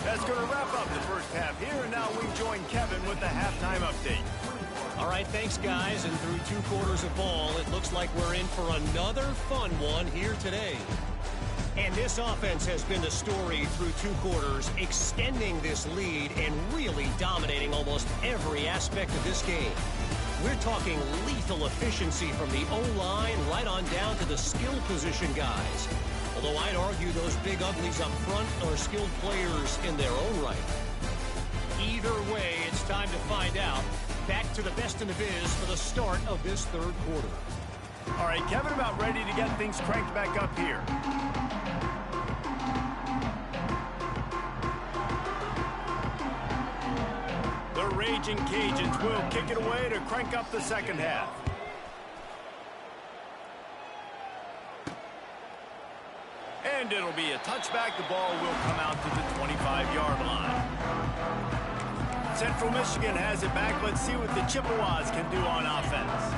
That's going to wrap up the first half here, and now we join Kevin with the halftime update.
All right, thanks, guys. And through 2 quarters of ball, it looks like we're in for another fun one here today. And this offense has been the story through 2 quarters, extending this lead and really dominating almost every aspect of this game. We're talking lethal efficiency from the O-line right on down to the skill position guys. Although I'd argue those big uglies up front are skilled players in their own right. Either way, it's time to find out. Back to the best in the biz for the start of this 3rd quarter.
All right, Kevin, about ready to get things cranked back up here. The Raging Cajuns will kick it away to crank up the 2nd half. And it'll be a touchback. The ball will come out to the 25-yard line. Central Michigan has it back. Let's see what the Chippewas can do on offense.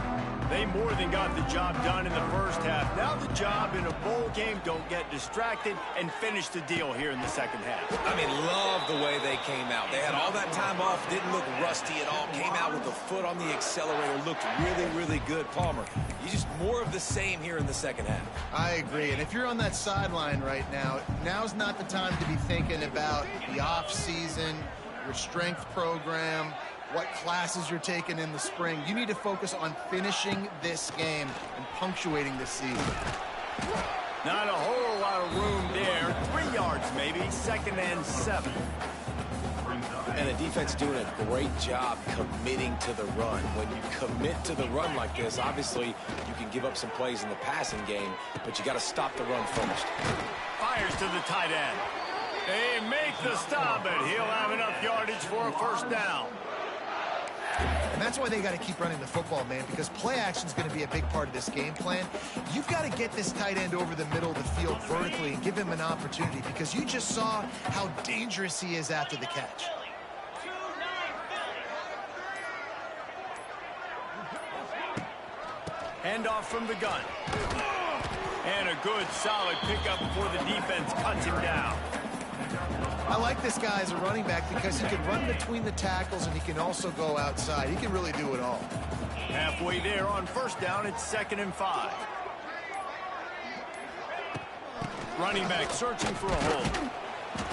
They more than got the job done in the first half. Now the job in a bowl game, don't get distracted and finish the deal here in the 2nd half.
I mean, love the way they came out. They had all that time off, didn't look rusty at all, came out with the foot on the accelerator, looked really, really good. Palmer, you just more of the same here in the 2nd half.
I agree. And if you're on that sideline right now, now's not the time to be thinking about the off season, your strength program, what classes you're taking in the spring. You need to focus on finishing this game and punctuating this season.
Not a whole lot of room there. 3 yards maybe. 2nd and 7.
And the defense doing a great job committing to the run. When you commit to the run like this, obviously you can give up some plays in the passing game, but you got to stop the run first.
Fires to the tight end. They make the stop, but he'll have enough yardage for a 1st down.
And that's why they got to keep running the football, man, because play action is going to be a big part of this game plan. You've got to get this tight end over the middle of the field vertically and give him an opportunity, because you just saw how dangerous he is after the catch.
Handoff from the gun. And a good, solid pickup before the defense cuts him down.
I like this guy as a running back because he can run between the tackles and he can also go outside. He can really do it all.
Halfway there on 1st down, it's 2nd and 5. Running back searching for a hole.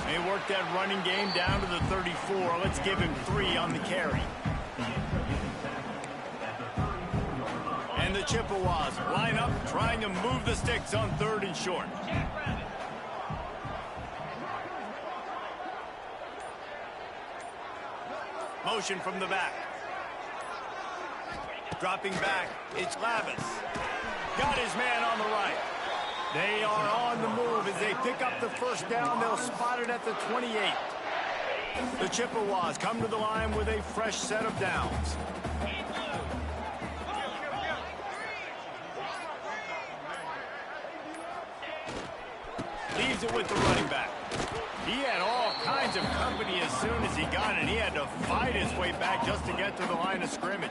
They work that running game down to the 34. Let's give him 3 on the carry. And the Chippewas line up, trying to move the sticks on 3rd and short. Motion from the back. Dropping back, it's Lavis. Got his man on the right. They are on the move as they pick up the 1st down. They'll spot it at the 28. The Chippewas come to the line with a fresh set of downs. Leaves it with the running back. He had all kinds of company as soon as he got it. He had to fight his way back just to get to the line of scrimmage.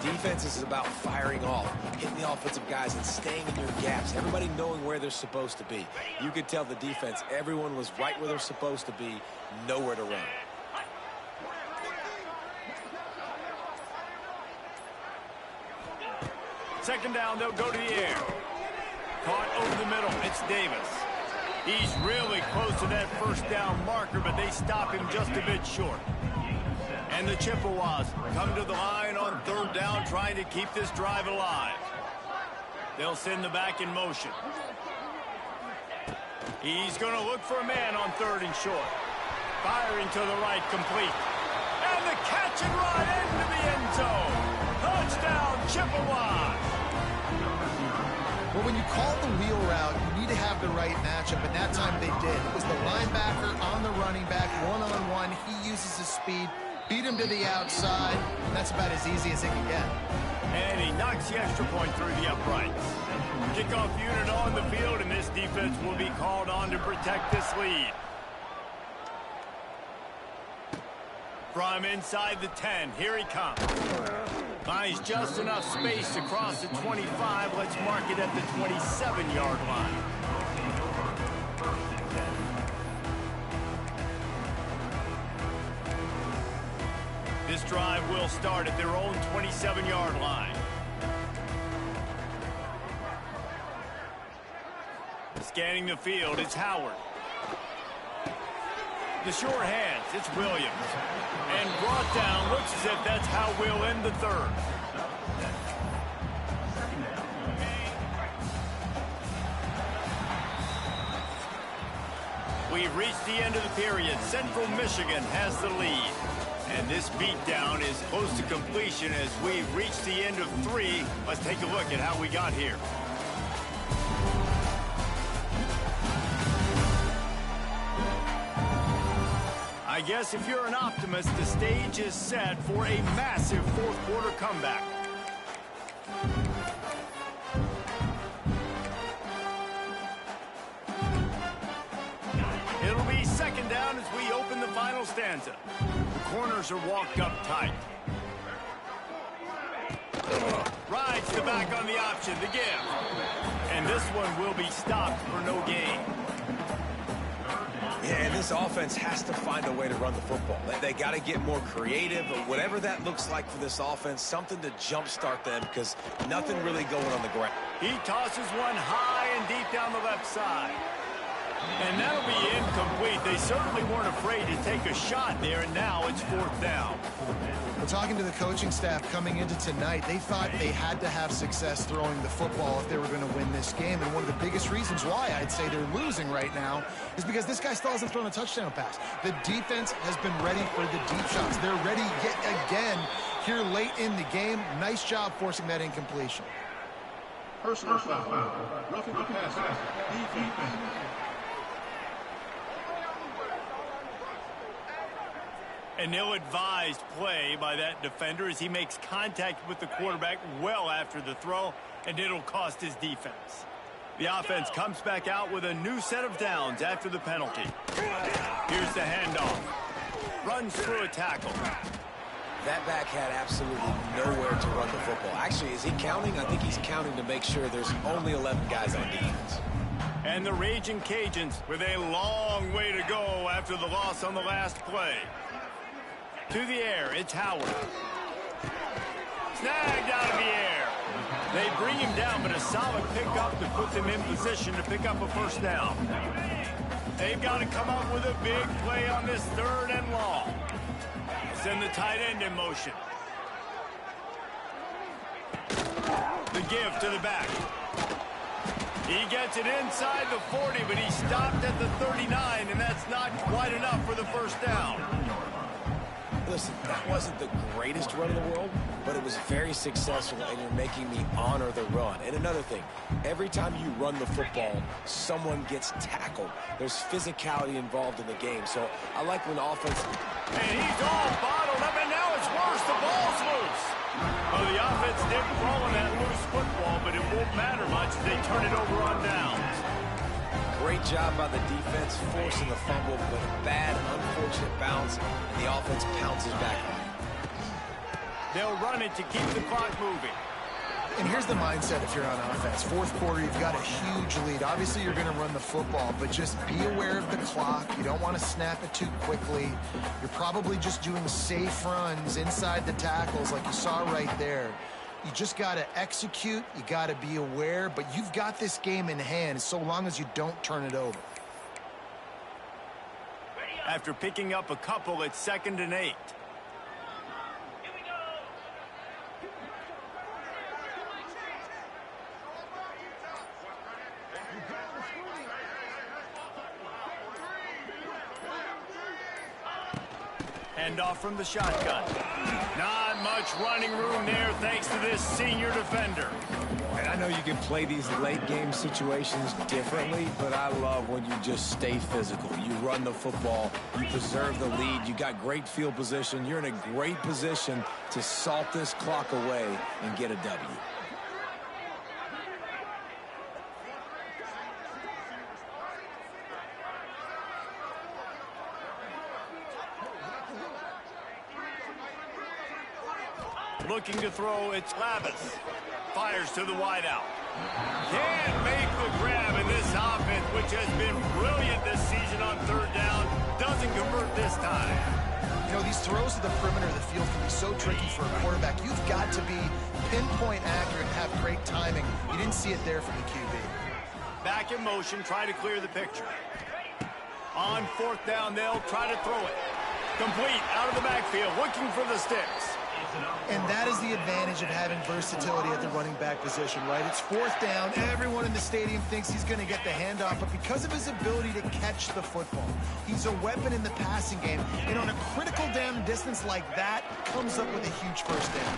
Defense is about firing off, hitting the offensive guys and staying in your gaps. Everybody knowing where they're supposed to be. You could tell the defense, everyone was right where they're supposed to be, nowhere to run.
Second down, they'll go to the air. Caught over the middle. It's Davis. He's really close to that first down marker, but they stop him just a bit short. And the Chippewas come to the line on third down, trying to keep this drive alive. They'll send the back in motion. He's going to look for a man on third and short. Firing to the right, complete. And the catch and run into the end zone. Touchdown, Chippewas.
Well, when you call the wheel route, you need to have the right matchup, and that time they did. It was the linebacker on the running back, one-on-one. He uses his speed, beat him to the outside, and that's about as easy as it can get.
And he knocks the extra point through the uprights. Kickoff unit on the field, and this defense will be called on to protect this lead. From inside the 10, here he comes. Finds just enough space to cross the 25. Let's mark it at the 27-yard line. This drive will start at their own 27-yard line. Scanning the field, it's Howard. The short hands, it's Williams. And brought down, looks as if that's how we'll end the third. We've reached the end of the period. Central Michigan has the lead. And this beatdown is close to completion as we've reached the end of 3. Let's take a look at how we got here. I guess if you're an optimist, the stage is set for a massive fourth-quarter comeback. It'll be second down as we open the final stanza. The corners are walked up tight. Rides the back on the option, the give. And this one will be stopped for no gain.
Yeah, and this offense has to find a way to run the football. They got to get more creative, but whatever that looks like for this offense, something to jumpstart them because nothing really going on the ground.
He tosses one high and deep down the left side. And that'll be incomplete. They certainly weren't afraid to take a shot there, and now it's fourth down.
Well, talking to the coaching staff coming into tonight, they thought they had to have success throwing the football if they were going to win this game. And one of the biggest reasons why I'd say they're losing right now is because this guy still hasn't thrown a touchdown pass. The defense has been ready for the deep shots. They're ready yet again here late in the game. Nice job forcing that incompletion.
Personal foul. Roughing the passer. Defense.
An ill-advised play by that defender as he makes contact with the quarterback well after the throw, and it'll cost his defense. The offense comes back out with a new set of downs after the penalty. Here's the handoff. Runs through a tackle.
That back had absolutely nowhere to run the football. Actually, is he counting? I think he's counting to make sure there's only 11 guys on defense.
And the Raging Cajuns with a long way to go after the loss on the last play. To the air, it's Howard. Snagged out of the air. They bring him down, but a solid pickup to put them in position to pick up a first down. They've got to come up with a big play on this third and long. Send the tight end in motion. The give to the back. He gets it inside the 40, but he stopped at the 39, and that's not quite enough for the first down.
Listen, that wasn't the greatest run in the world, but it was very successful, and you're making me honor the run. And another thing, every time you run the football, someone gets tackled. There's physicality involved in the game, so I like when offense...
And he's all bottled up, and now it's worse. The ball's loose. Well, the offense did fall in that loose football, but it won't matter much as they turn it over on downs.
Great job by the defense, forcing the fumble, but a bad, unfortunate bounce, and the offense pounces back on it.
They'll run it to keep the clock moving.
And here's the mindset if you're on offense. Fourth quarter, you've got a huge lead. Obviously, you're going to run the football, but just be aware of the clock. You don't want to snap it too quickly. You're probably just doing safe runs inside the tackles like you saw right there. You just got to execute. You got to be aware, but you've got this game in hand so long as you don't turn it over.
After picking up a couple, it's 2nd and 8. Hand off from the shotgun. Not much running room there thanks to this senior defender.
And I know you can play these late game situations differently, but I love when you just stay physical. You run the football, you preserve the lead, you got great field position, you're in a great position to salt this clock away and get a W.
Looking to throw, it's Lavis. Fires to the wideout. Can't make the grab in this offense, which has been brilliant this season on 3rd down. Doesn't convert this time.
You know, these throws to the perimeter of the field can be so tricky for a quarterback. You've got to be pinpoint accurate and have great timing. You didn't see it there from the QB.
Back in motion, try to clear the picture. On 4th down, they'll try to throw it. Complete, out of the backfield, looking for the sticks.
And that is the advantage of having versatility at the running back position, right? It's 4th down. Everyone in the stadium thinks he's going to get the handoff, but because of his ability to catch the football, he's a weapon in the passing game. And on a critical down distance like that, comes up with a huge 1st down.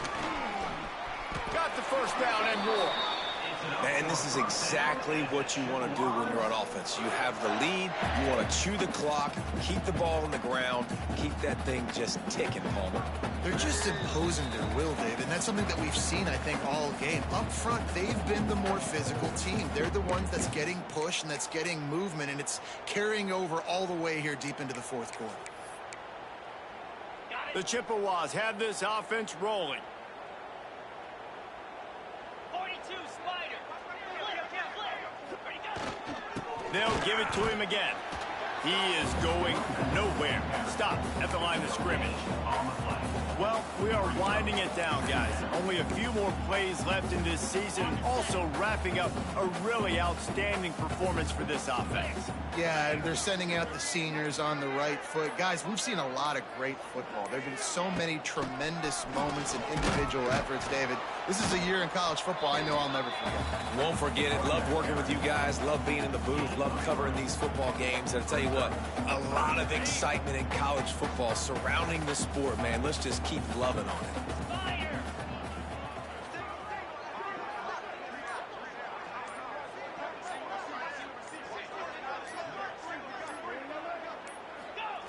Got the 1st down and more.
And this is exactly what you want to do when you're on offense. You have the lead, you want to chew the clock, keep the ball on the ground, keep that thing just ticking, Palmer.
They're just imposing their will, Dave, and that's something that we've seen, I think, all game. Up front, they've been the more physical team. They're the ones that's getting pushed and that's getting movement, and it's carrying over all the way here deep into the 4th quarter.
The Chippewas have this offense rolling. They'll give it to him again. He is going nowhere. Stop at the line of scrimmage. Well, we are winding it down, guys. Only a few more plays left in this season. Also wrapping up a really outstanding performance for this offense.
Yeah, and they're sending out the seniors on the right foot. Guys, we've seen a lot of great football. There have been so many tremendous moments and individual efforts, David. This is a year in college football I know I'll never forget.
Won't forget it. Loved working with you guys. Loved being in the booth. Loved covering these football games. And I'll tell you what, a lot of excitement in college football surrounding the sport, man. Let's just keep loving on it.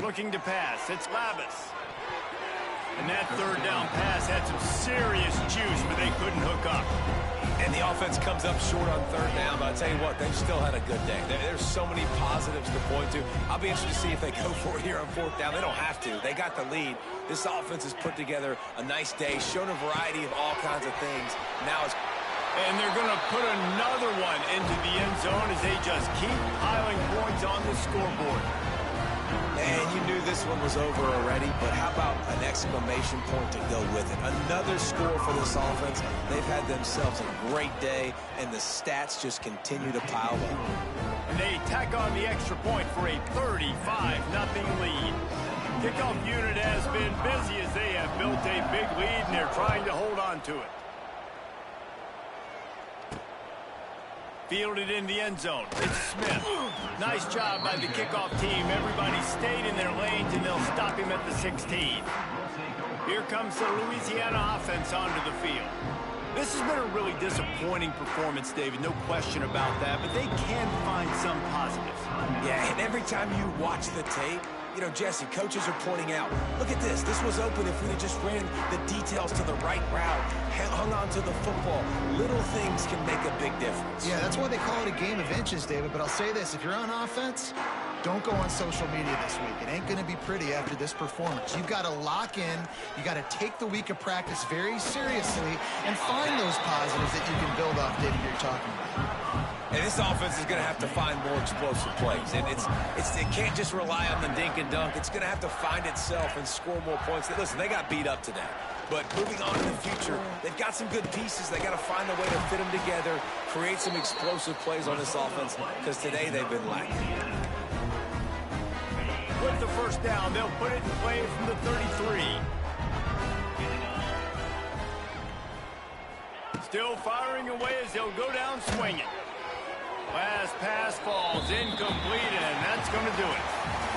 Looking to pass. It's Lavis. And that 3rd down pass had some serious juice, but they couldn't hook up.
And the offense comes up short on 3rd down, but I'll tell you what, they still had a good day. There's so many positives to point to. I'll be interested to see if they go for it here on 4th down. They don't have to. They got the lead. This offense has put together a nice day, shown a variety of all kinds of things. Now it's...
And they're going to put another one into the end zone as they just keep piling points on the scoreboard.
And you knew this one was over already, but how about an exclamation point to go with it? Another score for this offense. They've had themselves a great day, and the stats just continue to pile up.
And they tack on the extra point for a 35-0 lead. Kickoff unit has been busy as they have built a big lead, and they're trying to hold on to it. Fielded in the end zone. It's Smith. Nice job by the kickoff team. Everybody stayed in their lanes, and they'll stop him at the 16. Here comes the Louisiana offense onto the field. This has been a really disappointing performance, David. No question about that, but they can find some positives.
Yeah, and every time you watch the tape, You know, Jesse, coaches are pointing out, look at this. This was open if we had just ran the details to the right route, hung on to the football. Little things can make a big difference.
Yeah, that's why they call it a game of inches, David. But I'll say this, if you're on offense, don't go on social media this week. It ain't going to be pretty after this performance. You've got to lock in. You got to take the week of practice very seriously and find those positives that you can build off, David, you're talking about.
And this offense is going to have to find more explosive plays. And it can't just rely on the dink and dunk. It's going to have to find itself and score more points. Listen, they got beat up today. But moving on in the future, they've got some good pieces. They got to find a way to fit them together, create some explosive plays on this offense, because today they've been lacking.
With the first down, they'll put it in play from the 33. Still firing away as they'll go down swinging. Last pass falls incomplete, and that's going to do it.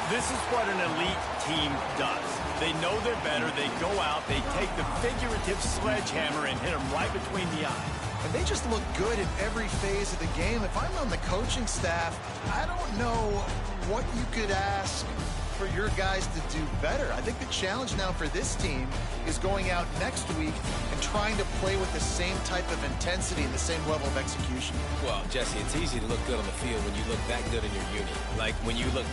This is what an elite team does. They know they're better. They go out, they take the figurative sledgehammer and hit them right between the eyes.
And they just look good in every phase of the game. If I'm on the coaching staff, I don't know what you could ask for your guys to do better. I think the challenge now for this team is going out next week and trying to play with the same type of intensity and the same level of execution.
Well, Jesse, it's easy to look good on the field when you look that good in your unit. Like when you look